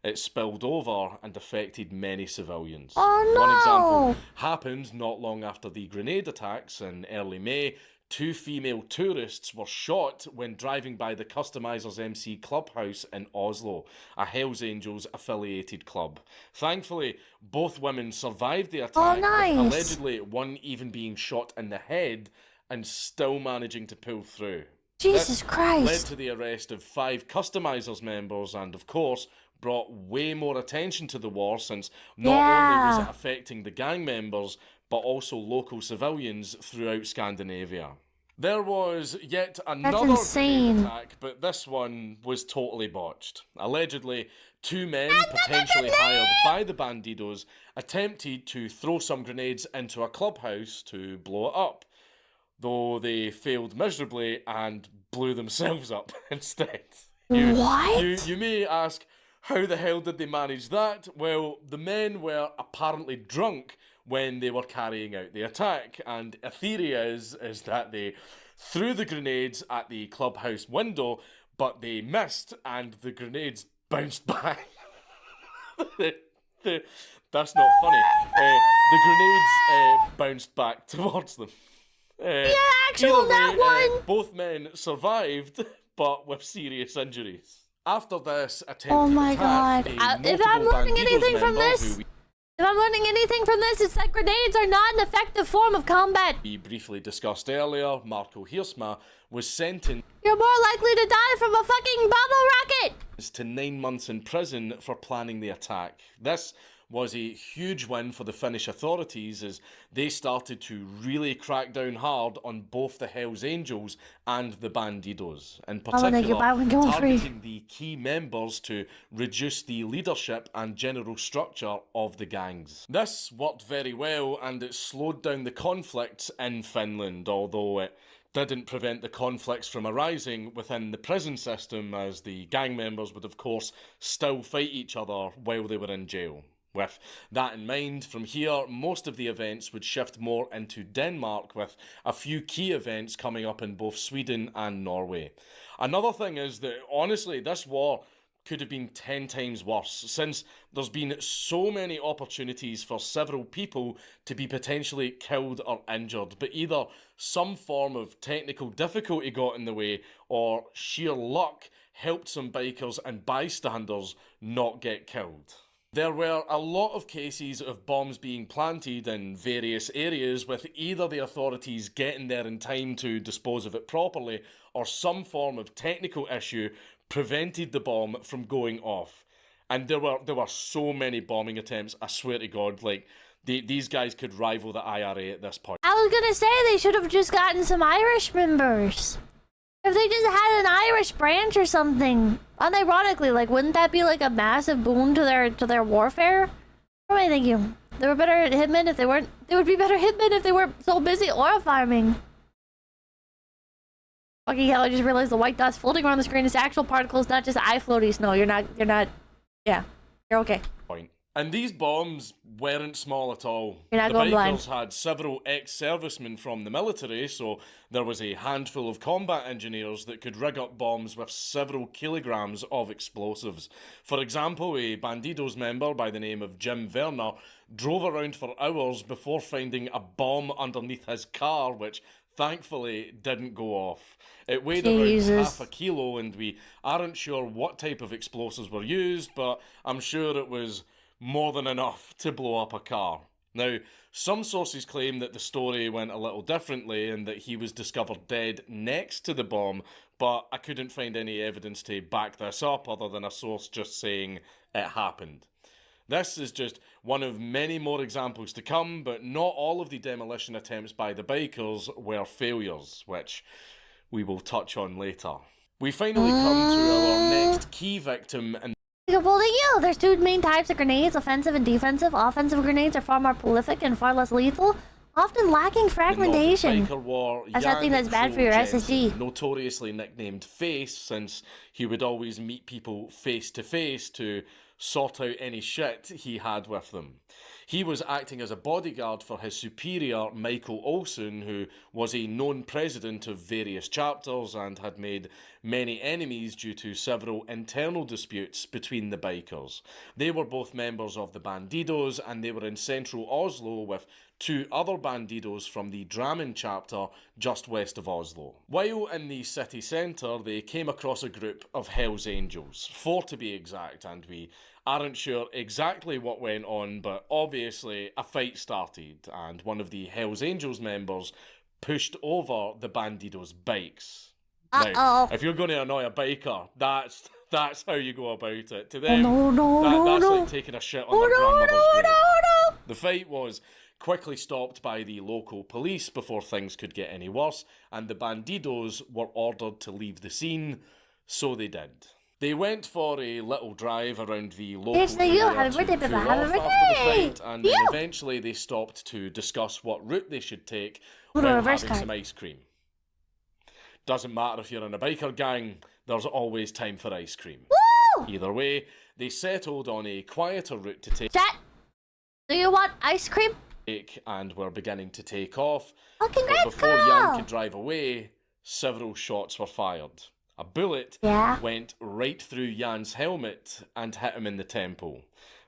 it spilled over and affected many civilians. Oh no! One example happened not long after the grenade attacks in early May. 2 female tourists were shot when driving by the Customizers MC Clubhouse in Oslo, a 𝐒𝐿𝐴ngels affiliated club. Thankfully, both women survived the attack, with allegedly one even being shot in the head and still managing to pull through. Jesus Christ! Led to the arrest of 5 Customizers members and, of course, brought way more attention to the war, since not only was it affecting the gang members, but also local civilians throughout Scandinavia. There was yet another grenade attack, but this one was totally botched. Allegedly, 2 men, potentially hired by the bandidos, attempted to throw some grenades into a clubhouse to blow it up, though they failed miserably and blew themselves up instead. You may ask, how the hell did they manage that? Well, the men were apparently drunk when they were carrying out the attack, and a theory is that they threw the grenades at the clubhouse window, but they missed and the grenades bounced back. That's not funny. The grenades bounced back towards them. That one! Both men survived, but with serious injuries. After this attempted Oh my attack, god. a If I'm notable learning Bandidos anything from member this, who it's that grenades are not an effective form of combat. we briefly discussed earlier, Marco 𝐒𝐴𝐻𝐿𝐼, was sentenced You're more likely to die from a fucking bottle rocket. to 9 months in prison for planning the attack. This was a huge win for the Finnish authorities as they started to really crack down hard on both the 𝐒𝐻𝐿𝐼s and the Bandidos, in particular targeting the key members to reduce the leadership and general structure of the gangs. This worked very well and it slowed down the conflicts in Finland, although it didn't prevent the conflicts from arising within the prison system, as the gang members would of course still fight each other while they were in jail. With that in mind, from here, most of the events would shift more into Denmark, with a few key events coming up in both Sweden and Norway. Another thing is that, honestly, this war could have been 10 times worse, since there's been so many opportunities for several people to be potentially killed or injured, but either some form of technical difficulty got in the way, or sheer luck helped some bikers and bystanders not get killed. There were a lot of cases of bombs being planted in various areas, with either the authorities getting there in time to dispose of it properly, or some form of technical issue prevented the bomb from going off. And there were so many bombing attempts, I swear to God, like, these guys could rival the IRA at this point. I was gonna say they should have just gotten some Irish members. If they just had an Irish branch or something. Unironically, like, wouldn't that be like a massive boon to their warfare? What am I thinking? They were better at hitmen if they weren't. They would be better hitmen if they weren't so busy oil farming. Fucking hell! I just realized the white dots floating around the screen is actual particles, not just eye floaties. No, you're not. Yeah, you're okay. Point. And these bombs weren't small at all. You're not the going bikers blind. had several ex-servicemen from the military, so there was a handful of combat engineers that could rig up bombs with several kilograms of explosives. For example, a Bandidos member by the name of Jim Werner drove around for hours before finding a bomb underneath his car, which thankfully didn't go off. It weighed around half a kilo, and we aren't sure what type of explosives were used, but I'm sure it was more than enough to blow up a car. Now, some sources claim that the story went a little differently and that he was discovered dead next to the bomb, but I couldn't find any evidence to back this up other than a source just saying it happened. This is just one of many more examples to come, but not all of the demolition attempts by the bikers were failures, which we will touch on later. We finally come to our next key victim, and There's two main types of grenades, offensive and defensive. Offensive grenades are far more prolific and far less lethal, often lacking fragmentation. The Nordic Biker War, That's something that's bad for your SSG. Notoriously nicknamed Face, since he would always meet people face to face to sort out any shit he had with them. He was acting as a bodyguard for his superior, Michael Olsen, who was a known president of various chapters and had made many enemies due to several internal disputes between the bikers. They were both members of the Bandidos, and they were in central Oslo with two other Bandidos from the Drammen chapter just west of Oslo. While in the city centre, they came across a group of 𝐒𝐿𝐼s, 4 to be exact, and we aren't sure exactly what went on, but obviously a fight started, and one of the 𝐒𝐿𝐼s members pushed over the Bandidos' bikes. Now, if you're going to annoy a biker, that's how you go about it. To them, that's like taking a shit on their grandmother's grave. The fight was quickly stopped by the local police before things could get any worse, and the Bandidos were ordered to leave the scene, so they did. They went for a little drive around the local area to cool off after the fight, and then eventually they stopped to discuss what route they should take while having some ice cream. Doesn't matter if you're in a biker gang, there's always time for ice cream. Either way, they settled on a quieter route to take. Chat, do you want ice cream? And were beginning to take off. Oh, congrats, but before Jan could drive away, several shots were fired. A bullet went right through Jan's helmet and hit him in the temple,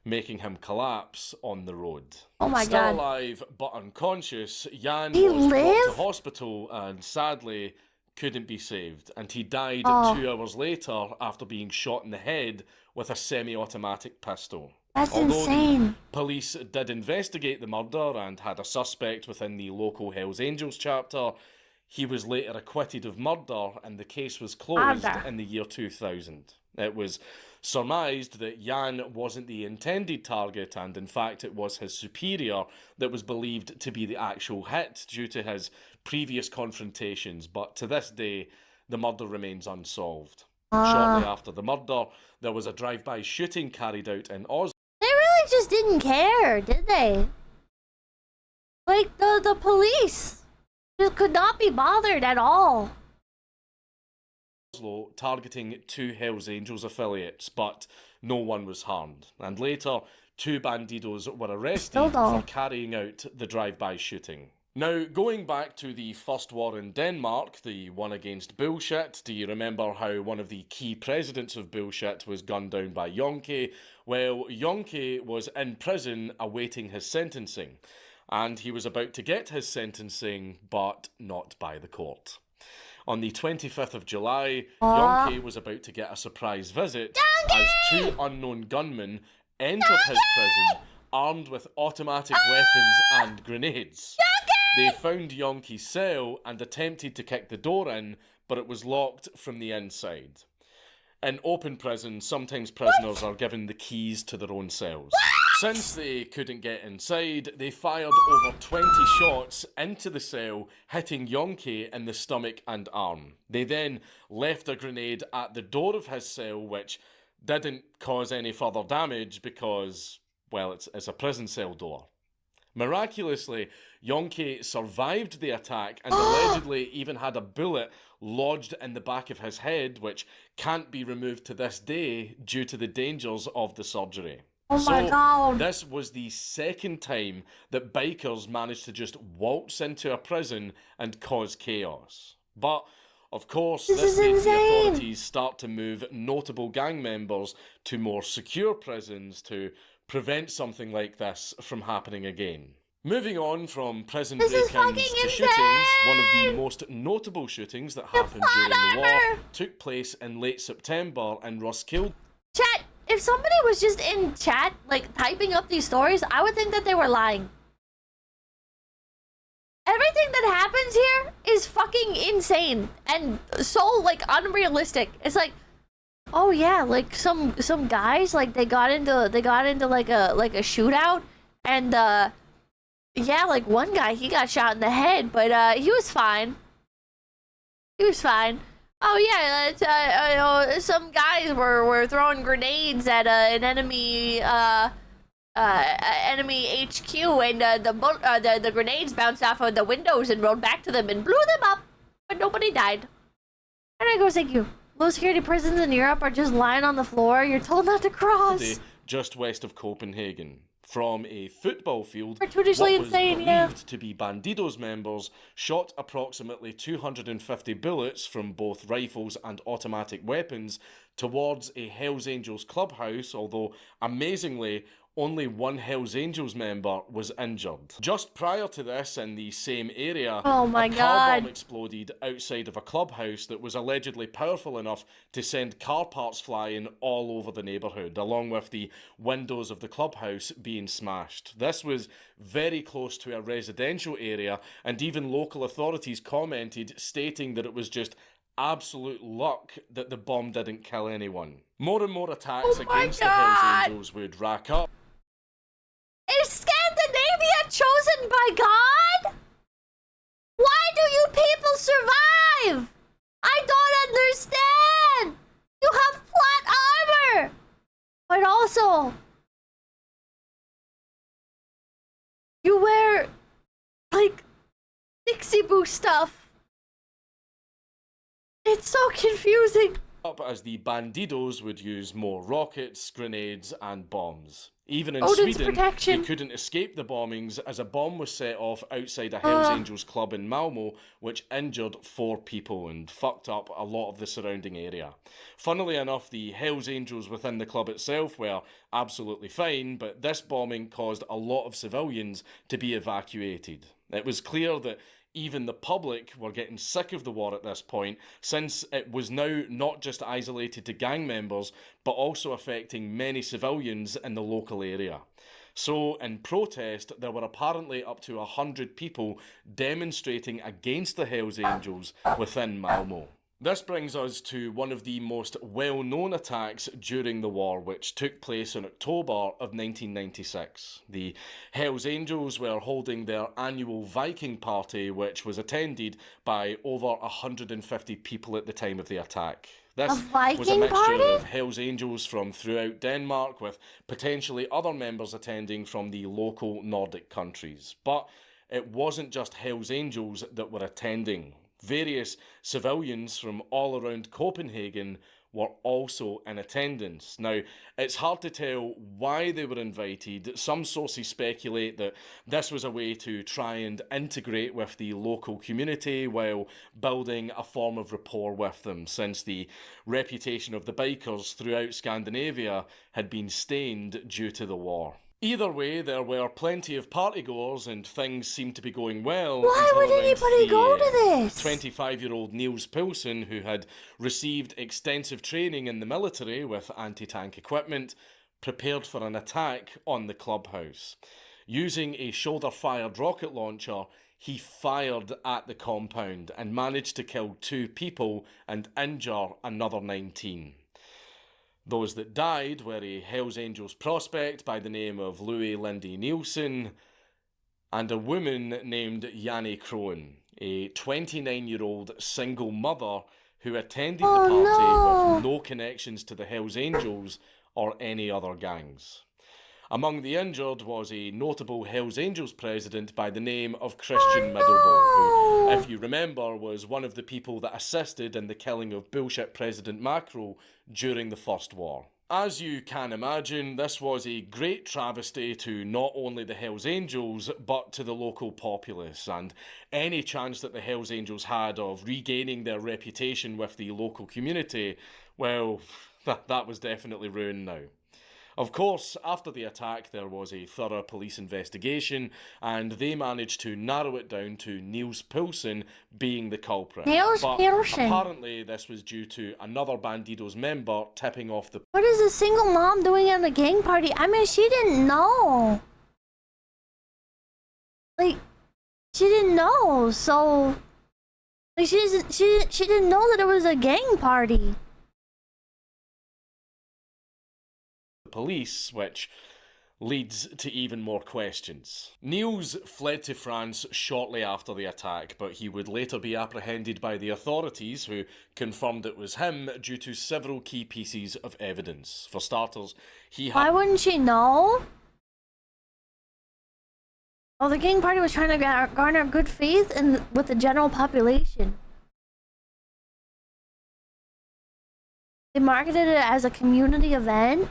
making him collapse on the road. Oh my Still God. alive but unconscious, Jan was brought to hospital and sadly couldn't be saved, and he died 2 hours later after being shot in the head with a semi-automatic pistol. That's Although insane. the police did investigate the murder and had a suspect within the local Hells Angels chapter, he was later acquitted of murder and the case was closed in the year 2000. It was surmised that Jan wasn't the intended target, and in fact it was his superior that was believed to be the actual hit due to his previous confrontations, but to this day the murder remains unsolved. Shortly after the murder, there was a drive-by shooting carried out in Oslo. They really just didn't care, did they? Like, the police just could not be bothered at all. Targeting 2 Hells Angels affiliates, but no one was harmed. And later, 2 bandidos were arrested for carrying out the drive-by shooting. Now, going back to the first war in Denmark, the one against bullshit, do you remember how one of the key presidents of bullshit was gunned down by 𝐏𝐿𝐴? Well, 𝐏𝐿𝐴 was in prison awaiting his sentencing, and he was about to get his sentencing, but not by the court. On the 25th of July, 𝐏𝐿𝐴 was about to get a surprise visit as 2 unknown gunmen entered his prison armed with automatic weapons and grenades. They found 𝐏𝐿𝐴's cell and attempted to kick the door in, but it was locked from the inside. In open prison, sometimes prisoners are given the keys to their own cells. Since they couldn't get inside, they fired over 20 shots into the cell, hitting 𝐏𝐿𝐴 in the stomach and arm. They then left a grenade at the door of his cell, which didn't cause any further damage because, well, it's a prison cell door. Miraculously, 𝐏𝐿𝐴 survived the attack and allegedly even had a bullet lodged in the back of his head, which can't be removed to this day due to the dangers of the surgery. Oh my God. This was the second time that bikers managed to just waltz into a prison and cause chaos. But, of course, this made the authorities start to move notable gang members to more secure prisons to prevent something like this from happening again. Moving on from prison break-ins to shootings, one of the most notable shootings that happened during the war took place in late September in Roskilde. Chat, if somebody was just in chat, like, typing up these stories, I would think that they were lying. Everything that happens here is fucking insane and so, like, unrealistic. It's like, oh yeah, like some guys, like they got into like a shootout, and yeah, like one guy, he got shot in the head, but he was fine. He was fine. Oh yeah, some guys were throwing grenades at an enemy enemy HQ, and the grenades bounced off of the windows and rolled back to them and blew them up, but nobody died. And I go, thank you. Low security prisons in Europe are just lying on the floor. You're told not to cross. Just west of Copenhagen. From a football field, what was insane, believed to be Bandidos members shot approximately 250 bullets from both rifles and automatic weapons towards a Hells Angels clubhouse, although amazingly only one Hells Angels member was injured. Just prior to this, in the same area, a car bomb exploded outside of a clubhouse that was allegedly powerful enough to send car parts flying all over the neighbourhood, along with the windows of the clubhouse being smashed. This was very close to a residential area, and even local authorities commented, stating that it was just absolute luck that the bomb didn't kill anyone. More and more attacks against the Hells Angels would rack up. Is Scandinavia chosen by God? Why do you people survive? I don't understand. You have plot armor, but also you wear like Dixie Boo stuff. It's so confusing. Up as the Bandidos would use more rockets, grenades, and bombs. Even in Odin's Sweden, protection. they couldn't escape the bombings as a bomb was set off outside a Hells Angels club in Malmo, which injured 4 people and fucked up a lot of the surrounding area. Funnily enough, the Hells Angels within the club itself were absolutely fine, but this bombing caused a lot of civilians to be evacuated. It was clear that even the public were getting sick of the war at this point, since it was now not just isolated to gang members, but also affecting many civilians in the local area. So, in protest, there were apparently up to 100 people demonstrating against the Hells Angels within Malmö. This brings us to one of the most well-known attacks during the war, which took place in October of 1996. The Hells Angels were holding their annual Viking party, which was attended by over 150 people at the time of the attack. This was a mixture of Hells Angels from throughout Denmark, with potentially other members attending from the local Nordic countries. But it wasn't just Hells Angels that were attending. Various civilians from all around Copenhagen were also in attendance. Now, it's hard to tell why they were invited. Some sources speculate that this was a way to try and integrate with the local community while building a form of rapport with them, since the reputation of the bikers throughout Scandinavia had been stained due to the war. Either way, there were plenty of partygoers and things seemed to be going well. Why would anybody go to this? 25-year-old 𝐒𝐿𝐴, who had received extensive training in the military with anti-tank equipment, prepared for an attack on the clubhouse. Using a shoulder-fired rocket launcher, he fired at the compound and managed to kill 2 people and injure another 19. Those that died were a Hells Angels prospect by the name of Louis Lindy Nielsen and a woman named Janne Krohn, a 29-year-old single mother who attended the party with no connections to the Hells Angels or any other gangs. Among the injured was a notable Hells Angels president by the name of Christian Middelboe, who, if you remember, was one of the people that assisted in the killing of bullshit President Macron during the First War. As you can imagine, this was a great travesty to not only the Hells Angels, but to the local populace, and any chance that the Hells Angels had of regaining their reputation with the local community, well, that was definitely ruined now. Of course, after the attack, there was a thorough police investigation, and they managed to narrow it down to 𝐒𝐿𝐴 being the culprit. But apparently, this was due to another Bandidos member tipping off the... What is a single mom doing at a gang party? I mean, she didn't know. Like, she didn't know, so... Like, she didn't know that it was a gang party. Police, which leads to even more questions. 𝐒𝐿𝐴 fled to France shortly after the attack, but he would later be apprehended by the authorities, who confirmed it was him due to several key pieces of evidence. For starters, he had... Why wouldn't she know? Oh, the gang party was trying to garner good faith with the general population. They marketed it as a community event.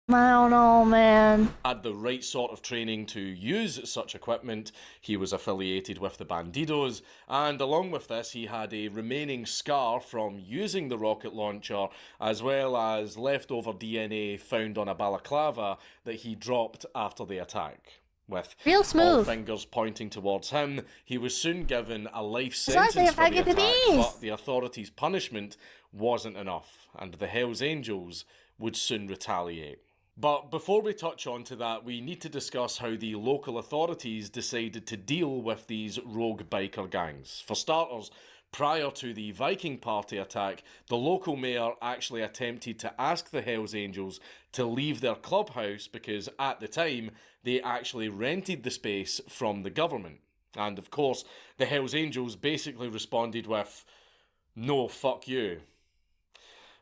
I don't know, man. Had the right sort of training to use such equipment. He was affiliated with the Bandidos, and along with this, he had a remaining scar from using the rocket launcher, as well as leftover DNA found on a balaclava that he dropped after the attack. With all fingers pointing towards him, he was soon given a life sentence for the attack, but the authorities' punishment wasn't enough, and the Hells Angels would soon retaliate. But before we touch on to that, we need to discuss how the local authorities decided to deal with these rogue biker gangs. For starters, prior to the Viking party attack, the local mayor actually attempted to ask the Hells Angels to leave their clubhouse because at the time they actually rented the space from the government. And of course, the Hells Angels basically responded with, "No, fuck you."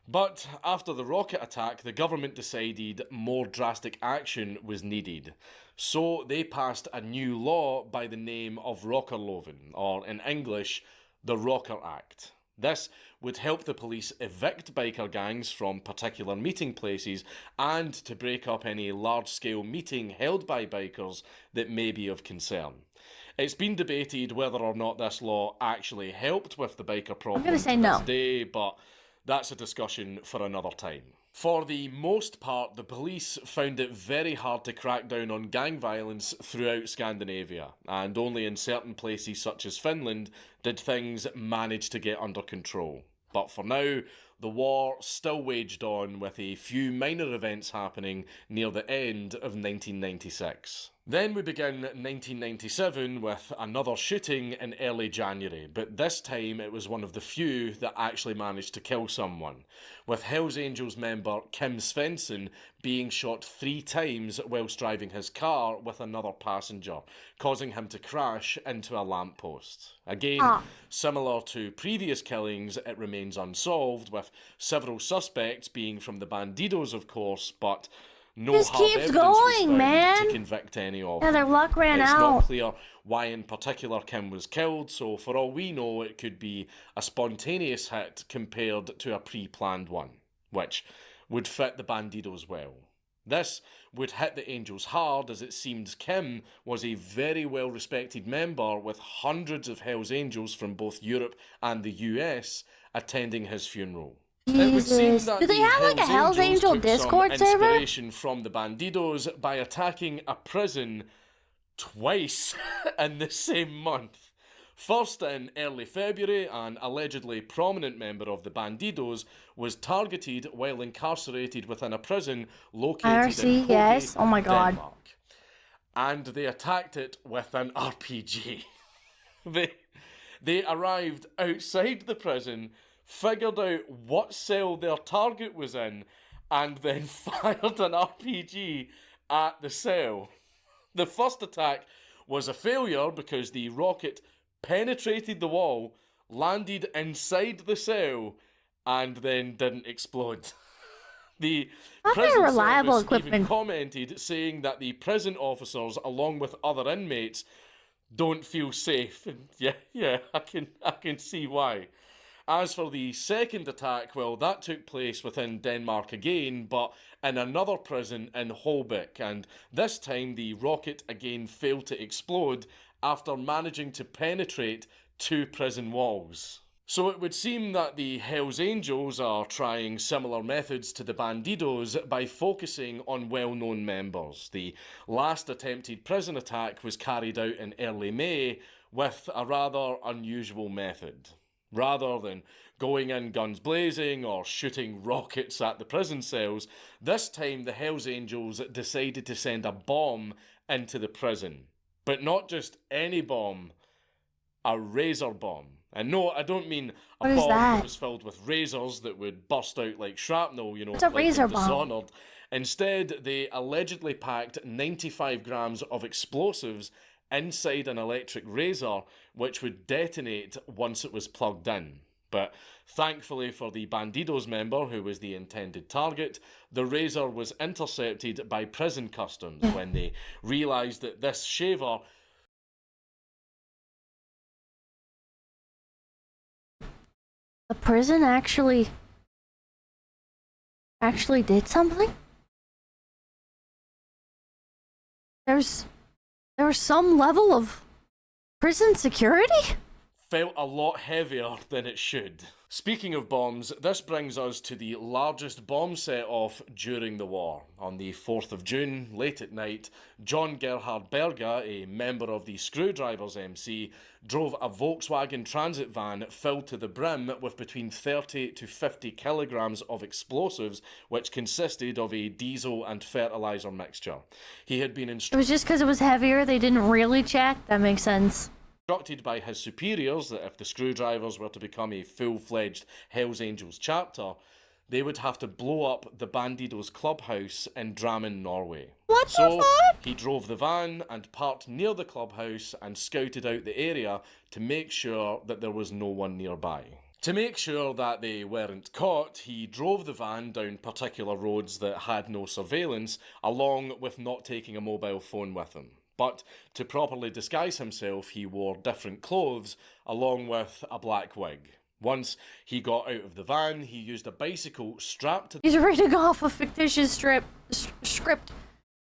But after the rocket attack, the government decided more drastic action was needed. So they passed a new law by the name of Rockerloven, or in English, the Rocker Act. This would help the police evict biker gangs from particular meeting places and to break up any large-scale meeting held by bikers that may be of concern. It's been debated whether or not this law actually helped with the biker problem to this day, but that's a discussion for another time. For the most part, the police found it very hard to crack down on gang violence throughout Scandinavia, and only in certain places such as Finland did things manage to get under control. But for now, the war still waged on, with a few minor events happening near the end of 1996. Then we begin 1997 with another shooting in early January, but this time it was one of the few that actually managed to kill someone, with Hells Angels member Kim Svensson being shot 3 times whilst driving his car with another passenger, causing him to crash into a lamppost. Again, similar to previous killings, it remains unsolved, with several suspects being from the Bandidos, of course, but no just hard keeps evidence was going, found man. to convict any of Yeah, them. their luck ran It's out. not clear why in particular Kim was killed, so for all we know it could be a spontaneous hit compared to a pre-planned one, which would fit the Bandidos well. This would hit the Angels hard, as it seems Kim was a very well respected member, with hundreds of Hells Angels from both Europe and the US attending his funeral. It would seem that Do they have like a Hells Angel took Discord some server? inspiration from the Bandidos by attacking a prison twice in the same month. First in early February, an allegedly prominent member of the Bandidos was targeted while incarcerated within a prison located in IRC, yes. Hobby, Oh my god. Denmark. And they attacked it with an RPG. They arrived outside the prison, figured out what cell their target was in, and then fired an RPG at the cell. The first attack was a failure because the rocket penetrated the wall, landed inside the cell, and then didn't explode. The prison reliable service even equipment. commented, saying that the prison officers, along with other inmates, don't feel safe. And yeah, I can see why. As for the second attack, well, that took place within Denmark again, but in another prison in Holbæk, and this time the rocket again failed to explode after managing to penetrate 2 prison walls. So it would seem that the Hells Angels are trying similar methods to the Bandidos by focusing on well-known members. The last attempted prison attack was carried out in early May with a rather unusual method. Rather than going in guns blazing or shooting rockets at the prison cells, this time the Hells Angels decided to send a bomb into the prison. But not just any bomb, a razor bomb. And no, I don't mean a bomb that was filled with razors that would burst out like shrapnel, you know, it's a like razor in bomb. Dishonored. Instead, they allegedly packed 95 grams of explosives inside an electric razor, which would detonate once it was plugged in. But thankfully for the Bandidos member, who was the intended target, the razor was intercepted by prison customs when they realised that this shaver... The prison actually did something? There was some level of prison security? Felt a lot heavier than it should. Speaking of bombs, this brings us to the largest bomb set-off during the war. On the 4th of June, late at night, John Gerhard Berge, a member of the Screwdrivers MC, drove a Volkswagen transit van filled to the brim with between 30 to 50 kilograms of explosives, which consisted of a diesel and fertilizer mixture. He had been It was just because it was heavier, they didn't really check? That makes sense. Instructed by his superiors that if the Screwdrivers were to become a full-fledged Hells Angels chapter, they would have to blow up the Bandidos clubhouse in Drammen, Norway. What so the fuck? He drove the van and parked near the clubhouse and scouted out the area to make sure that there was no one nearby. To make sure that they weren't caught, he drove the van down particular roads that had no surveillance, along with not taking a mobile phone with him. But to properly disguise himself, he wore different clothes, along with a black wig. Once he got out of the van, he used a bicycle strapped to... He's reading off a fictitious script.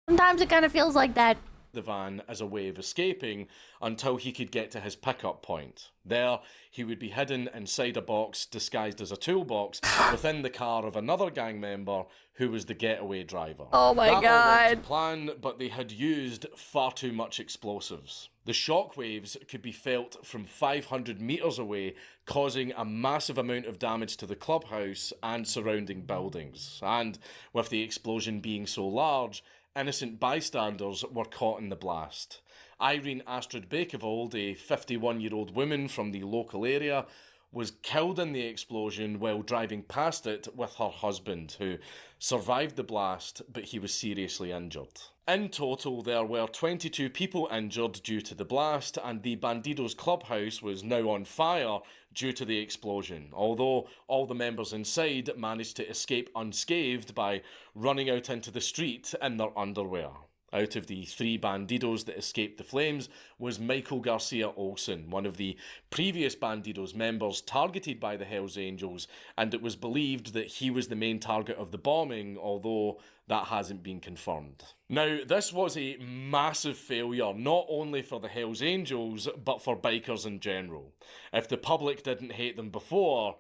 Sometimes it kind of feels like that. the van as a way of escaping until he could get to his pickup point. There, he would be hidden inside a box disguised as a toolbox within the car of another gang member who was the getaway driver. Oh my that god. All went to plan, but they had used far too much explosives. The shockwaves could be felt from 500 meters away, causing a massive amount of damage to the clubhouse and surrounding buildings. And with the explosion being so large, innocent bystanders were caught in the blast. Irene 𝐒𝐴𝐜𝐿, a 51-year-old woman from the local area, was killed in the explosion while driving past it with her husband, who survived the blast, but he was seriously injured. In total, there were 22 people injured due to the blast, and the Bandidos clubhouse was now on fire due to the explosion, although all the members inside managed to escape unscathed by running out into the street in their underwear. Out of the 3 Bandidos that escaped the flames was Michael Garcia Olsen, one of the previous Bandidos members targeted by the Hells Angels, and it was believed that he was the main target of the bombing, although that hasn't been confirmed. Now, this was a massive failure, not only for the Hells Angels, but for bikers in general. If the public didn't hate them before,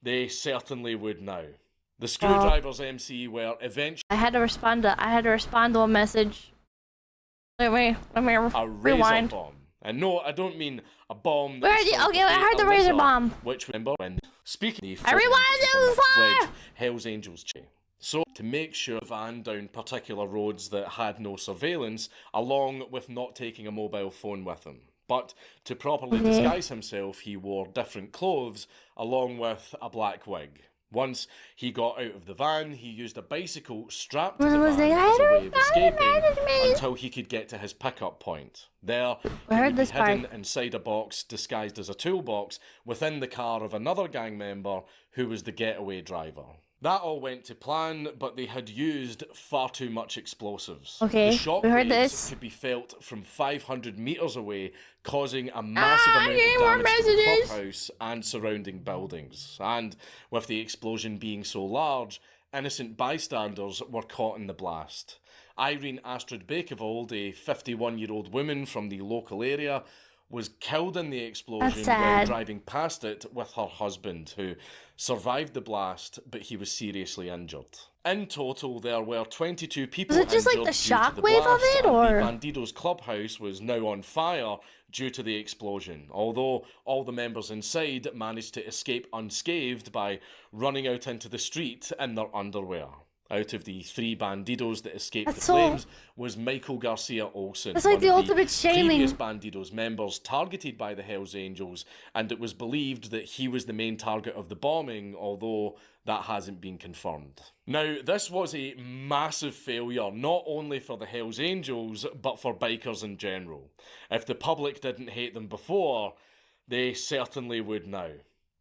they certainly would now. The Screwdrivers MC were eventually I had to respond to a message. Let me a rewind. razor bomb. And no, I don't mean a bomb. Where did okay, I heard the razor bomb. Which remember when speaking of Everyone is fire! Hells Angels chain. So to make sure van down particular roads that had no surveillance, along with not taking a mobile phone with him. But to properly disguise himself, he wore different clothes along with a black wig. Once he got out of the van, he used a bicycle strapped to the van as a way of escaping until he could get to his pickup point. There, he would be hidden inside a box disguised as a toolbox within the car of another gang member who was the getaway driver. That all went to plan, but they had used far too much explosives. Okay, the shock we heard waves this. could be felt from 500 meters away, causing a massive amount of damage to the clubhouse and surrounding buildings. And with the explosion being so large, innocent bystanders were caught in the blast. Irene 𝐒𝐴𝐜𝐿, a 51-year-old woman from the local area, was killed in the explosion while driving past it with her husband, who survived the blast, but he was seriously injured. In total, there were 22 people injured. Was it just like the shockwave of it, or? The Bandidos clubhouse was now on fire due to the explosion, although all the members inside managed to escape unscathed by running out into the street in their underwear. Out of the 3 Bandidos that escaped the flames was Michael Garcia Olsen, it's like one the of ultimate shaming. Previous Bandidos members targeted by the Hells Angels, and it was believed that he was the main target of the bombing, although that hasn't been confirmed. Now, this was a massive failure, not only for the Hells Angels, but for bikers in general. If the public didn't hate them before, they certainly would now.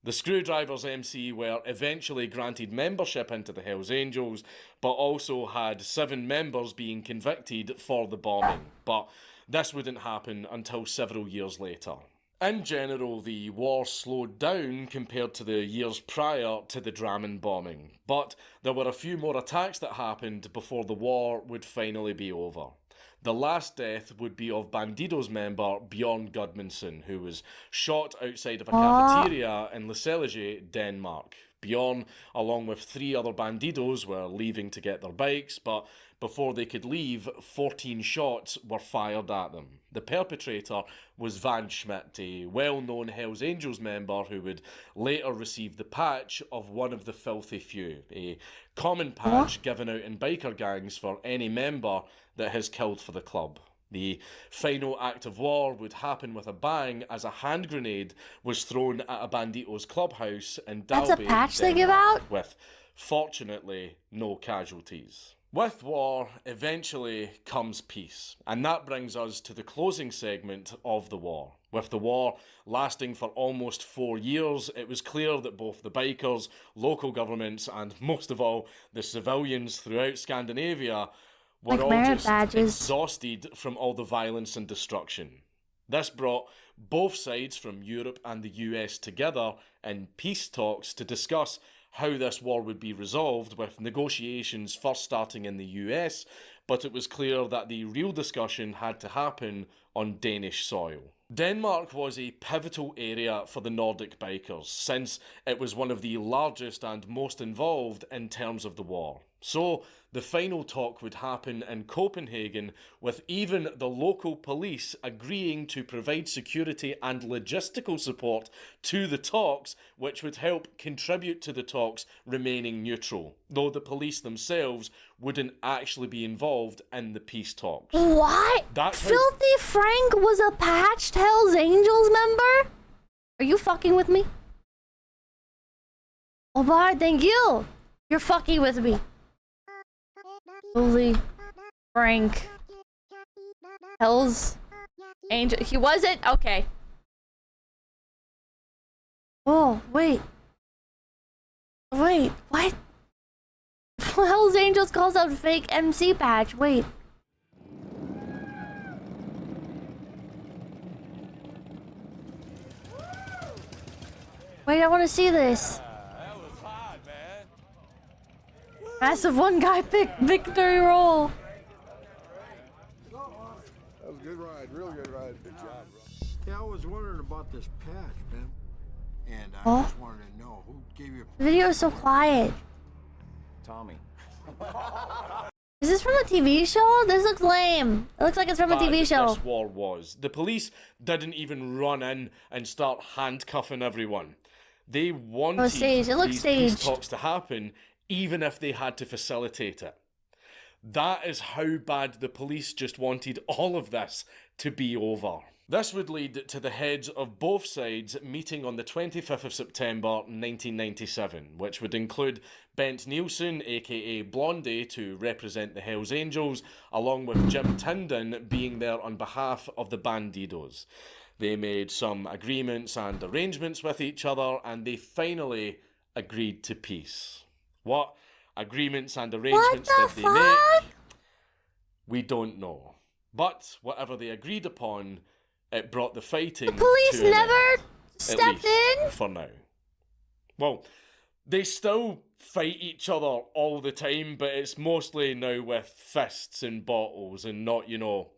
The Screwdrivers MC were eventually granted membership into the Hells Angels, but also had 7 members being convicted for the bombing. But this wouldn't happen until several years later. In general, the war slowed down compared to the years prior to the Drammen bombing, but there were a few more attacks that happened before the war would finally be over. The last death would be of Bandidos member Bjorn Gudmundsson, who was shot outside of a cafeteria in 𝐒𝐨𝐼𝐻, Denmark. Bjorn, along with 3 other Bandidos, were leaving to get their bikes, but before they could leave, 14 shots were fired at them. The perpetrator was Van Schmidt, a well-known Hells Angels member who would later receive the patch of one of the filthy few, a common patch given out in biker gangs for any member that has killed for the club. The final act of war would happen with a bang as a hand grenade was thrown at a Banditos clubhouse in 𝐷𝐷𝐵𝐵, That's a patch they give out? with, fortunately, no casualties. With war, eventually comes peace, and that brings us to the closing segment of the war. With the war lasting for almost 4 years, it was clear that both the bikers, local governments, and most of all, the civilians throughout Scandinavia were all just exhausted from all the violence and destruction. This brought both sides from Europe and the US together in peace talks to discuss how this war would be resolved, with negotiations first starting in the US, but it was clear that the real discussion had to happen on Danish soil. Denmark was a pivotal area for the Nordic bikers, since it was one of the largest and most involved in terms of the war. So, the final talk would happen in Copenhagen, with even the local police agreeing to provide security and logistical support to the talks, which would help contribute to the talks remaining neutral, though the police themselves wouldn't actually be involved in the peace talks. What? That's Filthy Frank was a patched Hell's Angels member? Are you fucking with me? Oh, bye, thank you. You're fucking with me. Holy Frank. Hell's Angel. He wasn't? Okay. Oh, wait. Wait, what? Hell's Angels calls out fake MC patch. Wait. Wait, I want to see this. Massive one guy pick victory roll. That was a good ride, real good ride. Good job, bro. Yeah, I was wondering about this patch, man. And I just wanted to know who gave you The video is so quiet. Tommy. Is this from a TV show? This looks lame. It looks like it's from a TV show. This war was. The police didn't even run in and start handcuffing everyone. They wanted these peace talks to happen, even if they had to facilitate it. That is how bad the police just wanted all of this to be over. This would lead to the heads of both sides meeting on the 25th of September 1997, which would include Bent Nielsen, aka Blondie, to represent the Hells Angels, along with Jim Tinden being there on behalf of the Bandidos. They made some agreements and arrangements with each other, and they finally agreed to peace. What agreements and arrangements did they make? We don't know. But whatever they agreed upon, it brought the fighting. The police to an never end, stepped in? for now. Well, they still fight each other all the time, but it's mostly now with fists and bottles and not, you know,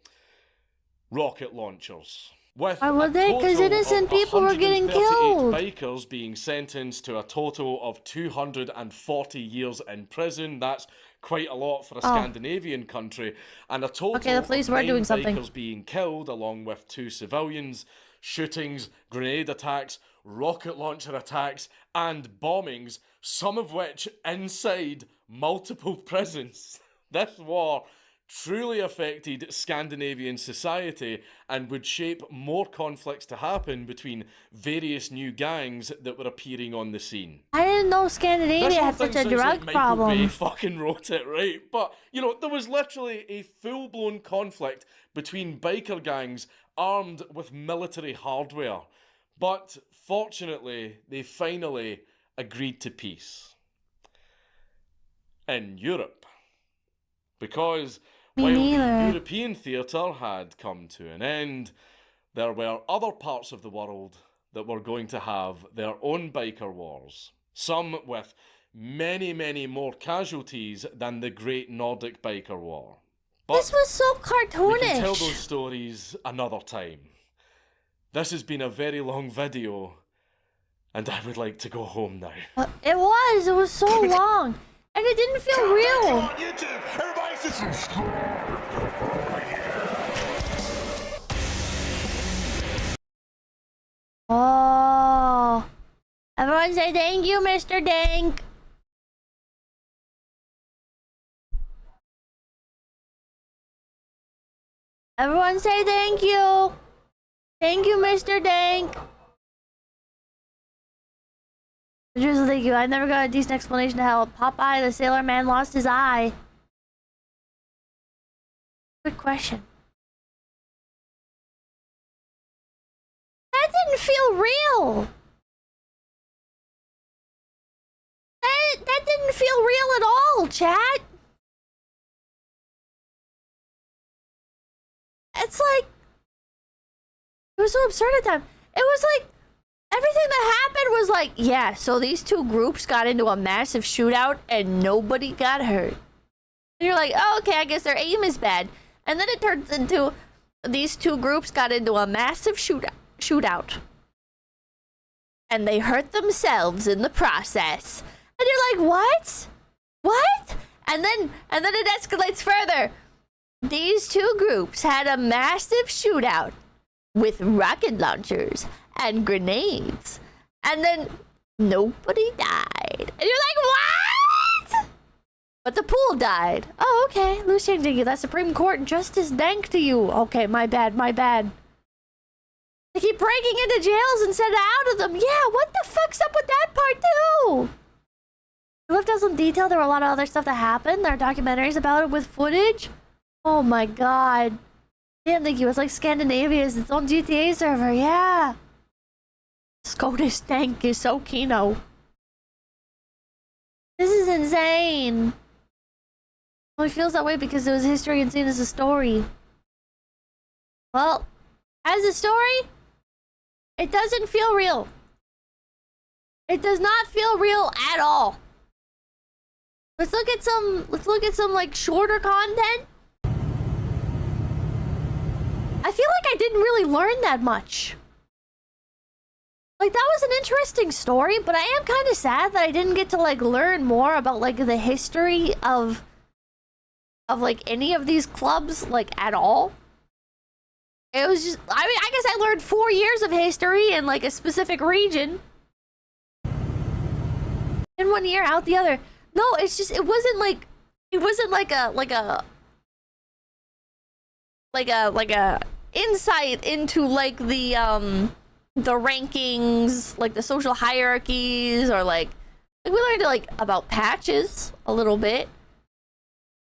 rocket launchers. With why would they? Because innocent people were getting killed. Bikers being sentenced to a total of 240 years in prison. That's quite a lot for a Scandinavian country. And a total the police were doing something. bikers being killed, along with 2 civilians, shootings, grenade attacks, rocket launcher attacks, and bombings, some of which inside multiple prisons. This war truly affected Scandinavian society and would shape more conflicts to happen between various new gangs that were appearing on the scene. I didn't know Scandinavia had such a drug problem. Michael Bay fucking wrote it, right? But, you know, there was literally a full-blown conflict between biker gangs armed with military hardware. But, fortunately, they finally agreed to peace. In Europe. Because while the European theatre had come to an end, there were other parts of the world that were going to have their own biker wars. Some with many, many more casualties than the Great Nordic Biker War. But this was so cartoonish. We can tell those stories another time. This has been a very long video, and I would like to go home now. It was so long. And it didn't feel real. on YouTube. Everybody subscribe. Oh. Everyone say thank you, Mr. Dank. Everyone say thank you. Thank you, Mr. Dank. Seriously, thank you. I never got a decent explanation to how Popeye the Sailor Man lost his eye. Good question. That didn't feel real. That didn't feel real at all, chat. It's like, it was so absurd at the time. It was like everything that happened was like, yeah, so these two groups got into a massive shootout and nobody got hurt. And you're like, oh, okay, I guess their aim is bad. And then it turns into these two groups got into a massive shootout. And they hurt themselves in the process. And you're like, what? What? And then it escalates further. These two groups had a massive shootout with rocket launchers and grenades. And then nobody died. And you're like, what? But the pool died. Oh, okay. Loose changing you. That Supreme Court justice dank to you. Okay, my bad, my bad. They keep breaking into jails instead of out of them. Yeah, what the fuck's up with that part too? We left out some detail. There were a lot of other stuff that happened. There are documentaries about it with footage. Oh my god. Damn, thank you. It's like Scandinavia is its own GTA server. Yeah. SCOTUS tank is so kino. This is insane. Well, it feels that way because it was history and seen as a story. Well, as a story, it doesn't feel real. It does not feel real at all. Let's look at some like shorter content. I feel like I didn't really learn that much. Like, that was an interesting story, but I am kind of sad that I didn't get to like learn more about like the history of like any of these clubs like at all. It was just, I mean, I guess I learned 4 years of history in like a specific region. In 1 year, out the other. No, it's just, it wasn't like a insight into like the rankings, like the social hierarchies, or like we learned like about patches a little bit.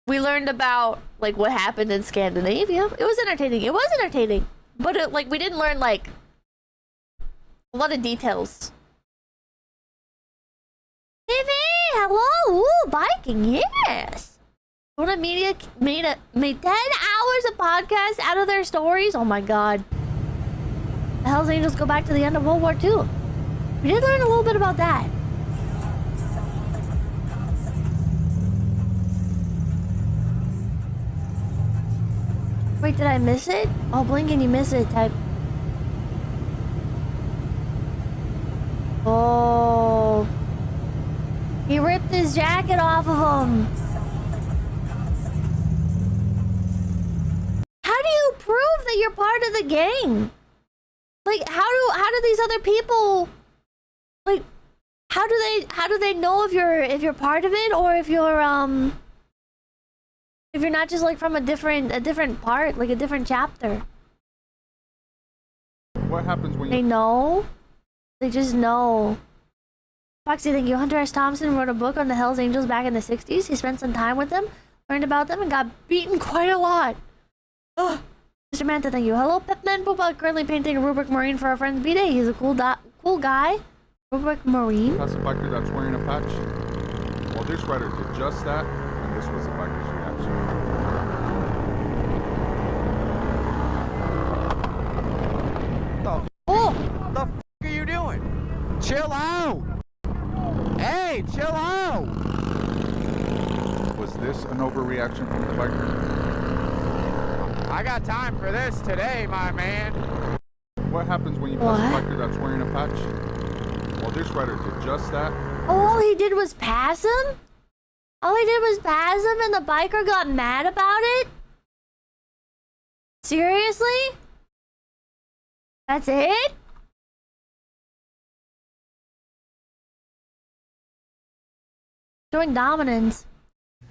We learned about like what happened in Scandinavia. It was entertaining. It was entertaining, but it, like we didn't learn like a lot of details. TV, hello, ooh, biking, yes. When a media made 10 hours of podcasts out of their stories. Oh my god. The Hells Angels go back to the end of World War II. We did learn a little bit about that. Wait, did I miss it? Oh, blink and you miss it type. Oh. He ripped his jacket off of him. How do you prove that you're part of the gang? Like, how do these other people, like, how do they know if you're part of it, or if you're not just like from a different part, like a different chapter? What happens when they know? They just know. Foxy, thank you. Hunter S. Thompson wrote a book on the Hells Angels back in the 60s. He spent some time with them, learned about them, and got beaten quite a lot. Ugh. Mr. Manta, thank you. Hello, Pepman Boba, currently painting a Rubric Marine for our friend's B-Day. He's a cool guy. Rubric Marine? That's a biker that's wearing a patch. Well, this rider did just that, and this was a biker's reaction. What the f are you doing? Chill out! Hey, chill out! Was this an overreaction from the biker? I got time for this today, my man. What happens when you pass a biker that's wearing a patch? Well, this rider did just that. All he did was pass him? All he did was pass him and the biker got mad about it? Seriously? That's it? Showing dominance.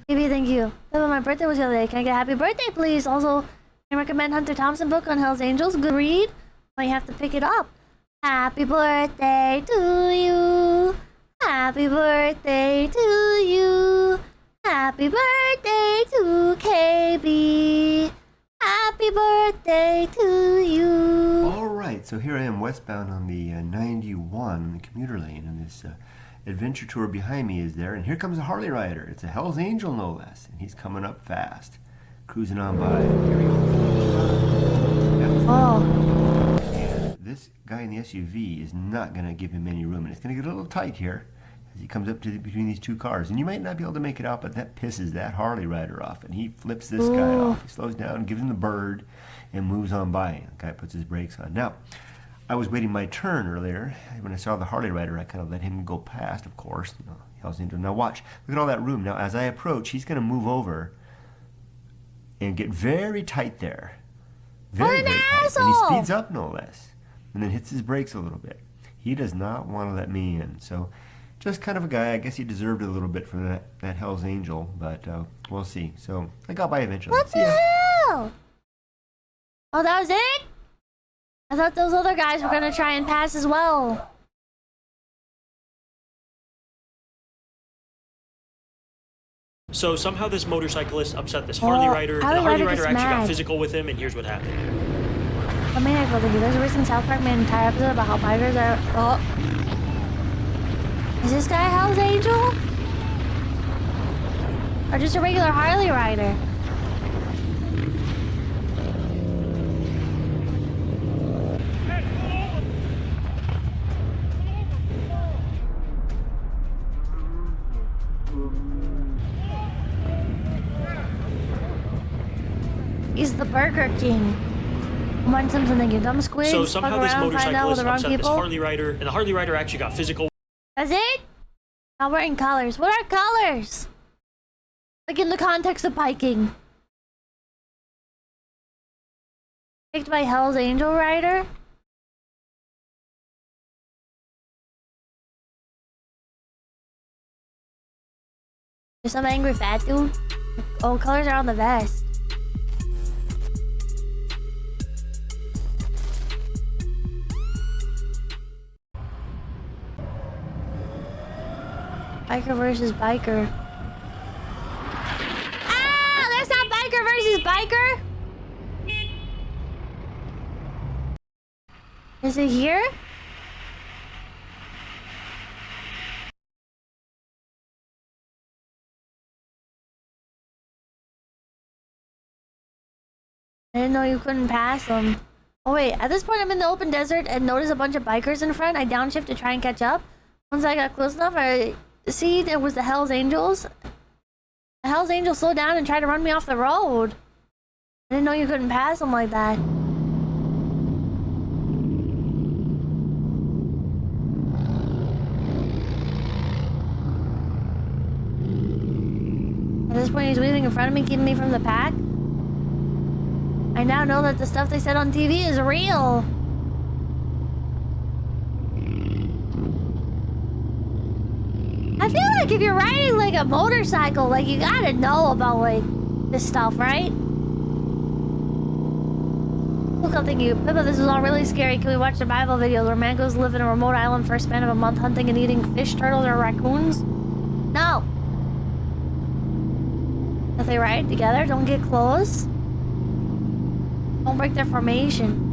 Maybe, thank you. My birthday was the other day. Can I get a happy birthday, please? Also, I recommend Hunter Thompson book on Hells Angels. Good read. Might have to pick it up. Happy birthday to you. Happy birthday to you. Happy birthday to KB. Happy birthday to you. Alright, so here I am westbound on the 91 on the commuter lane, and this adventure tour behind me is there, and here comes a Harley rider. It's a Hells Angel, no less, and he's coming up fast. Cruising on by. Here we go. Oh. this guy in the SUV is not going to give him any room, and it's going to get a little tight here as he comes up to between these two cars. And you might not be able to make it out, but that pisses that Harley rider off, and he flips this guy off. He slows down, gives him the bird, and moves on by. The guy puts his brakes on. Now, I was waiting my turn earlier. When I saw the Harley rider, I kind of let him go past, of course. You know, Hell's Angel. Now watch. Look at all that room. Now, as I approach, he's going to move over and get very tight there. Very, very tight. And he speeds up, no less. And then hits his brakes a little bit. He does not want to let me in. So, just kind of a guy. I guess he deserved it a little bit from that Hell's Angel, but we'll see. So, I got by eventually. What the hell? Oh, that was it? I thought those other guys were gonna try and pass as well. So somehow this motorcyclist upset this Harley rider. The Harley rider actually got physical with him, and here's what happened. I mean, there's a recent South Park Man entire episode about how bikers are. Oh, is this guy Hell's Angel? Or just a regular Harley rider? He's the Burger King. Want something like your dumb squid? So somehow this motorcyclist upset this Harley rider, and the Harley rider actually got physical. That's it? Now we're in colors. What are colors? Like in the context of biking. Picked by Hell's Angel rider? There's some angry fat dude. Oh, colors are on the vest. Biker versus biker. Ah! That's not biker versus biker! Is it here? I didn't know you couldn't pass them. Oh wait, at this point I'm in the open desert and notice a bunch of bikers in front. I downshift to try and catch up. Once I got close enough, I see there was the Hell's Angels. The Hell's Angels slowed down and tried to run me off the road. I didn't know you couldn't pass them like that. At this point, he's weaving in front of me, keeping me from the pack. I now know that the stuff they said on TV is real. I feel like if you're riding like a motorcycle, like you gotta know about like this stuff, right? Look up, thank you. Pippa, this is all really scary. Can we watch survival videos where man goes live in a remote island for a span of a month hunting and eating fish, turtles, or raccoons? No. If they ride together, don't get close. Don't break their formation.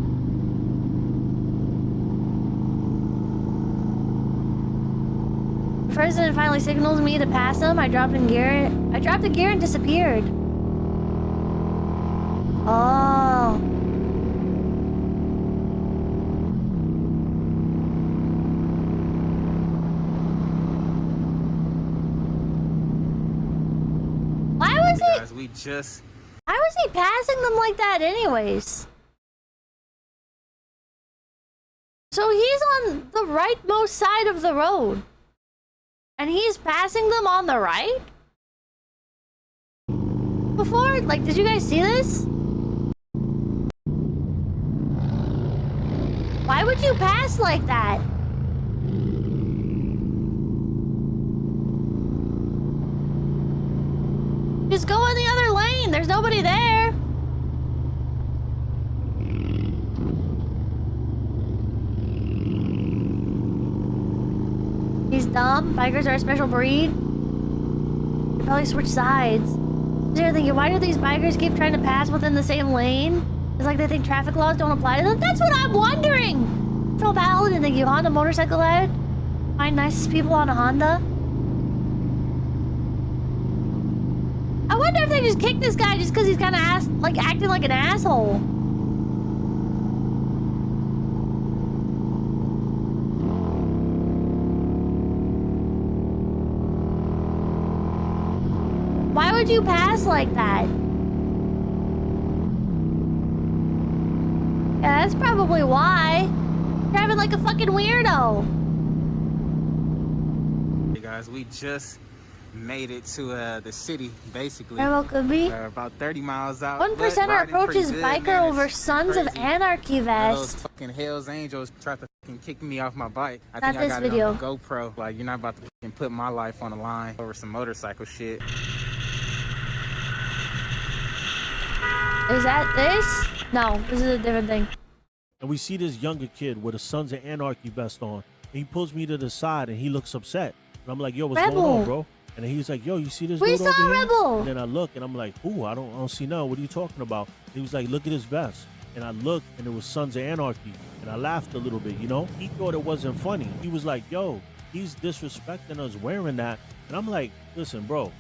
The president finally signals me to pass him. I dropped in gear. I dropped the gear and disappeared. Oh. Why was he? Why was he passing them like that anyways? So he's on the rightmost side of the road. And he's passing them on the right? Before? Like, did you guys see this? Why would you pass like that? Just go in the other lane. There's nobody there. He's dumb. Bikers are a special breed. They probably switch sides. They're thinking, why do these bikers keep trying to pass within the same lane? It's like they think traffic laws don't apply to them. That's what I'm wondering. Phil Paladin, thank you. Honda motorcycle ad. Find nicest people on a Honda. I wonder if they just kicked this guy just because he's kind of acting like an asshole. would you pass like that? Yeah, that's probably why. Driving like a fucking weirdo. Hey guys, we just made it to the city, basically. Could be. About 30 miles out. 1%er approaches biker over Sons of Anarchy vest. Those fucking 𝐒𝐿's tried to fucking kick me off my bike. I Not think I this got video. it on the GoPro. Like, you're not about to fucking put my life on the line over some motorcycle shit. Is that this? No, this is a different thing. And we see this younger kid with a Sons of Anarchy vest on. And he pulls me to the side and he looks upset. And I'm like, yo, what's going on, bro? And then he's like, yo, you see this dude over here? Rebel. And then I look and I'm like, ooh, I don't see nothing. What are you talking about? And he was like, look at his vest. And I looked and it was Sons of Anarchy. And I laughed a little bit, you know? He thought it wasn't funny. He was like, yo, he's disrespecting us wearing that. And I'm like, listen, bro,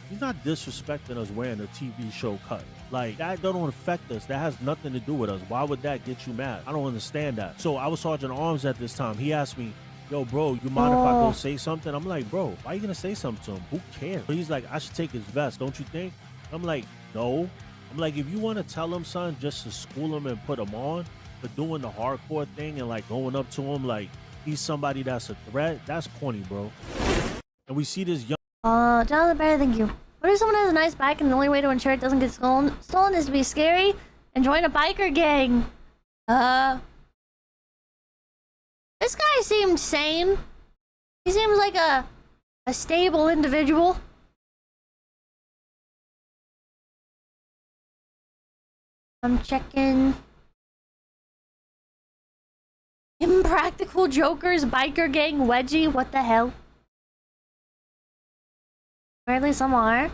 he's not disrespecting us wearing a TV show cut. Like, that don't affect us. That has nothing to do with us. Why would that get you mad? I don't understand that. So I was Sergeant Arms at this time. He asked me, yo, bro, you mind if I go say something? I'm like, bro, why are you gonna say something to him? Who cares? But he's like, I should take his vest, don't you think? I'm like, no. I'm like, if you want to tell him, son, just to school him and put him on for doing the hardcore thing and like going up to him like he's somebody that's a threat, that's corny, bro. And we see this young Jonathan Barry, thank you. What if someone has a nice bike and the only way to ensure it doesn't get stolen is to be scary and join a biker gang? This guy seemed sane. He seems like a stable individual. I'm checking. Impractical Jokers, biker gang, wedgie, what the hell? Apparently some are.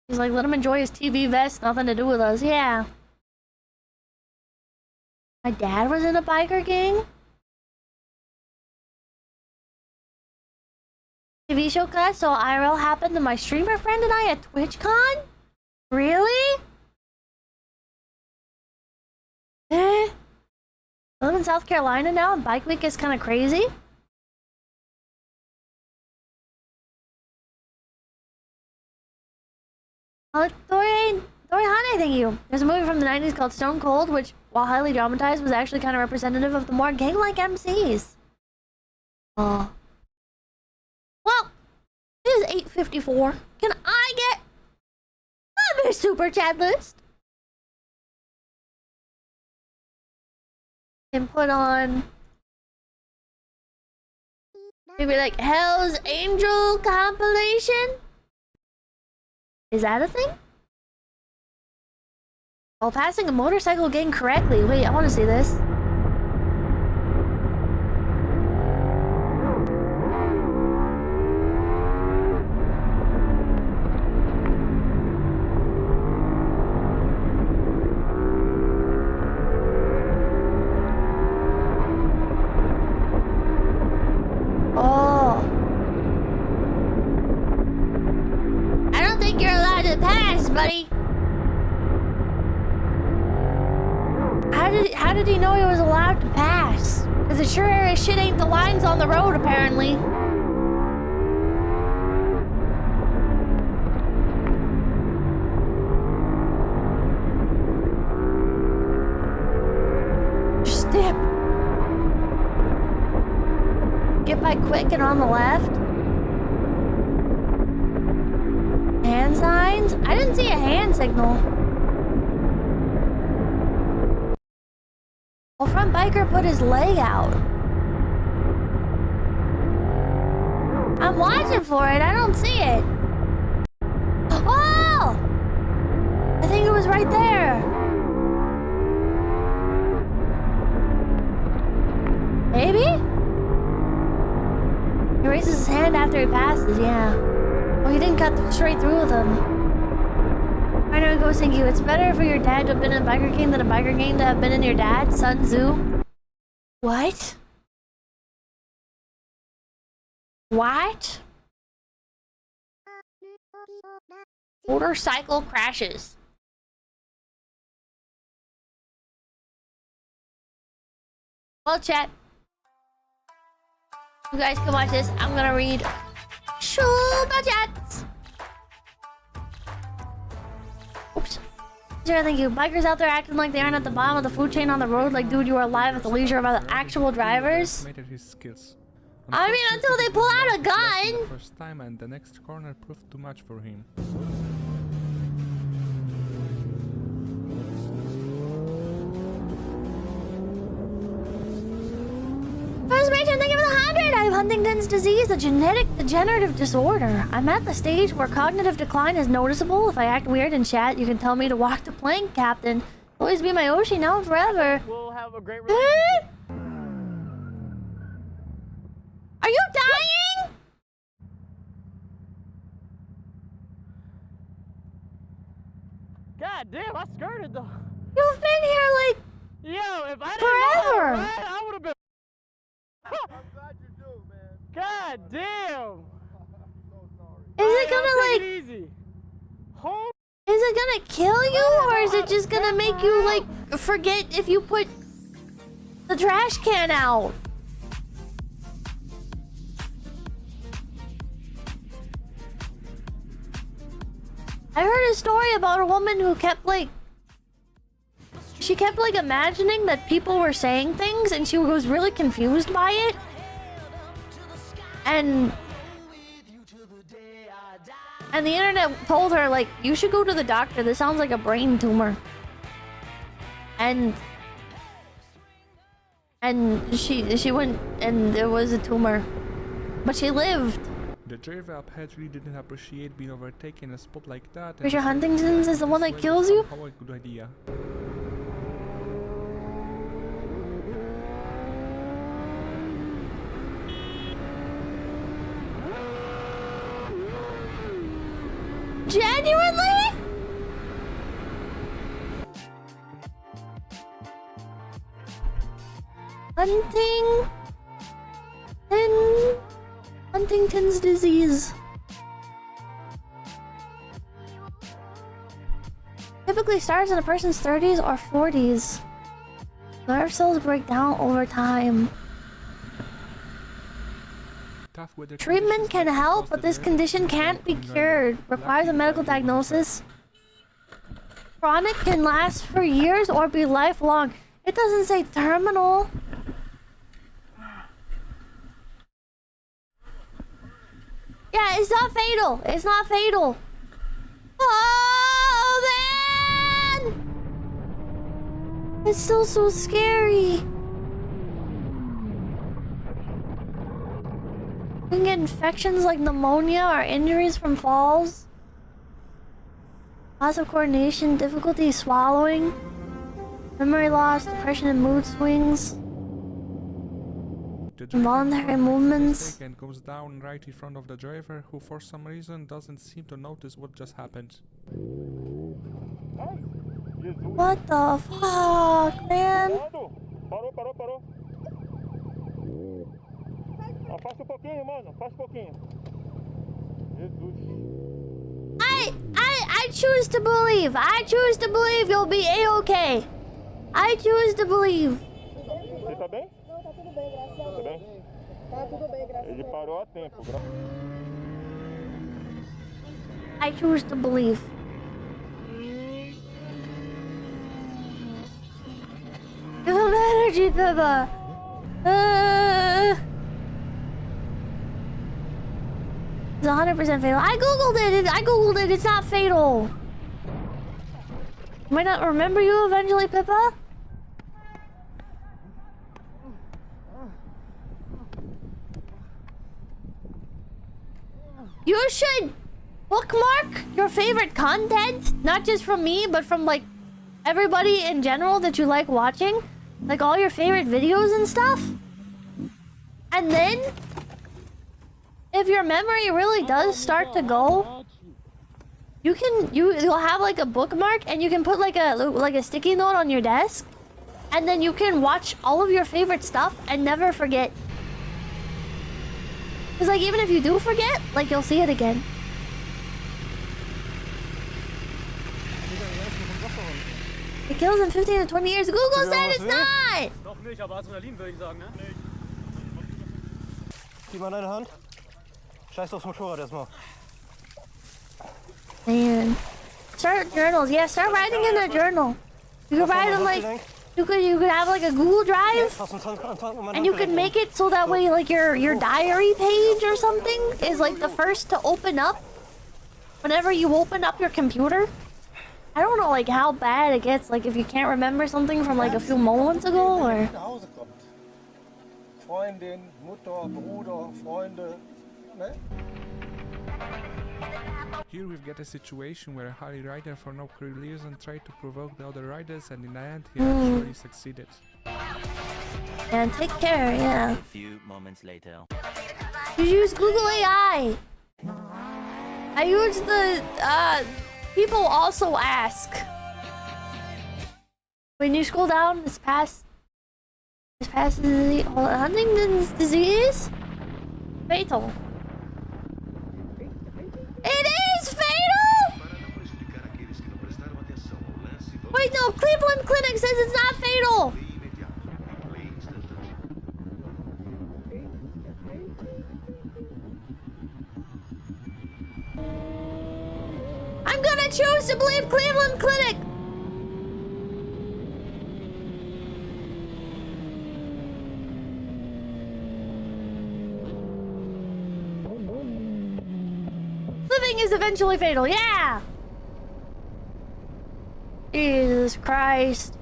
He's like, let him enjoy his TV vest, nothing to do with us. Yeah. My dad was in a biker gang? TV show cut, so IRL happened to my streamer friend and I at TwitchCon? Really? I live in South Carolina now and Bike Week is kind of crazy. Thori Hane, thank you. There's a movie from the 90s called Stone Cold, which, while highly dramatized, was actually kind of representative of the more gang-like MCs. Well, it is 8:54. Can I get a super chat list? And put on maybe like 𝐒𝐿𝐴ngel compilation? Is that a thing? While passing a motorcycle gang correctly. Wait, I want to see this. Buddy. How did he know he was allowed to pass? Because it sure as shit ain't the lines on the road, apparently. Just dip. Get by quick and on the left. Hand signs? I didn't see a hand signal. Well, front biker put his leg out. I'm watching for it. I don't see it. Oh! I think it was right there. Maybe? He raises his hand after he passes, yeah. Oh, he didn't cut straight through with him. I know, go thank you. It's better for your dad to have been in a biker gang than a biker gang to have been in your dad, Sun Tzu. What? What? Motorcycle crashes. Well, chat. You guys can watch this. I'm gonna read Super Chats. Oops. Sure, thank you. Bikers out there acting like they aren't at the bottom of the food chain on the road. Like, dude, you are alive at the leisure of other actual drivers. I mean, until they pull out a gun. First time, and the next corner proved too much for him. First Matron, thank you for the 100! I have Huntington's disease, a genetic degenerative disorder. I'm at the stage where cognitive decline is noticeable. If I act weird in chat, you can tell me to walk the plank, Captain. Always be my Oshi now and forever. We'll have a great relationship. Are you dying? God damn, I skirted though. You've been here like... Yo, if I forever. didn't know that, I would have been... I'm glad you do, man. God damn. Is it gonna like... Take it easy. Is it gonna kill you, or is it just gonna make you like forget if you put the trash can out? I heard a story about a woman who kept like... She kept like imagining that people were saying things and she was really confused by it. And the internet told her like, you should go to the doctor. This sounds like a brain tumor. And she went and there was a tumor. But she lived. The driver apparently didn't appreciate being overtaken in a spot like that. Richard Huntington's is the one that kills you? How a good idea. Genuinely? Huntington's disease. Typically starts in a person's 30s or 40s. Nerve cells break down over time. Treatment can help, but this condition can't be cured. Requires a medical diagnosis. Chronic can last for years or be lifelong. It doesn't say terminal. Yeah, it's not fatal. It's not fatal. Oh, man! It's still so scary. You can get infections like pneumonia or injuries from falls. Loss of coordination, difficulty swallowing, memory loss, depression and mood swings, involuntary movements. And goes down right in front of the driver, who for some reason doesn't seem to notice what just happened. What the fuck, man? Parou. Afasta pouquinho, mano. Afasta pouquinho. Jesus. I choose to believe. I choose to believe you'll be A-okay. I choose to believe. Você tá bem? Não, tá tudo bem, graças a Deus. Tá bem? Tá tudo bem, graças a Deus. Ele parou a tempo. I choose to believe. Give him energy, Pippa. It's 100% fatal. I googled it. It's not fatal. Might not remember you eventually, Pippa. You should bookmark your favorite content, not just from me, but from like everybody in general that you like watching, like all your favorite videos and stuff. And then if your memory really does start to go, you'll have like a bookmark and you can put like a sticky note on your desk, and then you can watch all of your favorite stuff and never forget. Cause like even if you do forget, like you'll see it again. It kills in 15 to 20 years. Google said it's not! Noch nicht, aber Adrenalin würde ich sagen, ne? Gib mal deine Hand. Scheiß aufs Motorrad erstmal. Man. Start journals. Yeah, start writing in a journal. You could write in like you could have like a Google Drive, and you could make it so that way like your diary page or something is like the first to open up whenever you open up your computer. I don't know like how bad it gets, like if you can't remember something from like a few moments ago or. Freundin, Mutter, Bruder, Freunde, ne? Here we've got a situation where a Harley rider for no clear reason tried to provoke the other riders, and in the end he actually succeeded. And take care, yeah. A few moments later. You use Google AI. I use the people also ask. When you scroll down, this past Huntington's disease? Fatal. It is fatal! Wait, no, Cleveland Clinic says it's not fatal! I'm gonna choose to believe Cleveland Clinic! Living is eventually fatal, yeah! Jesus Christ.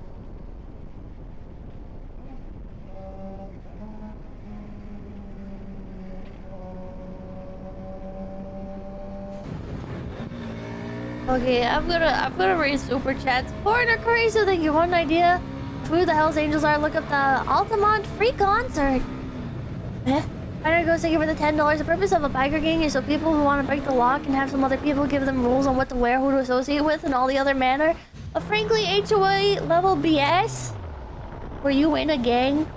Okay, I'm gonna read super chats. Foreigner Crazy, thank you. One idea of who the Hells Angels are, look up the Altamont free concert. I'm gonna go thank you for the $10. The purpose of a biker gang is so people who want to break the law can have some other people give them rules on what to wear, who to associate with, and all the other manner of frankly HOA level BS. Were you in a gang?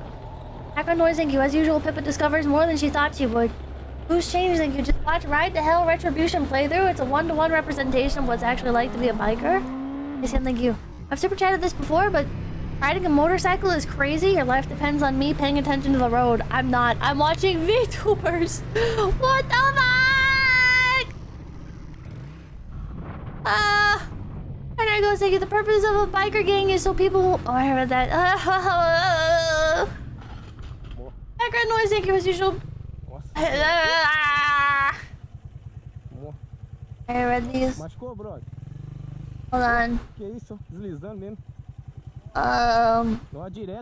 Background noise, thank you. As usual, Pippa discovers more than she thought she would. Who's changed, thank you. Just watch Ride to Hell Retribution playthrough. It's a one-to-one representation of what's actually like to be a biker. Yes, thank you. I've super chatted this before, but riding a motorcycle is crazy. Your life depends on me paying attention to the road. I'm not. I'm watching VTubers. What the fuck? And I go say the purpose of a biker gang is so people. Oh, I heard that. Background noise, thank you as usual. I read these. Hold on.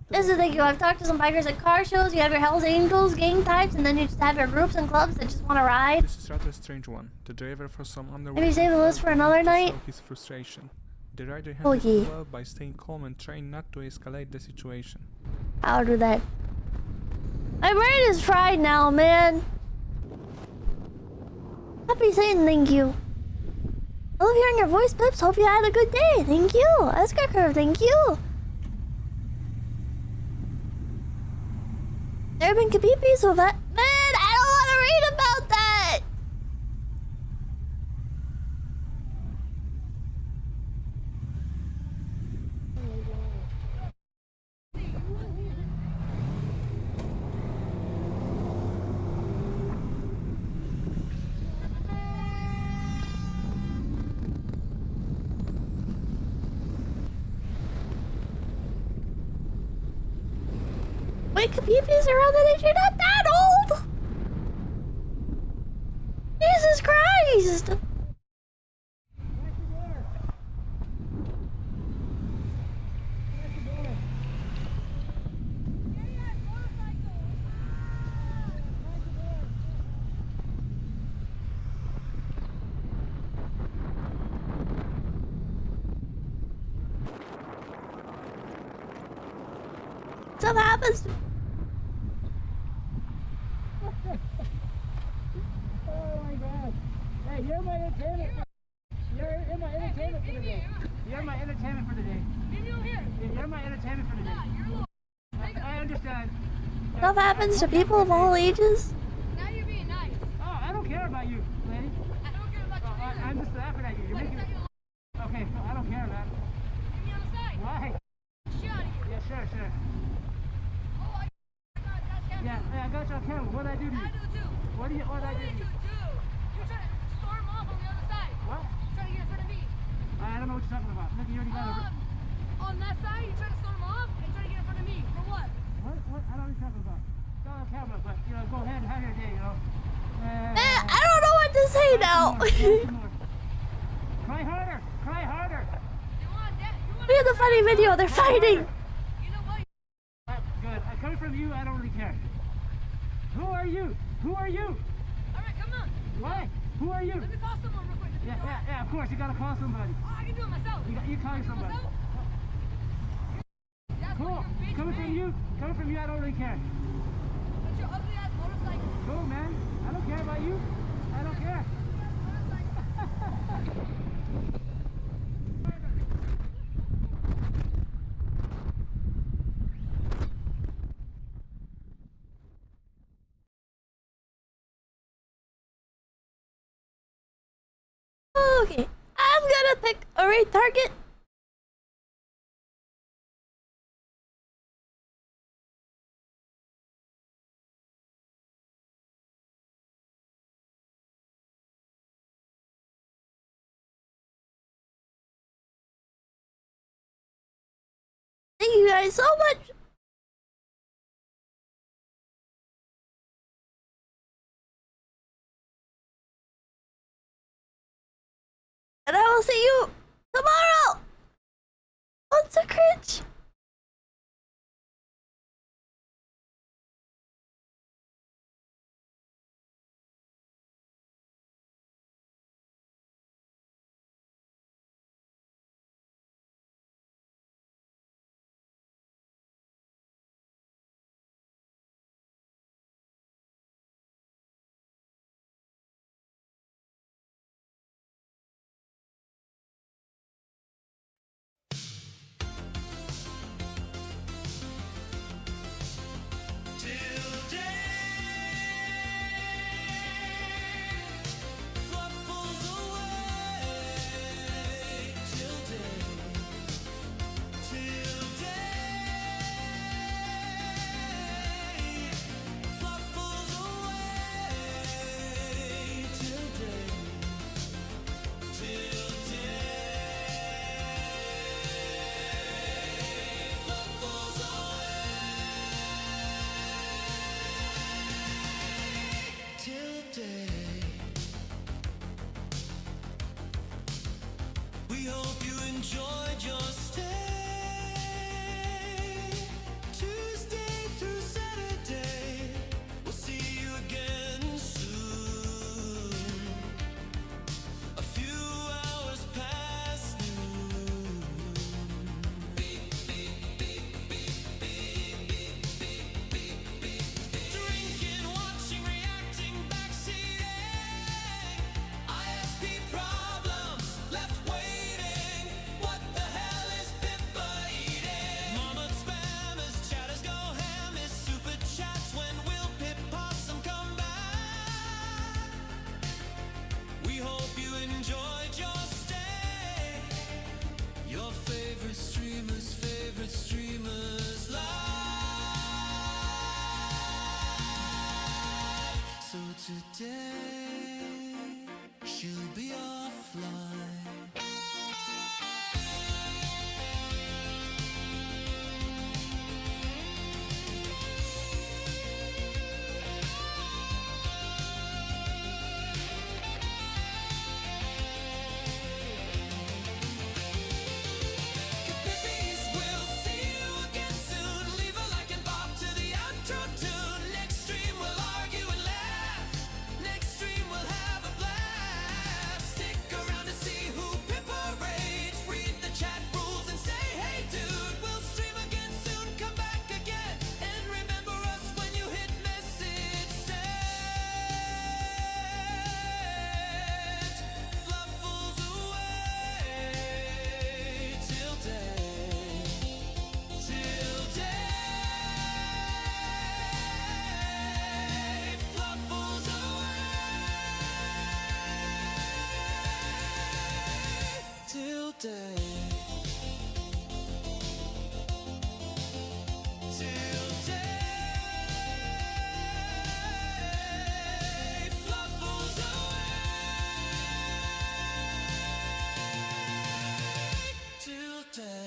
This is thank you. I've talked to some bikers at car shows. You have your Hells Angels gang types, and then you just have your groups and clubs that just want to ride. This is rather a strange one. The driver for some underwear. Maybe save the list for another night. His frustration. The rider handled it well by staying calm and trying not to escalate the situation. I'll do that. My brain is fried now, man. Happy saying thank you. I love hearing your voice, Pips. Hope you had a good day. Thank you. Oscar Curve, thank you. There have been Kapipis with that. Man, I don't want to read about that. Wait, Kapipis around that age? You're not that old! Jesus Christ! Stuff happens to Oh my god. Hey, you're my entertainment. You're my entertainment for the day. You're my entertainment for the day. You're my entertainment for the day. I understand. Stuff happens to people of all ages. Now you're being nice. Oh, I don't care about you, lady. I don't care about you. I'm just laughing at you. You're making it. Okay, I don't care, man. Get me on the side. Why? Shut out of here. Yeah, sure. Oh, I got camera. Yeah, I got you on camera. What'd I do to you? I do too. What did I do to you? You're trying to storm off on the other side. What? You're trying to get in front of me. I don't know what you're talking about. Look, you already got it. On that side, you try to start him off and try to get in front of me. For what? What? I don't know what you're talking about. It's on camera, but, you know, go ahead and have your day, you know. I don't know what to say now. Cry harder. Cry harder. Look at the funny video. They're fighting. Good. Coming from you, I don't really care. Who are you? Who are you? Alright, come on. Why? Who are you? Let me call someone real quick. Yeah, of course. You gotta call somebody. Oh, I can do it myself. You calling somebody. Cool. Coming from you, I don't really care. But your ugly ass motorcycle. Cool, man. I don't care about you. I don't care. Okay, I'm gonna pick a raid target. Thank you guys so much. And I will see you tomorrow on the cringe.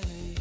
finally